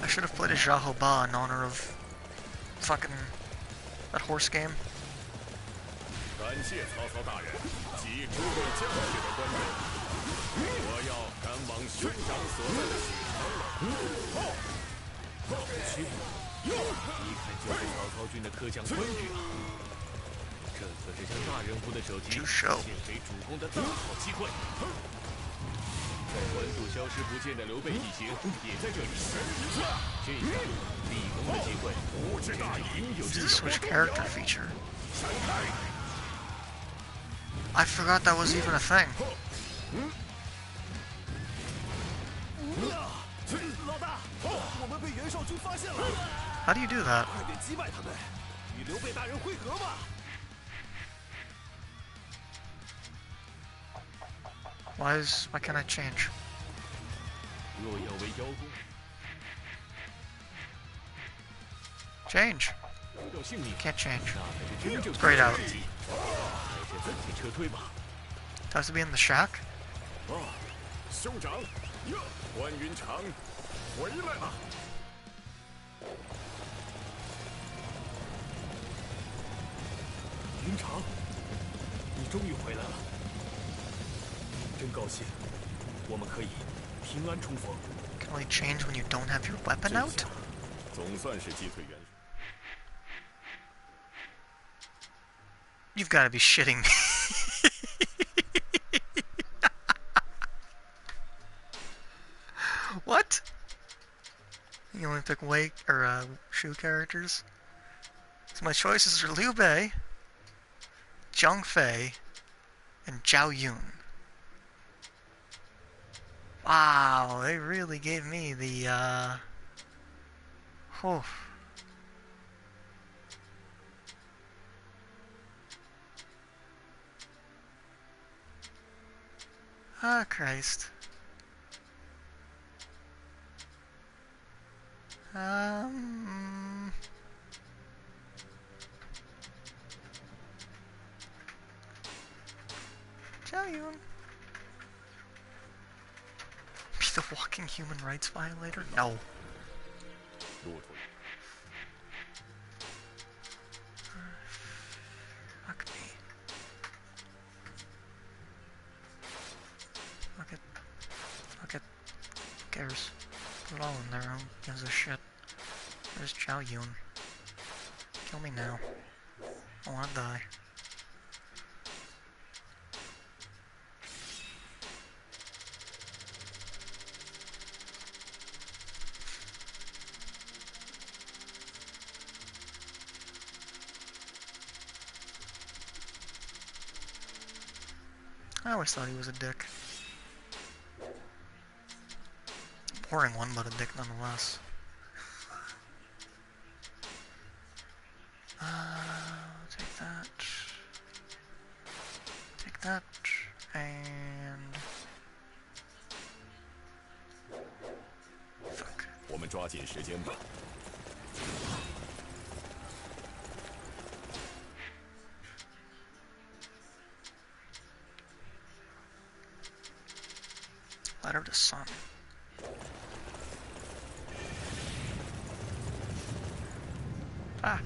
I should have played as Jahoba in honor of fucking that horse game. 感谢曹操大人及诸位将士的关照，我要赶往兄长所在的许昌了。去。一看就是曹操军的科将关羽啊！这可是将大人物的首级献给主公的大好机会。在官渡消失不见的刘备一行也在这里，这下立功的机会应有尽有。Switch character feature. I forgot that was even a thing. 老大，我们被袁绍军发现了。How do you do that? 快点击败他们，与刘备大人会合吧。Why can't I change? 若要为邀功， Change. 要性命， Can't change. 那才是真正 Grayed out. 还是暂且撤退吧。 It has to be in the shack? 兄长，关云长回来了。云长，你终于回来了，真高兴，我们可以平安重逢。 Can only change when you don't have your weapon out? 总算是击退袁术。 You've got to be shitting me. What? You only pick weight or shoe characters? So my choices are Liu Bei, Zhang Fei, and Zhao Yun. Wow, they really gave me the oh. Ah, Christ. Zhao Yun. Be the walking human rights violator? No. Fuck me. Fuck it. Fuck it. Who cares? Put it all in there. Who gives a shit? There's Zhao Yun. Kill me now. I wanna die. I always thought he was a dick. Boring one, but a dick nonetheless. Take that. Take that. And... Fuck. 我们抓紧时间吧。 Letter to Sun. Ah.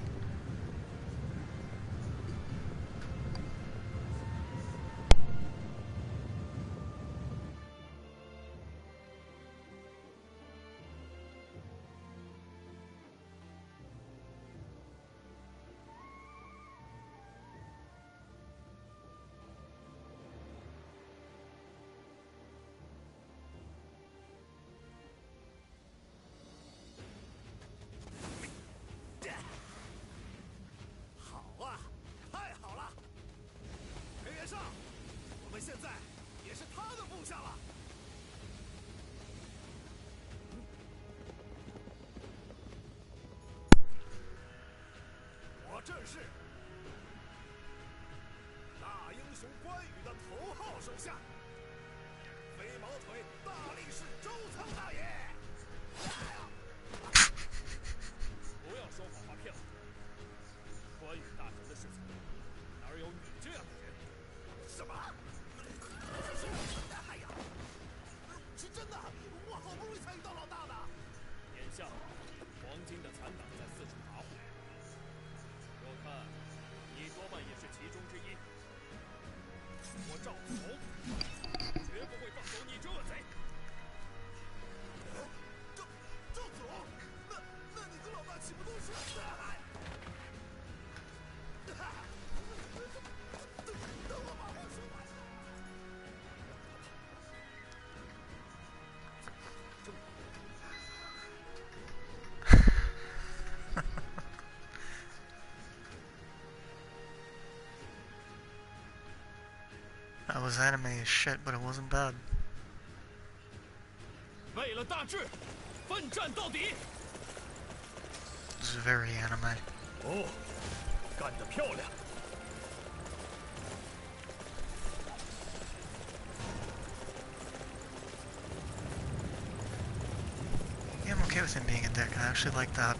was anime as shit, but it wasn't bad. 为了大志，奋战到底。 This is very anime. 哦，干得漂亮！ Yeah, I'm okay with him being a dick. I actually like that.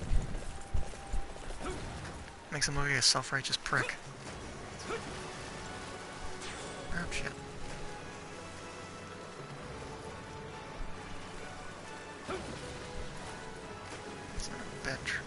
Makes him look like a self-righteous prick. Oh, shit. It's not a bitch.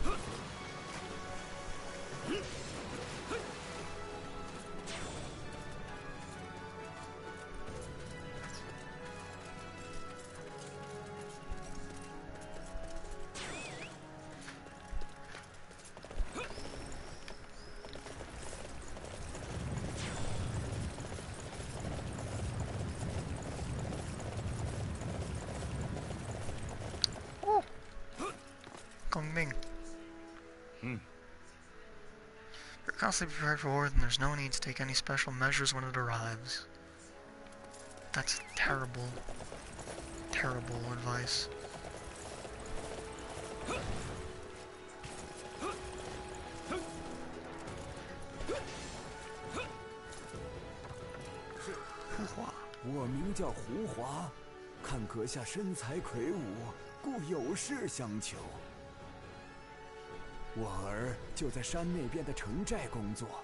Ming. You're constantly prepared for war, and there's no need to take any special measures when it arrives. That's terrible, terrible advice. Hu-hua. 我名叫胡华，看阁下身材魁梧，故有事相求。 我儿就在山那边的城寨工作，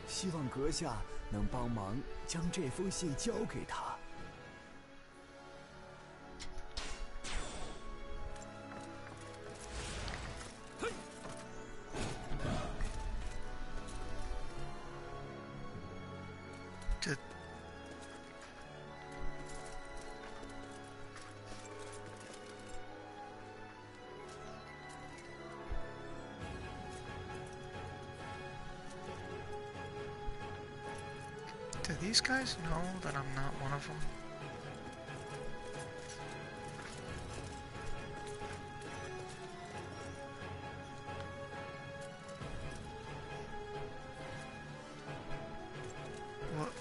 希望阁下能帮忙将这封信交给他。Do these guys know that I'm not one of them? What?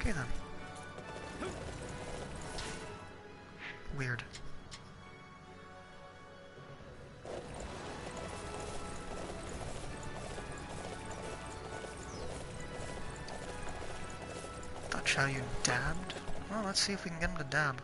Okay then. Weird. How you dabbed? Well, let's see if we can get him to dab.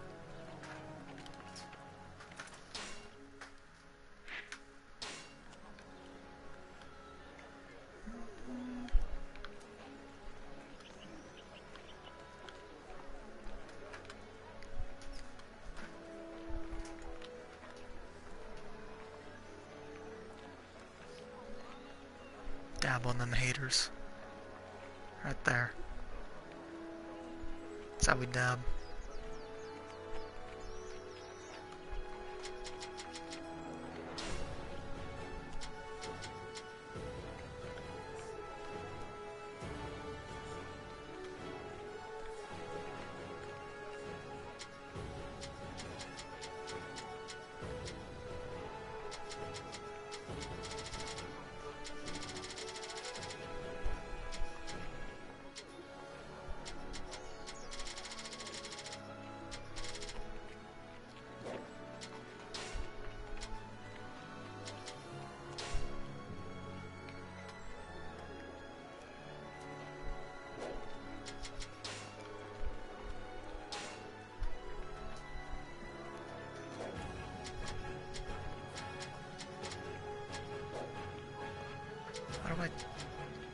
Dab on them haters. Right there. That's how we dab.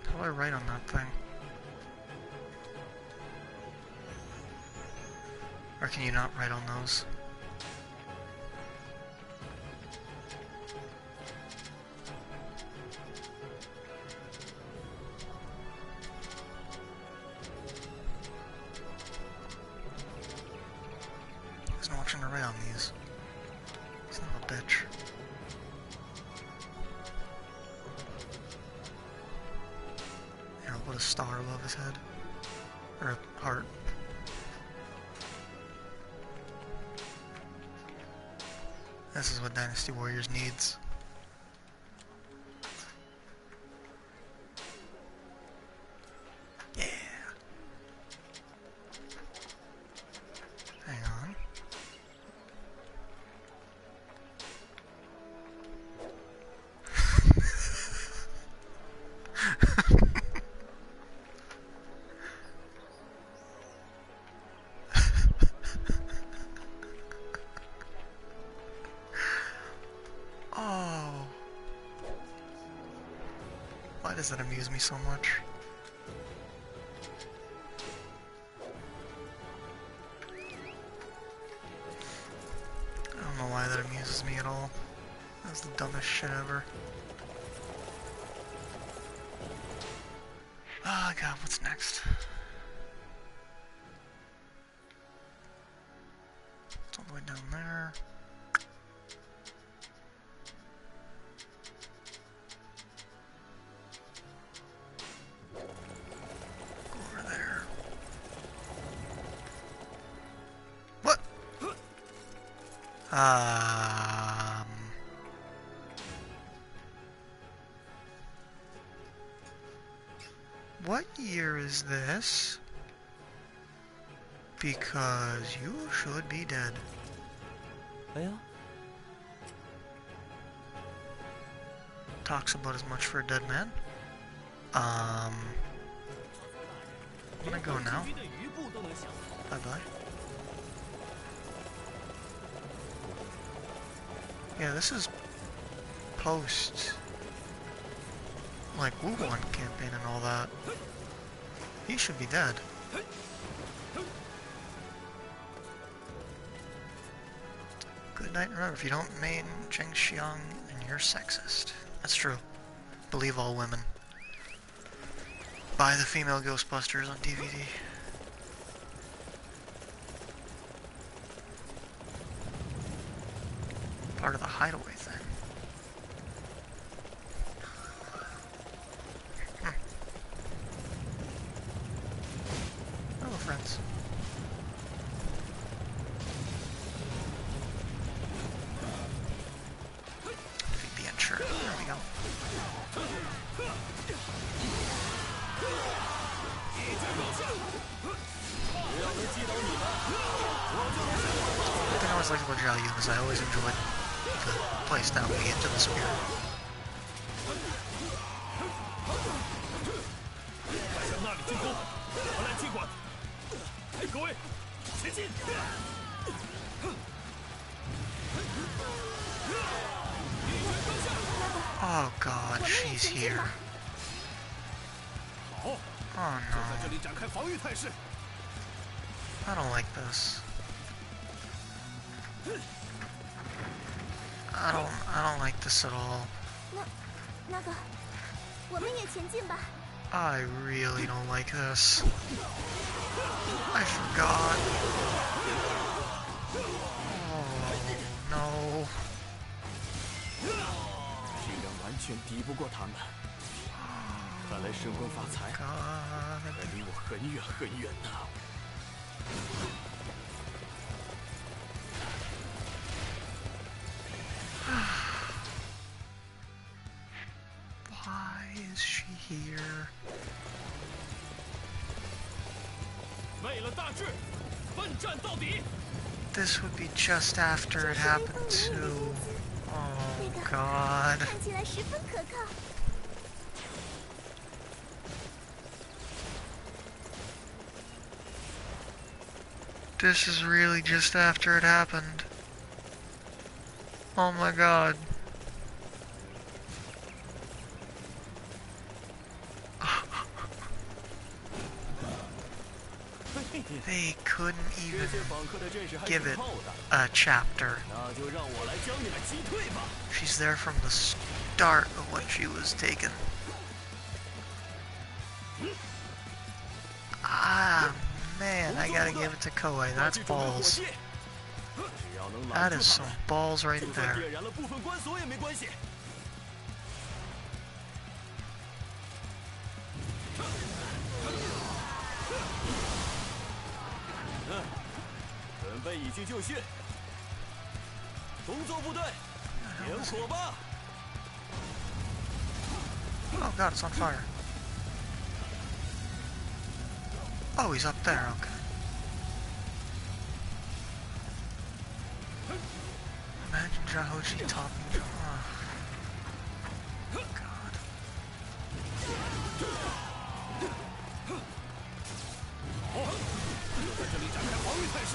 How do I write on that thing? Or can you not write on those? There's no option to write on these. Son of a bitch. Put a star above his head. Or a heart. This is what Dynasty Warriors needs. guys that amuse me so much. I don't know why that amuses me at all. That's the dumbest shit ever. Oh god, what's next? It's all the way down there. Go over there. What? What year is this? Because you should be dead. 哎呀， Talks about as much for a dead man. I'm gonna go now. Bye bye. Yeah, this is post like Wuhan campaign and all that. He should be dead. Good night. Remember, if you don't main Zheng Xiang, then you're sexist. That's true. Believe all women. Buy the female Ghostbusters on DVD. Part of the hideaway thing. Hello, friends. Defeat the Ensure. There we go. The thing I always liked about Zhao Yun is I always enjoyed the playstyle when you get to the spear. 向那里进攻，我来接管。各位，前进！ Oh god, she's here. 好， Oh 就在这 no. 里展开防御态势。 I don't like this. I don't like this at all. 那个，我们也前进吧。 I really don't like this. I forgot. Oh no. 敌人完全敌不过他们。看来神棍发财 God. 还离我很远很远呢。 Why is she here? 为了大志，奋战到底！ This would be just after it happened to... Oh god. 看起来十分可靠。 This is really just after it happened. Oh my god. They couldn't even give it a chapter. 那就让我来将你们击退吧。 She's there from the start of when she was taken. Ah, man, I gotta give it to Koei. That's balls. 只要能 That 拦住 is 他 some 们， balls right 就算 there. 点燃了部分关锁也没关系。准备已经就绪，同奏部队，点火吧！ Oh god, it's on fire. Oh, he's up there, okay. Imagine Jahoshi talking. Oh. God. 好，就在这里展开防御态势。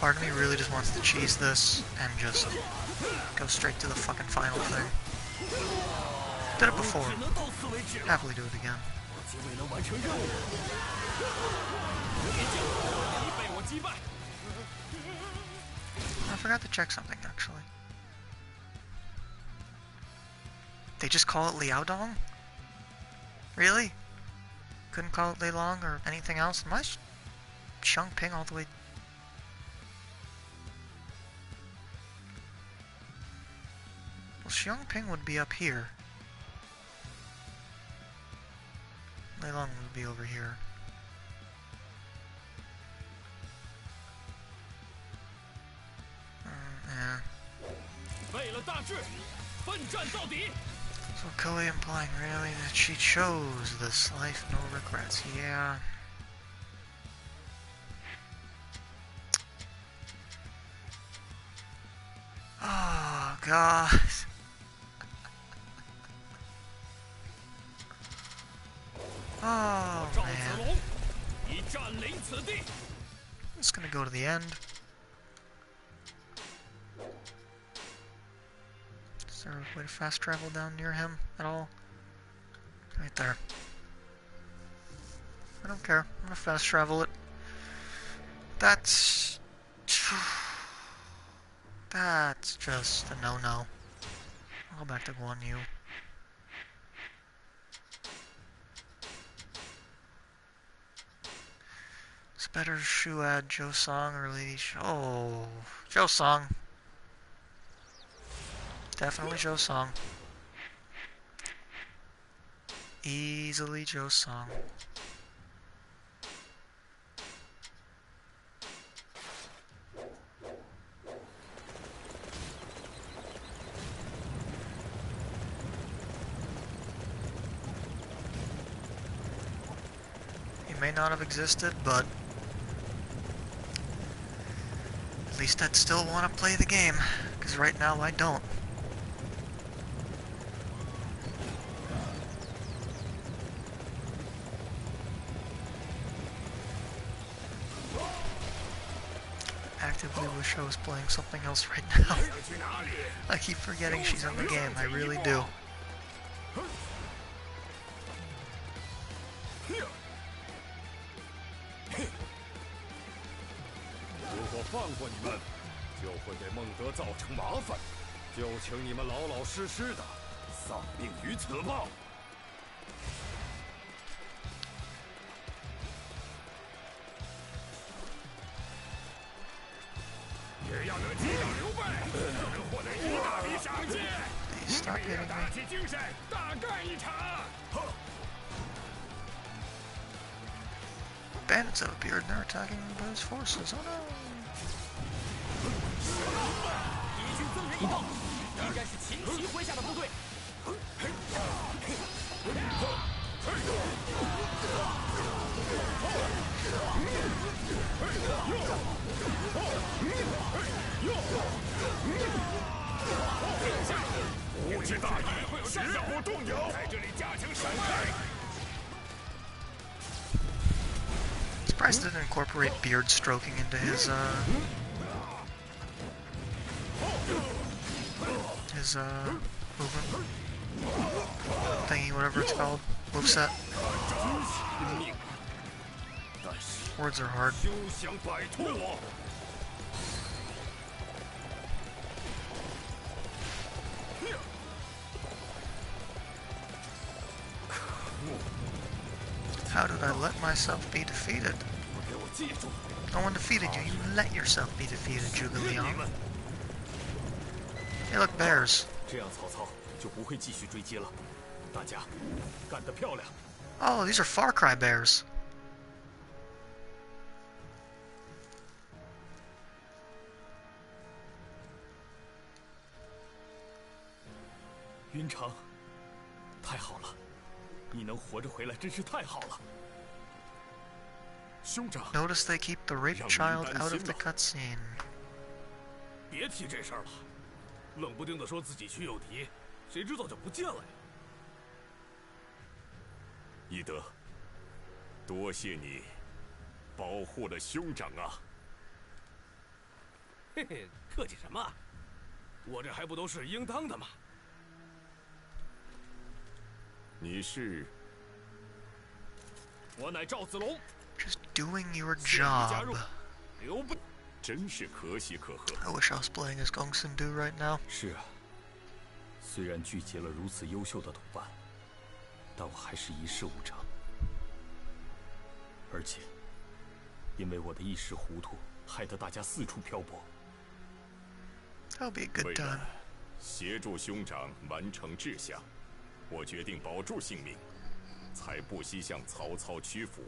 Part of me really just wants to cheese this and just Go straight to the fucking final thing. Did it before. Happily do it again. I forgot to check something, actually. They just call it Liaodong? Really? Couldn't call it Leilong or anything else? Am I Xiangping all the way? Well, Xiangping would be up here. Leilong would be over here. Yeah. So Koei implying really that she chose this life, no regrets. Yeah. Oh God. Oh man. I'm just gonna go to the end. Is there a way to fast travel down near him at all? Right there. I don't care. I'm gonna fast travel it. That's just a no-no. I'll go back to Guan Yu. It's better Shuad, Joe Song, or Lady Oh, Joe Song. Definitely Joe Song. Easily Joe Song. He may not have existed, but at least I'd still want to play the game, because right now I don't. Actively wish I was playing something else right now. I keep forgetting she's in the game, I really do. 如果放过你们，就会给孟德造成麻烦。就请你们老老实实的丧命于此吧。也要能击倒刘备，能获得一大笔赏金。别让打起精神，大干一场！ Bandits have appeared and they're attacking Boo's forces. Oh no! 敌军增援一到，应该是秦琪麾下的部队。无知大义，绝不动摇。在这里加强守备。 Surprised it didn't incorporate beard stroking into his movement thingy, whatever it's called, moveset. Words are hard. How did I let myself be defeated? No one defeated you. You let yourself be defeated, Zhuge Liang. Hey, look, bears. Oh, these are Far Cry bears. Yuncheng, 太好了，你能活着回来真是太好了。 Notice they keep the raped child out of the cutscene. 别提这事儿了，冷不丁的说自己去诱敌，谁知道就不见了呀？伊德，多谢你保护了兄长啊！嘿嘿，客气什么？我这还不都是应当的吗？你是？我乃赵子龙。 Just doing your 现已加 job. 入刘备，真是可喜可贺。 I wish I was playing as Gong Sun Du right now. 是啊，虽然聚集了如此优秀的同伴，但我还是一事无成。而且，因为我的一时糊涂，害得大家四处漂泊。 That'll be a good 为 time. 了协助兄长完成志向，我决定保住性命，才不惜向曹操屈服。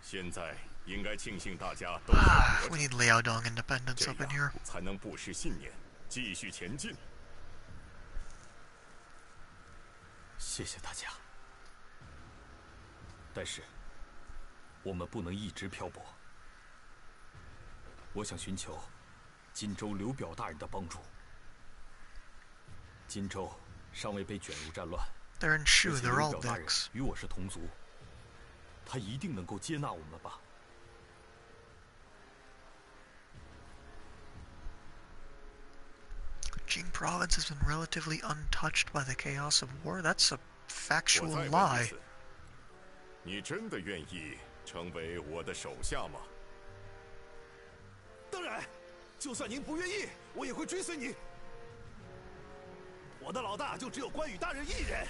现在应该庆幸大家都还活 We 着， need Liaodong independence 这 up in 样 here. 才能不失信念，继续前进。谢谢大家。但是，我们不能一直漂泊。我想寻求荆州刘表大人的帮助。荆州尚未被卷入战乱， They're in 而 Shu, 且 they're 刘 all 表大人 dicks. 与我是同族，他一定能够接纳我们吧。 Jing province has been relatively untouched by the chaos of war. That's a 我 factual 再问一 lie. 次，你真的愿意成为我的手下吗？ 当然，就算您不愿意，我也会追随你。我的老大就只有关羽大人一人，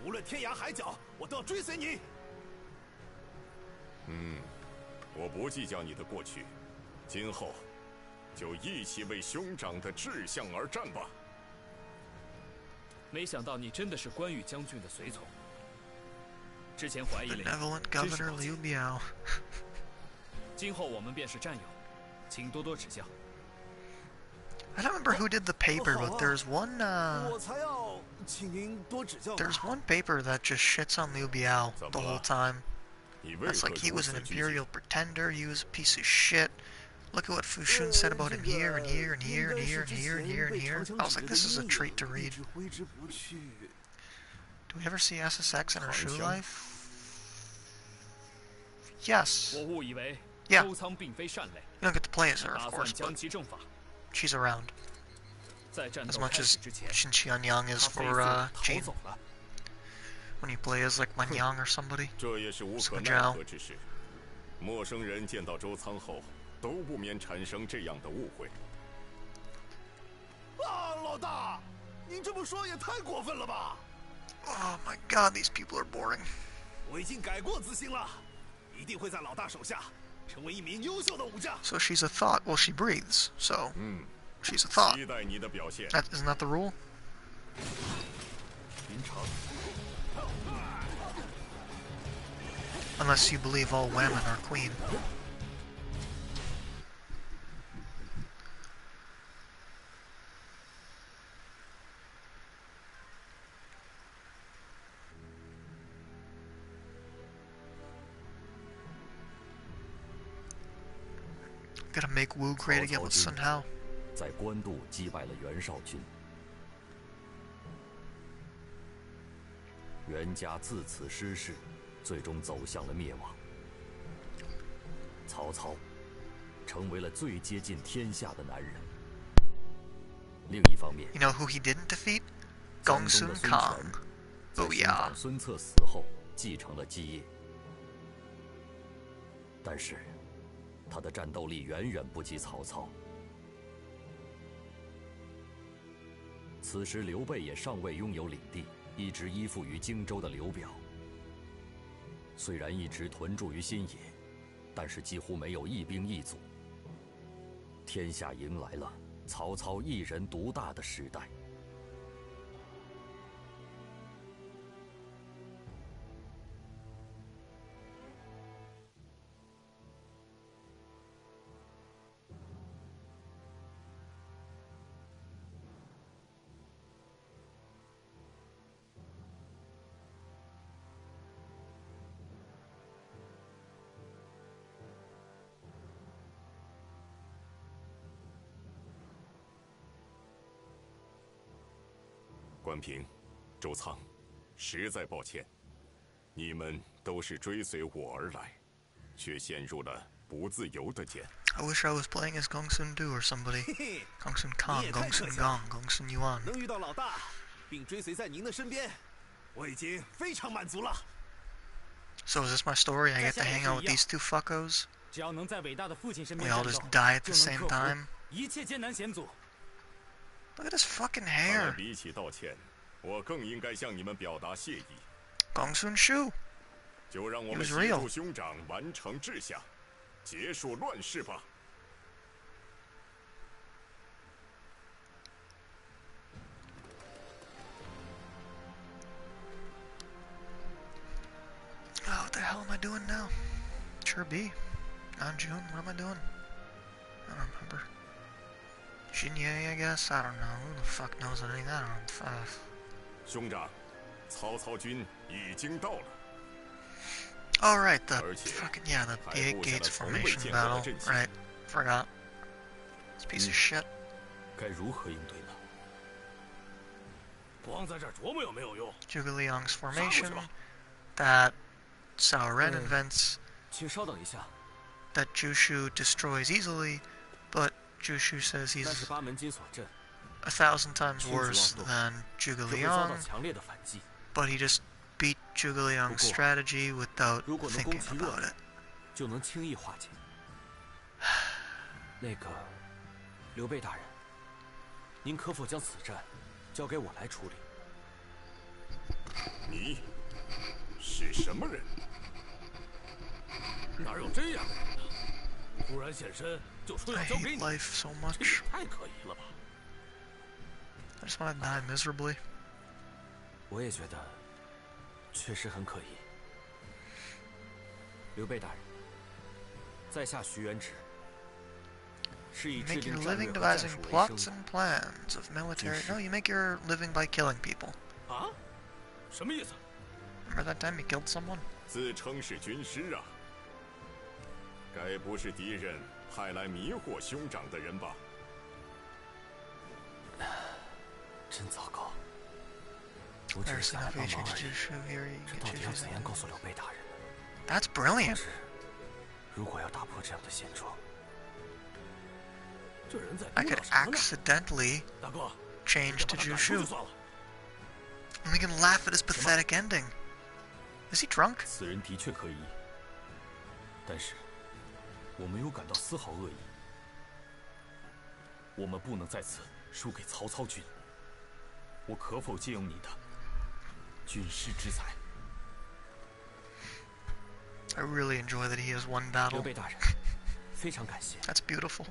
无论天涯海角，我都要追随你。我不计较你的过去，今后就一起为兄长的志向而战吧。没想到你真的是关羽将军的随从。之前怀疑了你， Benevolent 真是 Governor 抱 Liu 歉。 Biao. 今后我们便是战友，请多多指教。 I don't remember who did the paper, but there's one 我才要请您多指教。 there's one paper that just shits on Liu Biao the whole time. 你为 That's 何 like he 如 was 此 an 拘谨？ imperial pretender, he was a piece of shit. Look at what Fu Shun said about him here and here and here and here and here and here and here. I was like, this is a treat to read. Do we ever see SSX in our Shu life? Yes. 我误以为 Yeah. 周仓并非善类， You don't get to play as her, 打 of 算 course, 将 but 其正法。 she's around. 在战 As 斗 much 开 as 始之前， Shin Qianyang is 他飞 for 速 Jane. 逃走了。 When you play as like Manyang or somebody. 这也是无可奈何之事。陌生人见到周仓后，都不免产生这样的误会。啊，老大，您这么说也太过分了吧！ Oh my god, these people are boring. 我已经改过自新了，一定会在老大手下成为一名优秀的武将。 So she's a thought. Well, she breathes, so 嗯， she's a thought. 期待你的表现。 Isn't that the rule? 云长， Unless you believe all women are queen. Gotta make Wu great again with Sun Hao. 在官渡击败了袁绍军，袁家自此失势，最终走向了灭亡。曹操成为了最接近天下的男人。另一方面， You know who he didn't defeat? 江 Gong 东的 Sun 孙 Kang. 权在 Oh 兄 yeah. 长孙策死后继承了基业，但是他的战斗力远远不及曹操。此时刘备也尚未拥有领地，一直依附于荆州的刘表，虽然一直屯驻于新野，但是几乎没有一兵一卒。天下迎来了曹操一人独大的时代。关平、周仓，实在抱歉，你们都是追随我而来，却陷入了不自由的茧。I wish I was playing as Gongsun Du or somebody. 嘿嘿， Gongsun 你 Kong, 也太客 Gongsun 气了。 Gong, Gongsun Yuan. 能遇到老大，并追随在您的身边，我已经非常满足了。 So is this my story? I get to hang out with these two fuckos? 只要能在伟大的父亲身 We 边 all 战 just 斗， die at the 就能 same 克服 time? 一切艰难险阻。 Look at his fucking 看来 hair. 比起道歉，我更应该向你们表达谢意。 Gongsun Shu. 就让我 He 们 was 协 real. 助兄长完成志向，结束乱世吧。 Oh, what the hell am I doing now? Sure be. On June, what am I doing? I don't remember. Xinye, I guess? I don't know. Who the fuck knows any of that on 5? 兄长，曹操军已经到了。 Oh, right, the 而且 fucking, yeah, the 还 Eight 布下了 Gates 从未 formation 见过的 battle. 阵型。 Right, forgot. This piece of shit. 该如何应对呢？ 光在这儿琢磨有没有用？ Zhuge Liang's 杀过 formation 去吧。 that Cao Ren invents 请稍等一下， that Jushu destroys easily, but Jushu says 那是 he's 八门金锁阵， 1,000 times 天子 worse 望 than Zhuge 就会遭到 Liang, 强烈的反击。 but he just beat Zhuge Liang's 不过， strategy without 如果能攻 thinking 其弱 about 点 it.，就能轻易化解。那个，刘备大人，您可否将此战交给我来处理？ 你是什么人？ 哪有这样的人呢？突然现身就说 I 要交给 hate 你， life so 这 much. 也太可疑了吧？ I just want to die miserably. 我也觉得，确实很可疑。刘备大人，在下徐元直，是以制 Make 定 your 战略 living 和战 devising 术为 plots 生 and plans of military. No, you make your living by killing people. 啊？什么意思？ Remember that time you killed someone? 自称是军师啊？该不是敌人派来迷惑兄长的人吧？ 真糟糕！我只 There's 是想来 enough 帮 H 忙而 H 已。 Jushu here. You 这 get 到底要 Jushu's 怎样 into. 告诉刘备大人呢？ That's 可 brilliant. 是，如果要打破这样的现状，这人在 I 嘟 could 囔什么呢？ accidentally 大哥， change 就 to 把他赶出就 Jushu. 算了。 And we can laugh at his pathetic ending. Is he drunk? 此人的确可疑，但是我没有感到丝毫恶意。我们不能在此输给曹操军。我可否借用你的军师之才？ I really enjoy that he has won 刘 battle. 备大人，非常感谢。 That's beautiful.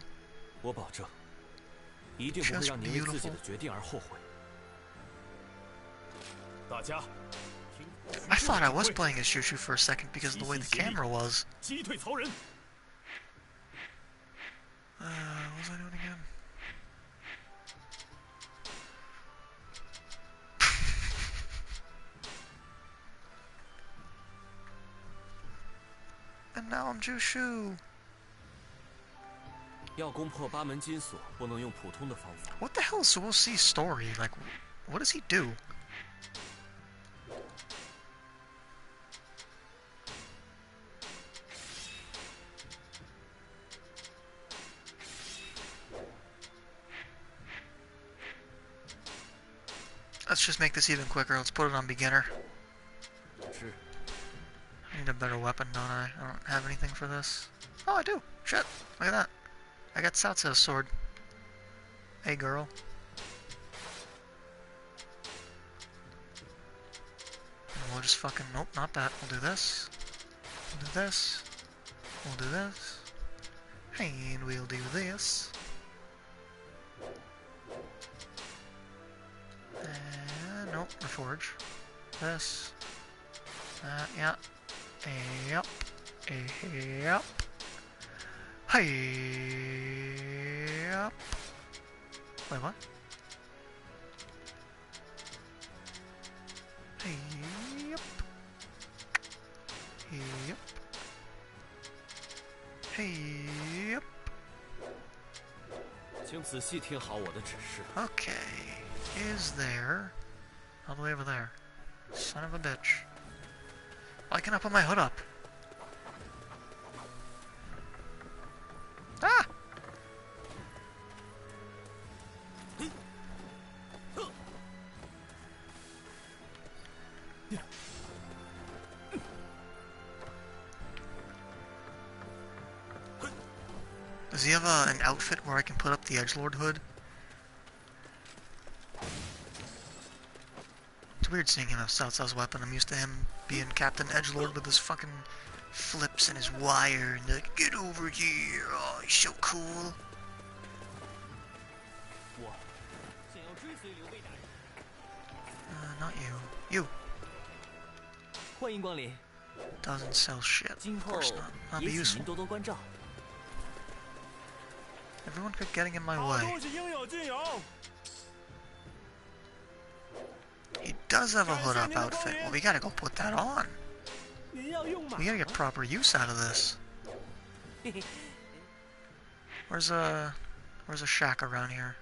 我保证，一定不会 Just 让您为自己 beautiful. 的决定而后悔。大家，听 I thought I was playing as Jushu for a second because of the way the 齐心协力。 camera was. 击退曹仁。 What was I doing again? And now I'm Jushu. 要攻破八门金锁，不能用普通的方法。 What the hell is Su Ci's story? Like, what does he do? Let's just make this even quicker. Let's put it on beginner. 是， I need a better weapon, don't I? I don't have anything for this. Oh, I do. Shit. Look at that. I got Satsu's sword. Hey, girl. And we'll just fucking... Nope, not that. We'll do this. We'll do this. We'll do this. And we'll do this. And... Nope, reforge. This. Yeah. Yep. Yep. Hey. Yep. Wait, what? Hey. Yep. Yep. Hey. Yep. 请仔细听好我的指示。 Okay. Is there... All the way over there. Son of a bitch. Why can't I put my hood up? Ah! Does he have an outfit where I can put up the edgelord hood? It's weird seeing him have South South's weapon. I'm used to him being Captain Edgelord with his fucking flips and his wire and like, get over here. Oh, he's so cool. Not you. You. Doesn't sell shit. Of course not. I'll be useful. Everyone kept getting in my way. He does have a hood up outfit. Well, we gotta go put that on. We gotta get proper use out of this. Where's a shack around here?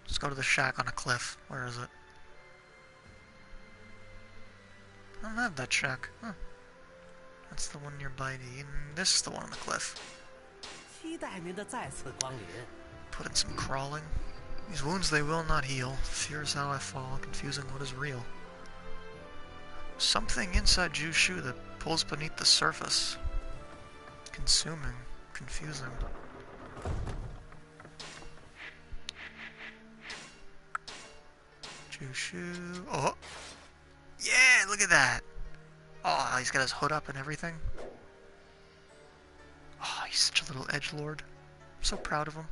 Let's go to the shack on a cliff. Where is it? I don't have that shack. Huh. That's the one nearby and this is the one on the cliff. Put in some crawling. These wounds they will not heal. Fear is how I fall, confusing what is real. Something inside Jushu that pulls beneath the surface. Consuming, confusing. Jushu. Oh! Yeah, look at that! Oh, he's got his hood up and everything. Oh, he's such a little edgelord. I'm so proud of him.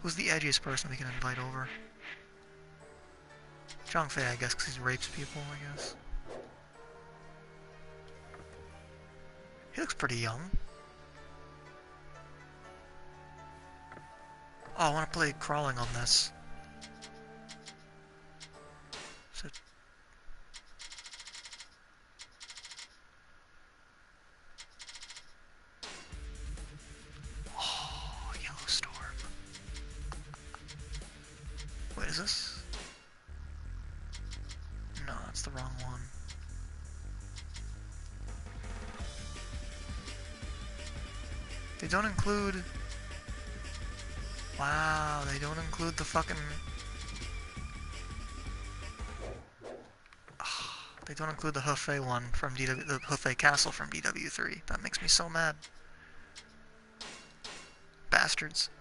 Who's the edgiest person we can invite over? Zhang Fei, I guess, because he rapes people, I guess. He looks pretty young. Oh, I want to play crawling on this. So is this? No, that's the wrong one. They don't include... Wow, they don't include the fucking... They don't include the Hefei one from DW, the Hefei Castle from DW3. That makes me so mad. Bastards.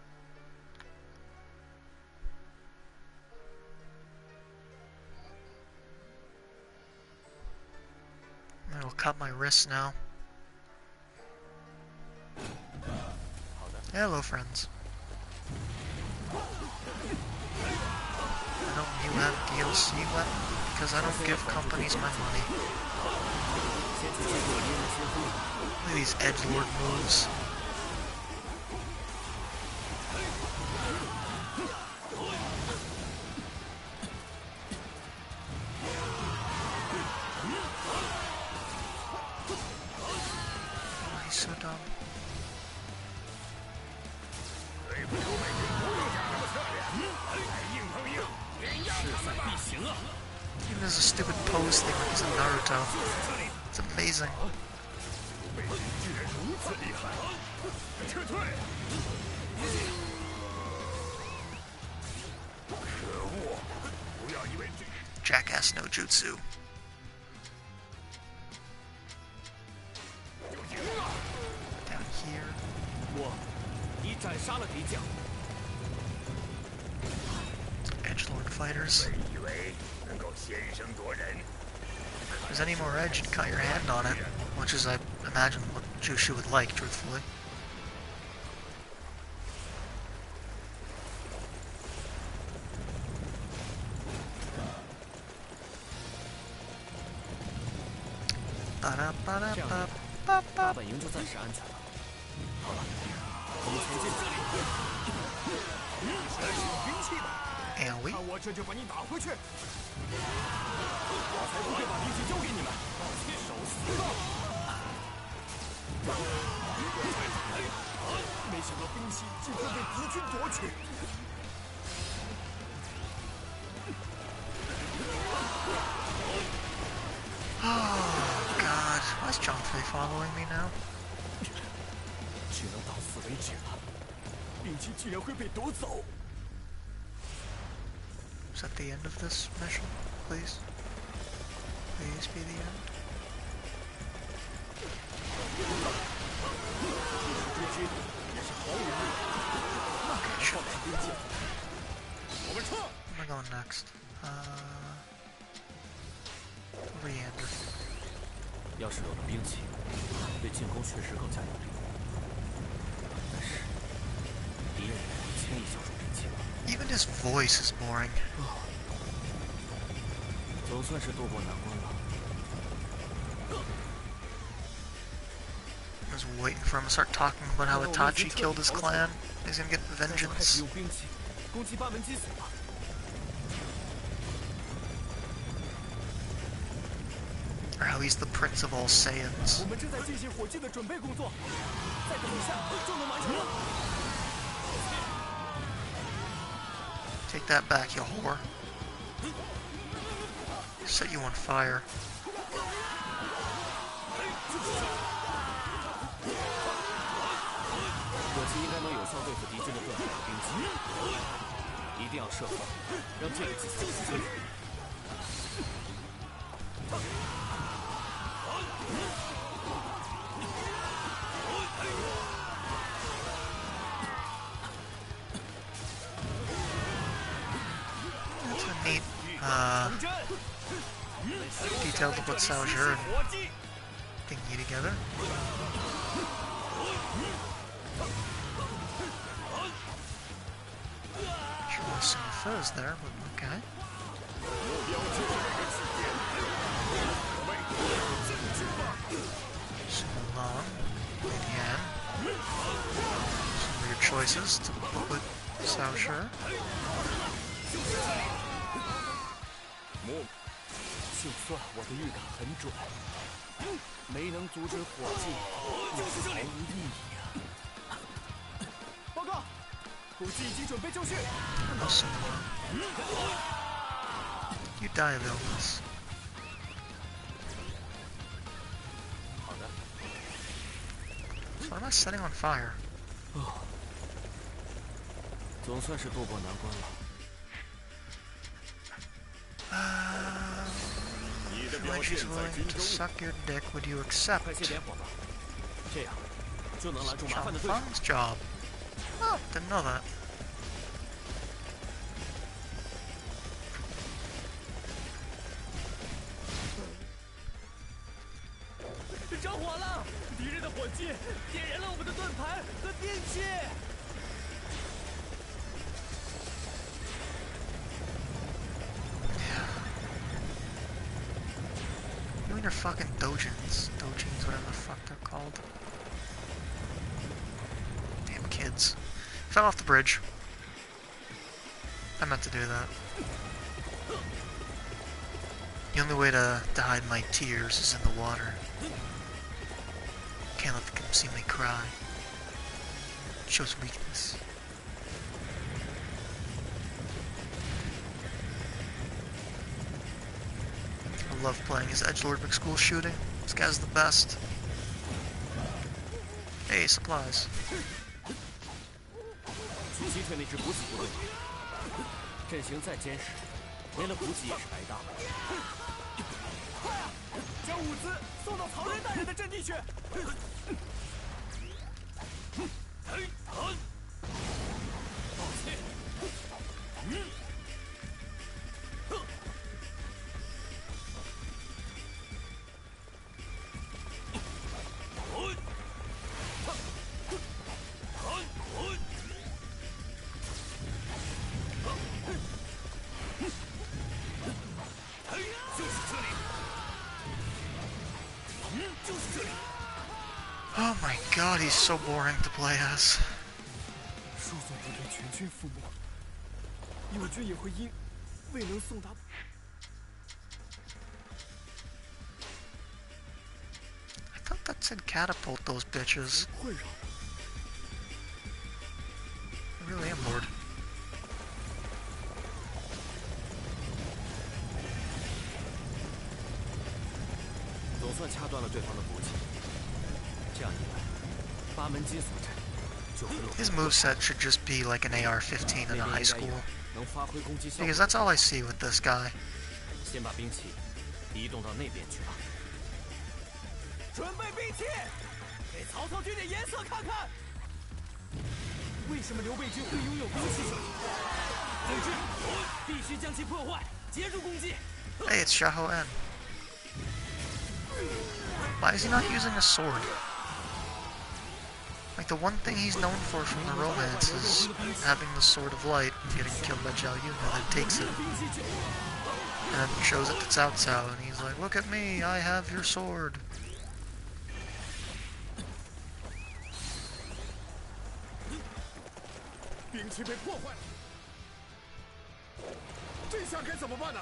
I will cut my wrists now. Hello, friends. Why don't you have DLC weapon? Because I don't give companies my money. Look at these edgelord moves. So dumb. Even as a stupid pose thing like he's in Naruto. It's amazing. Jackass no jutsu. Down here. Edgelord fighters. If there's any more edge, you'd cut your hand on it, which is, I imagine, what Jushu would like, truthfully. AoE? 看我这就把你打回去！我才不会把兵器交给你们，亲手撕了！没想到兵器竟会被敌军夺取。Oh God! Why is Zhang Fei following me now? 只能到此为止了，兵器竟然会被夺走。 Is that the end of this mission? Please? Please be the end? 军也是毫无意义。放下兵器，我们撤。 Where am I going next? Over yonder. 要是有了兵器，对进攻确实更加有利。但是敌人也不会轻易交出兵器吧？ Even his voice is boring. 总算是渡过难关了。 I was waiting for him to start talking about how Itachi killed his clan. He's gonna get 开始 vengeance. 用兵器攻击八门基础了。 Or how he's the prince of all Saiyans. 我们正在进行火炬的准备工作，再等一下就能完成了。 Take that back, you whore. Set you on fire. 火器应该能有效对付敌军的盾牌和兵器，一定要设法让这个计策失败。 That's a neat, detail to put Saojir and Thingy together. Sure was some fuzz there, but okay. Long, Yan. Some weird choices to put with Saojir. 就算我的预感很准，没能阻止火炬，也是毫无意义啊！报告，武器已经准备就绪。 You die of illness. 好的。 So what am I setting on fire? 总算是渡过难关了。 When she's willing to suck your dick, would you accept? 快些点火吧，这样就能拦住麻烦的对手。 Fang's job. Oh, didn't know that. 着火了！敌人的火炬点燃了我们的盾牌和兵器。 You and your fucking dojins. Dojins, whatever the fuck they're called. Damn kids. Fell off the bridge. I meant to do that. The only way to hide my tears is in the water. Can't let them see me cry. It shows weakness. I love playing as Edgelord McSchool shooting. This guy's the best. Hey, supplies. 去击退那支补给部队，阵型再坚实，没了补给也是白搭。快啊！将物资送到曹仁大人的阵地去。Oh my god, he's so boring to play as. 输送部队全军覆没，友军也会因未能送达。 I thought that said catapult those bitches. 困扰。 I really am bored. 总算掐断了对方的补给，这样一来，八门金锁阵就会落。 His moveset should just be like an AR-15 in a high school. 能发挥攻击效果。 Because that's all I see with this guy. 先把兵器移动到那边去吧。准备兵器，给曹操军点颜色看看。为什么刘备军会拥有兵器？总之，必须将其破坏，结束攻击。 Hey, it's Xiahou En. Why is he not using a sword? Like, the one thing he's known for from the Romance is having the Sword of Light and getting killed by Zhao Yun, and then takes it. And then shows it to Cao Cao, and he's like, look at me, I have your sword. 兵器被破坏了，这下该怎么办呢？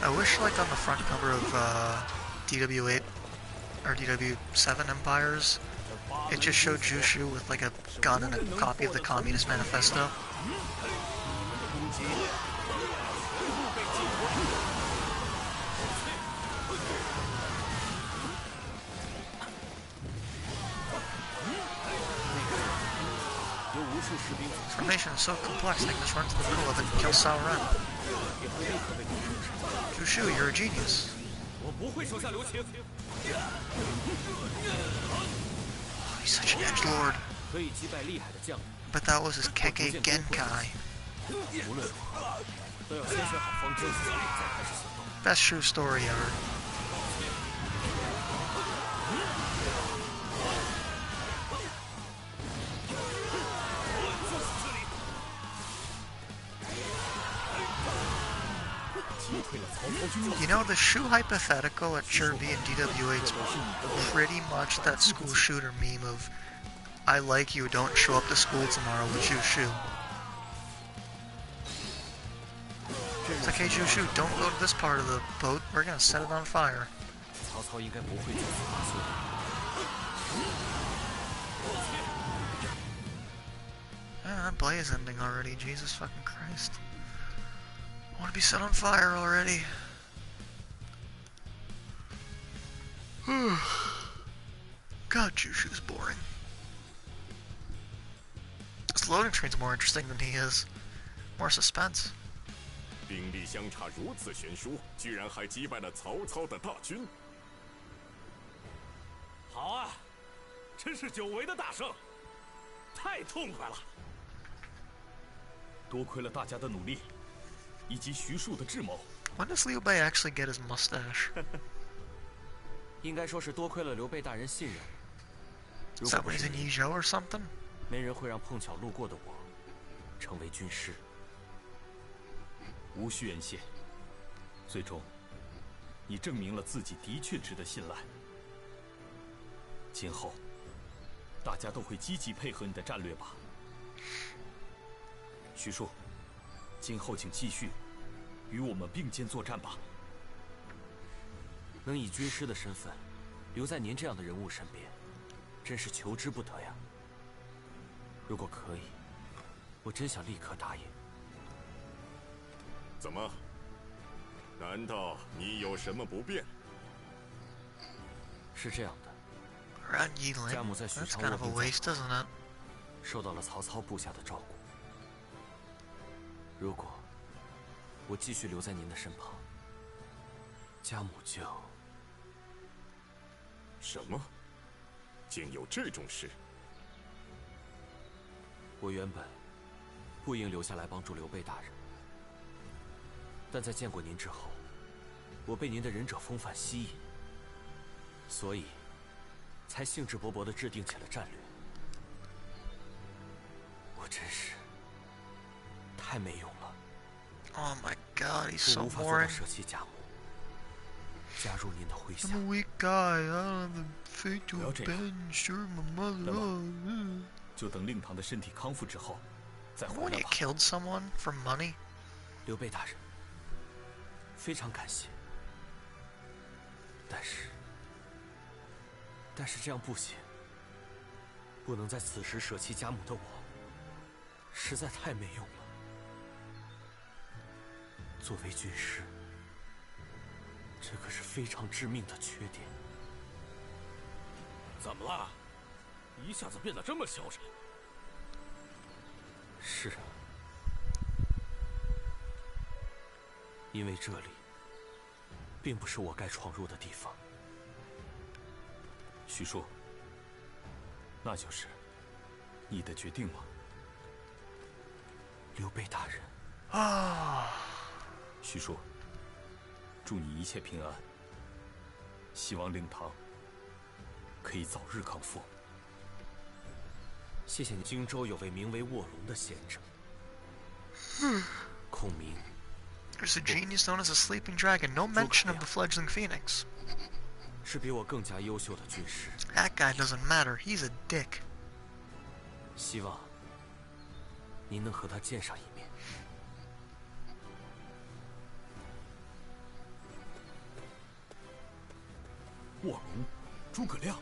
I wish, like, on the front cover of DW8 or DW7 Empires, it just showed Jushu with, like, a gun and a copy of the Communist Manifesto. Formation is so complex, they can just run to the middle of it and kill Sao Ren. Jushu, you're a genius. Oh, he's such an edgelord. But that was his Keke Genkai. Best true story ever. You know, the Shu hypothetical at Cherby and DW8's pretty much that school shooter meme of, I like you, don't show up to school tomorrow with Jushu. It's like, hey Jushu, don't go to this part of the boat, we're gonna set it on fire. Yeah, that play is ending already, Jesus fucking Christ. I want to be set on fire already. God, Jushu's boring. This loading screen's more interesting than he is. More suspense. 兵力相差如此悬殊，居然还击败了曹操的大军。好啊，真是久违的大胜，太痛快了！多亏了大家的努力。 以及徐庶的智谋。When does Liu Bei actually get his mustache? 应该说是多亏了刘备大人信任。 Is that when he's in Yizhou or something? 没人会让碰巧路过的我成为军师。无需言谢。最终，你证明了自己的确值得信赖。今后，大家都会积极配合你的战略吧。徐庶。 今后请继续与我们并肩作战吧。能以军师的身份留在您这样的人物身边，真是求之不得呀。如果可以，我真想立刻答应。怎么？难道你有什么不便？是这样的，家母在许昌卧病在床，受到了曹操部下的照顾。 如果我继续留在您的身旁，家母就……什么？竟有这种事？我原本不应留下来帮助刘备大人，但在见过您之后，我被您的忍者风范吸引，所以才兴致勃勃地制定起了战略。我真是太没用了。 Oh my god, he's so 我无法做到舍弃家母，加入您的麾下。 I'm a weak guy. I don't have the fate to avenge my mother. 就等令堂的身体康复之后，再回 When 来 you 吧。 killed someone for money? 刘备大人，非常感谢。但是这样不行，不能在此时舍弃家母的我，实在太没用了。 作为军师，这可是非常致命的缺点。怎么了？一下子变得这么嚣张？是啊，因为这里并不是我该闯入的地方。徐庶，那就是你的决定吗？刘备大人，徐庶，祝你一切平安。希望令堂可以早日康复。谢谢你。荆州有位名为卧龙的贤者，孔明。 There's a genius known as a sleeping dragon. No mention of the fledgling phoenix. 是比我更加优秀的军师。That guy doesn't matter. He's a dick. 希望您能和他见上一面。卧龙，诸葛亮。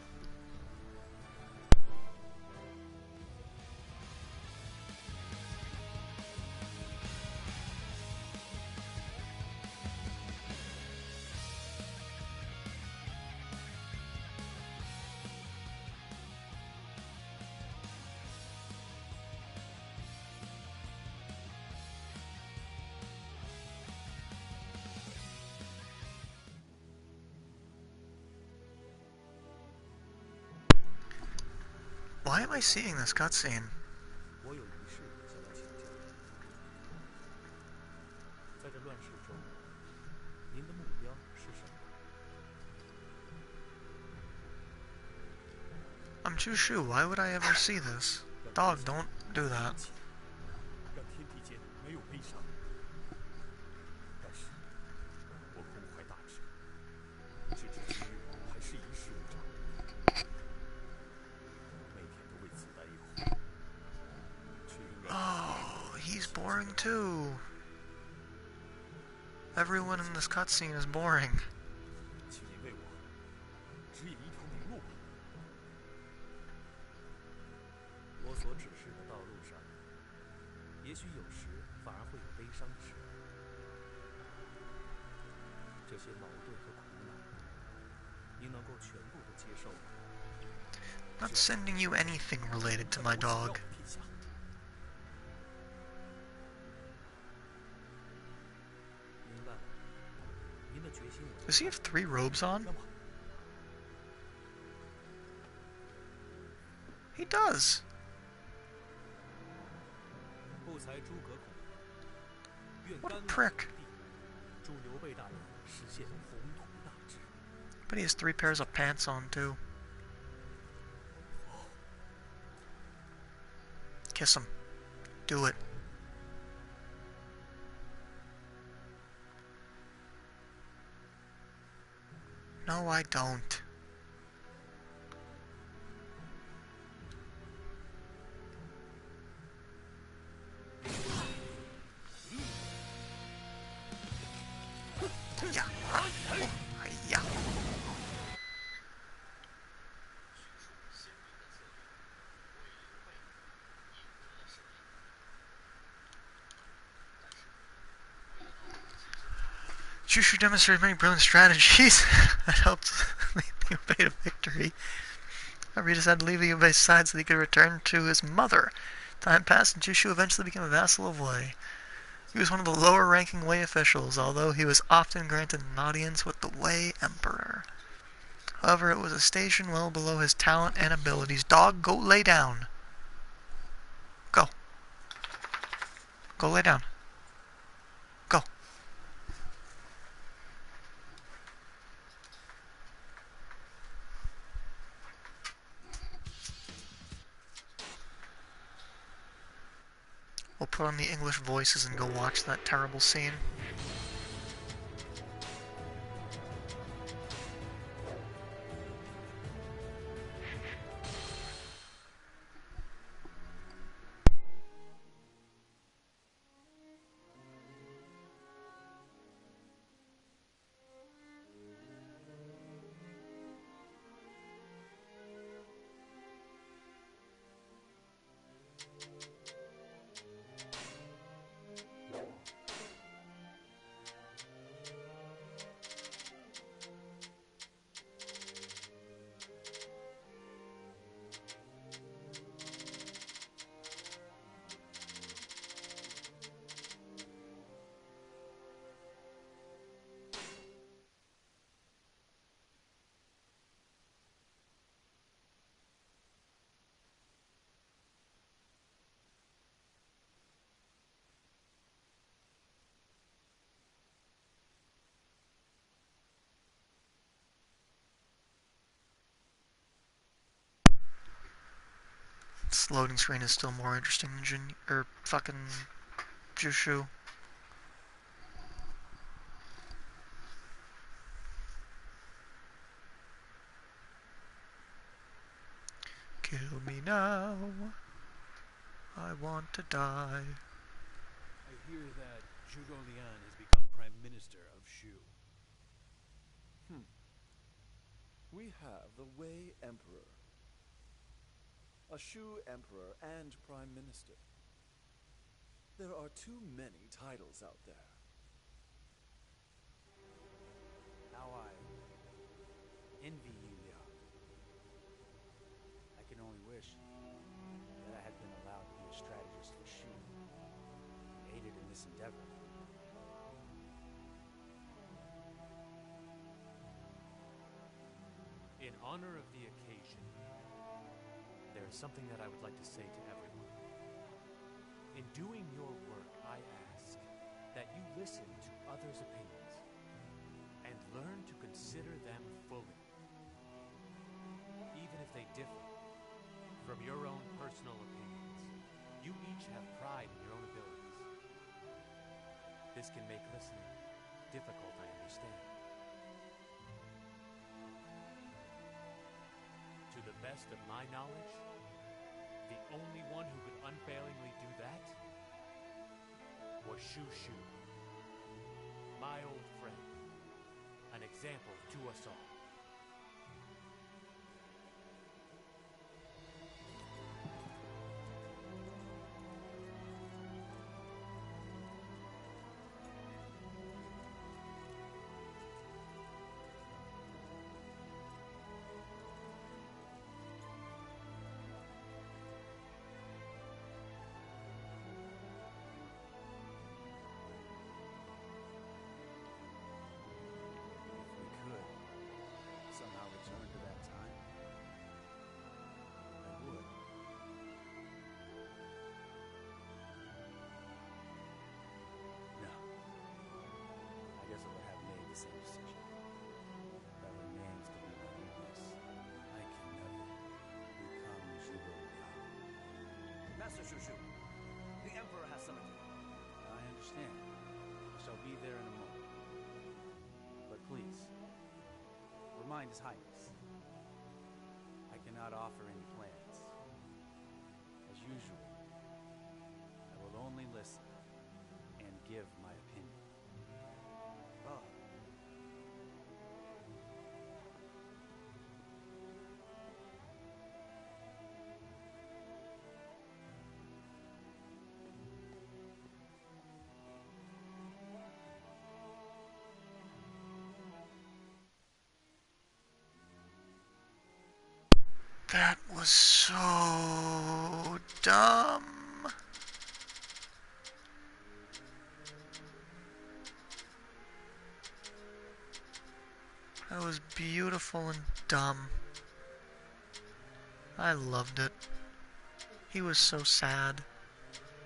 Why am I seeing this cutscene? 我有一事想要请教您。在这乱世中，您的目标是什么？ I'm Chushu. Why would I ever see this? Dog, don't do that. 让天地间没有悲伤。但是，我空怀大志，直至今日还是一事无成。每天都为此担忧，却仍然。Oh, he's boring too. Everyone in this cutscene is boring. 请您为我指引一条明路吧。 我所指示的道路上，也许有时反而会有悲伤之。这些矛盾和苦恼，您能够全部的接受吗？ Not sending you anything related to my dog. 明白了，您的决心我。 Does he have 3 robes on? He does. 不才诸葛孔明，愿 What a 甘 prick. 祝刘备大人实现宏图大志。 But he has 3 pairs of pants on too. Kiss him. Do it. No, I don't. Yeah. Oh, yeah. Chushu demonstrated many brilliant strategies that helped lead the Ubei to victory. However, he decided to leave the Ubei side so that he could return to his mother. Time passed, and Chushu eventually became a vassal of Wei. He was one of the lower-ranking Wei officials, although he was often granted an audience with the Wei Emperor. However, it was a station well below his talent and abilities. Dog, go lay down. Go. Go lay down. Go. We'll put on the English voices and go watch that terrible scene. this loading screen is still more interesting than fucking Jushu. Kill me now. I want to die. I hear that Zhuge Liang has become Prime Minister of Shu. We have the Wei Emperor, a Shu Emperor and Prime Minister. There are too many titles out there. How I envy you, Liang. I can only wish that I had been allowed to be a strategist for Shu, and aided in this endeavor. In honor of the occasion, there is something that I would like to say to everyone. In doing your work, I ask that you listen to others' opinions and learn to consider them fully. Even if they differ from your own personal opinions, you each have pride in your own abilities. This can make listening difficult, I understand. To the best of my knowledge, the only one who could unfailingly do that was Shu Shu, my old friend, an example to us all. Master Shushu, the Emperor has summoned you. I understand. I shall be there in a moment. But please, remind His Highness, I cannot offer any plans. As usual, I will only listen and give my opinion. Oh. That was so dumb. That was beautiful and dumb. I loved it. He was so sad,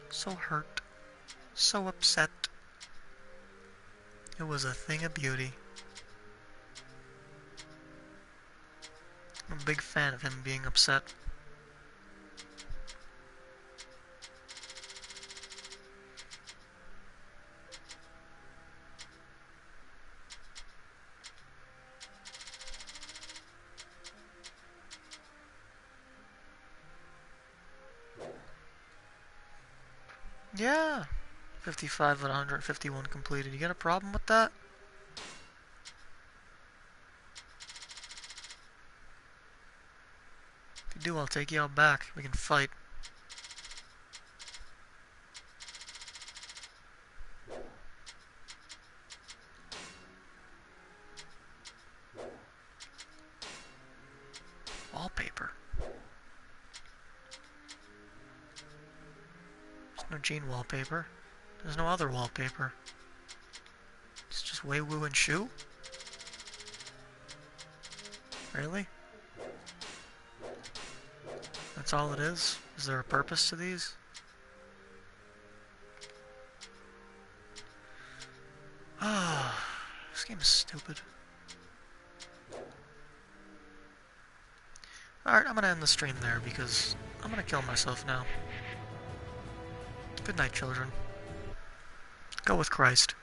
so hurt, so upset. It was a thing of beauty. I'm a big fan of him being upset. Yeah, 55 out of 151 completed. You got a problem with that? If you do, I'll take you out back. We can fight. Wallpaper. There's no Gene wallpaper. There's no other wallpaper. It's just Wei Wu and Shu? Really? That's all it is? Is there a purpose to these? Ah, this game is stupid. Alright, I'm gonna end the stream there because I'm gonna kill myself now. Good night, children. Go with Christ.